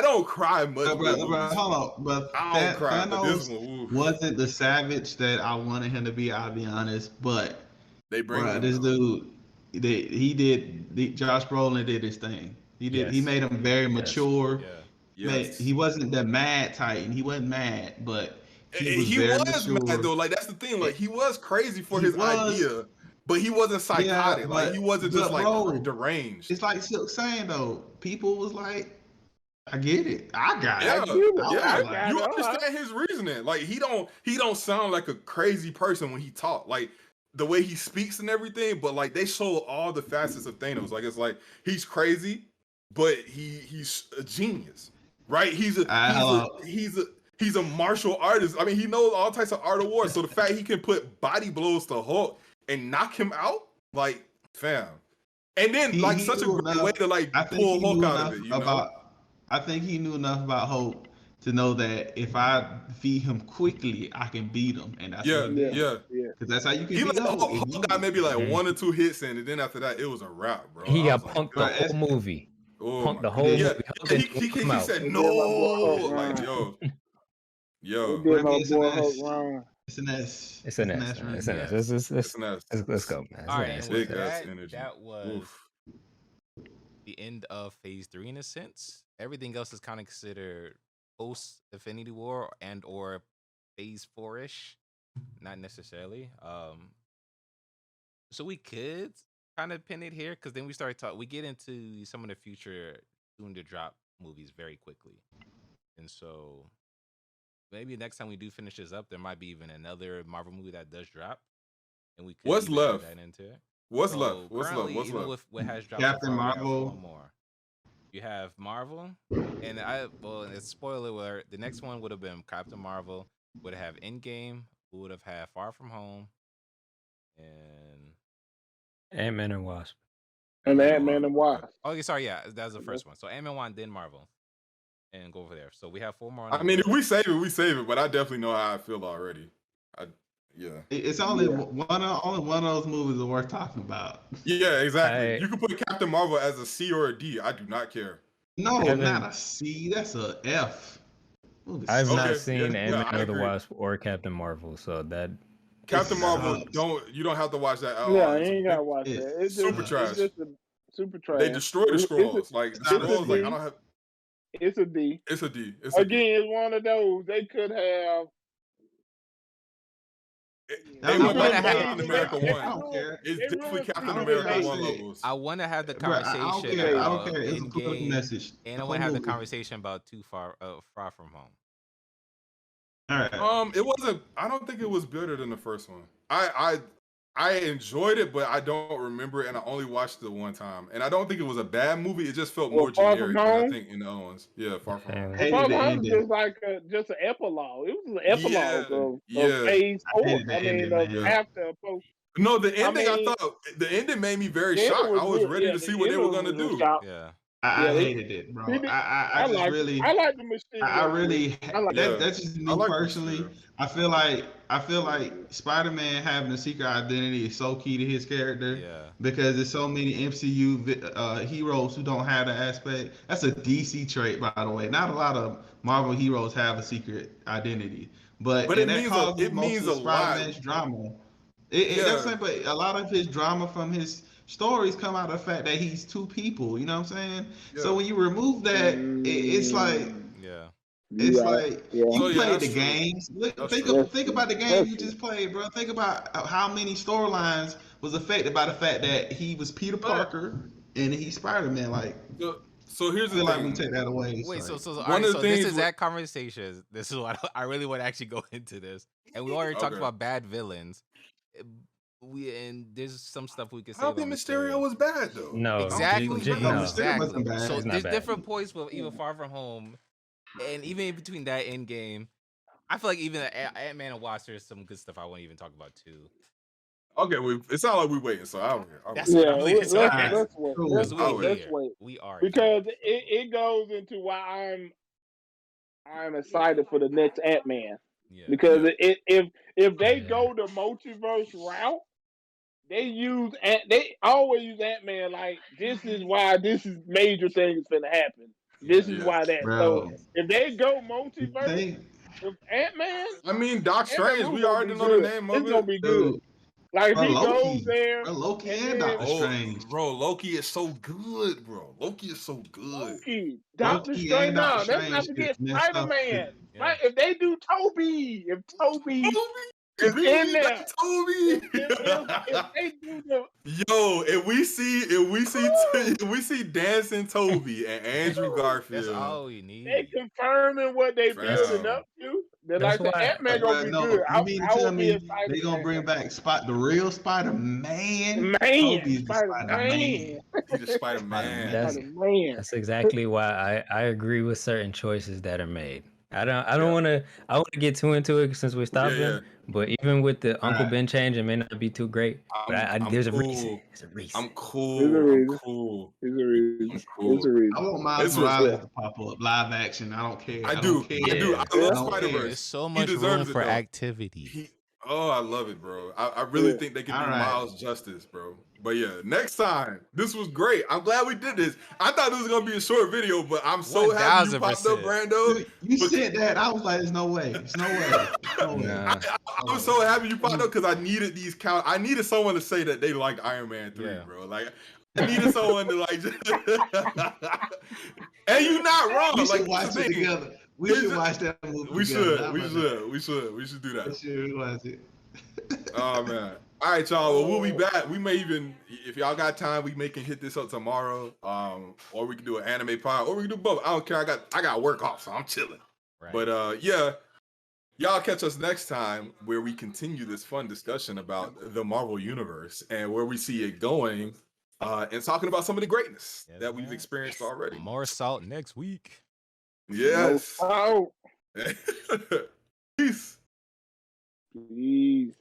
don't cry much. Hold on, but I don't cry. But this one wasn't the savage that I wanted him to be. I'll be honest, but they bring this dude. Josh Brolin did his thing. He did. He made him very mature. Yes. He wasn't the mad Titan. He wasn't mad, but he was mad though. Like that's the thing. Like he was crazy for his idea, but he wasn't psychotic. Like he wasn't just like deranged. It's like Silk saying though. People was like, I get it. I got it. You understand his reasoning. Like he don't sound like a crazy person when he talk. Like the way he speaks and everything. But like they show all the facets of Thanos. Like it's like he's crazy, but he's a genius. Right? He's a martial artist. I mean, he knows all types of art of war. So the fact he can put body blows to Hulk and knock him out, like, fam. And then like such a great way to like pull Hulk out of it. I think he knew enough about Hulk to know that if I defeat him quickly, I can beat him. And that's Because that's how you can He be let the old. Hulk got maybe like 1 or 2 hits in, and then after that, it was a wrap, bro. He I got was punked like, the whole movie. oh Punked my the god. whole Yeah, movie. Hulk didn't even come he out. said They no. did my boy Hulk Like, wrong. yo. They did my It's an boy Hulk S. wrong. It's an S. It's an S. right? It's an S. It's an S. Let's go, man. All right, and with Big ass that, energy. that was Oof. the end of Phase 3 in a sense. Everything else is kind of considered post Infinity War and or Phase 4-ish, not necessarily. So we could kind of pin it here because then we start talking. We get into some of the future soon to drop movies very quickly, and so maybe next time we do finish this up, there might be even another Marvel movie that does drop, and we could What's even add left? that into it. What's So left? What's left? currently, What's even left? with what has dropped Captain so far, we have Marvel. 4 more. You have Marvel, and it's spoiler alert. The next one would have been Captain Marvel. Would have Endgame. We would have had Far From Home, and Ant-Man and Wasp. And Ant-Man and Wasp. oh, sorry, yeah, that was the first one. So Ant-Man 1, then Marvel, and go over there. So we have 4 more. On I the mean, if list. we save it, but I definitely know how I feel already. It's only only one of those movies are worth talking about. Yeah, exactly. You can put Captain Marvel as a C or a D. I do not care. No, not a C. That's a F. I've not seen Ant-Man I or the agree. Wasp or Captain Marvel, so that Captain Marvel, you don't have to watch that at all. Yeah, you ain't gotta watch that. It's super just, trash. It's just super trash. They destroy the scrolls. Like the scrolls, like I don't have. It's a D. It's a D. Again, it's one of those they could have. They went like Captain America 1. I don't care. It's definitely Captain America 1 levels. I want to have the conversation. I don't care. It's a political message. And I want to have the conversation about Far From Home. All right. It wasn't. I don't think it was better than the first one. I enjoyed it, but I don't remember it, and I only watched it one time. And I don't think it was a bad movie. It just felt more generic than I think in the other ones. Yeah, Far From Home. Far From Home was just like just an epilogue. It was an epilogue of Phase 4. I mean, after post. No, the ending. I thought the ending made me very shocked. I was ready to see what they were gonna do. Yeah. I hated it, bro. I like the Mysterio. That's just me personally. I feel like Spider-Man having a secret identity is so key to his character. Yeah. Because there's so many MCU heroes who don't have that aspect. That's a DC trait, by the way. Not a lot of Marvel heroes have a secret identity, but it means a Spider-Man's lot. drama. But a lot of his drama from his stories come out of the fact that he's two people, you know what I'm saying? Yeah. So when you remove that, it's like you played the games. Think about the game you just played, bro. Think about how many storylines was affected by the fact that he was Peter Parker and he's Spider-Man. Like, so here's the thing. Like we take that away. Wait, so this is that conversation. This is what I really want to actually go into this, and we already talked about bad villains. And there's some stuff we could say. I don't think Mysterio was bad though. No, exactly. Exactly. So there's different points with even Far From Home, and even in between that Endgame, I feel like even Ant-Man and Wasp, there's some good stuff I won't even talk about too. Okay, it's not like we waiting, so I don't care. Let's wait. We are because it goes into why I'm excited for the next Ant-Man. Yeah. Because if they go the multiverse route, they always use Ant-Man like this is why this is major things finna happen. This is why that. Bro. So if they go multiverse with Ant-Man, I mean Doc Strange, we already know the name of it. It's gonna be good. Like if he goes there, Loki and Doctor Strange. Bro, Loki is so good, bro. Loki is so good. Doctor Strange. No, let's not forget Spider-Man. Yeah. Right? If they do Toby, if Toby is in there, Toby. If they do the if we see dancing Toby and Andrew Garfield, that's all we need. They confirming what they building up to. They're like the Ant-Man gonna be good. You mean to tell me they gonna bring back the real Spider-Man? Toby's the Spider-Man. He's the Spider-Man. That's exactly why I agree with certain choices that are made. I don't want to get too into it since we stopped it. But even with the Uncle Ben change, it may not be too great. But there's a reason. There's a reason. I'm cool. There's a reason. I want Miles Morales to pop up live action. I don't care. I do. I love Spider-Verse. There's so much room for activity. Oh, I love it, bro. I really think they can do All right. Miles justice, bro. But yeah, next time. This was great. I'm glad we did this. I thought this was gonna be a short video, but I'm so happy you popped up, 1000%. Brando. Dude, you said that. I was like, there's no way. There's no way. No way. Nah. I was so happy you popped up because I needed these count. I needed someone to say that they liked Iron Man 3, Yeah. bro. Like I needed someone to like. And you're not wrong. We like should watch it together. We should watch that movie. We together. should. We should do that. We should watch it. Oh man. All right, y'all. Well, we'll be back. We may even, if y'all got time, we may can hit this up tomorrow. Or we can do an anime pod, or we can do both. I don't care. I got work off, so I'm chilling. Right. But yeah, y'all catch us next time where we continue this fun discussion about the Marvel Universe and where we see it going, and talking about some of the greatness that we've experienced already. More salt next week. Yes. No. Peace. Peace.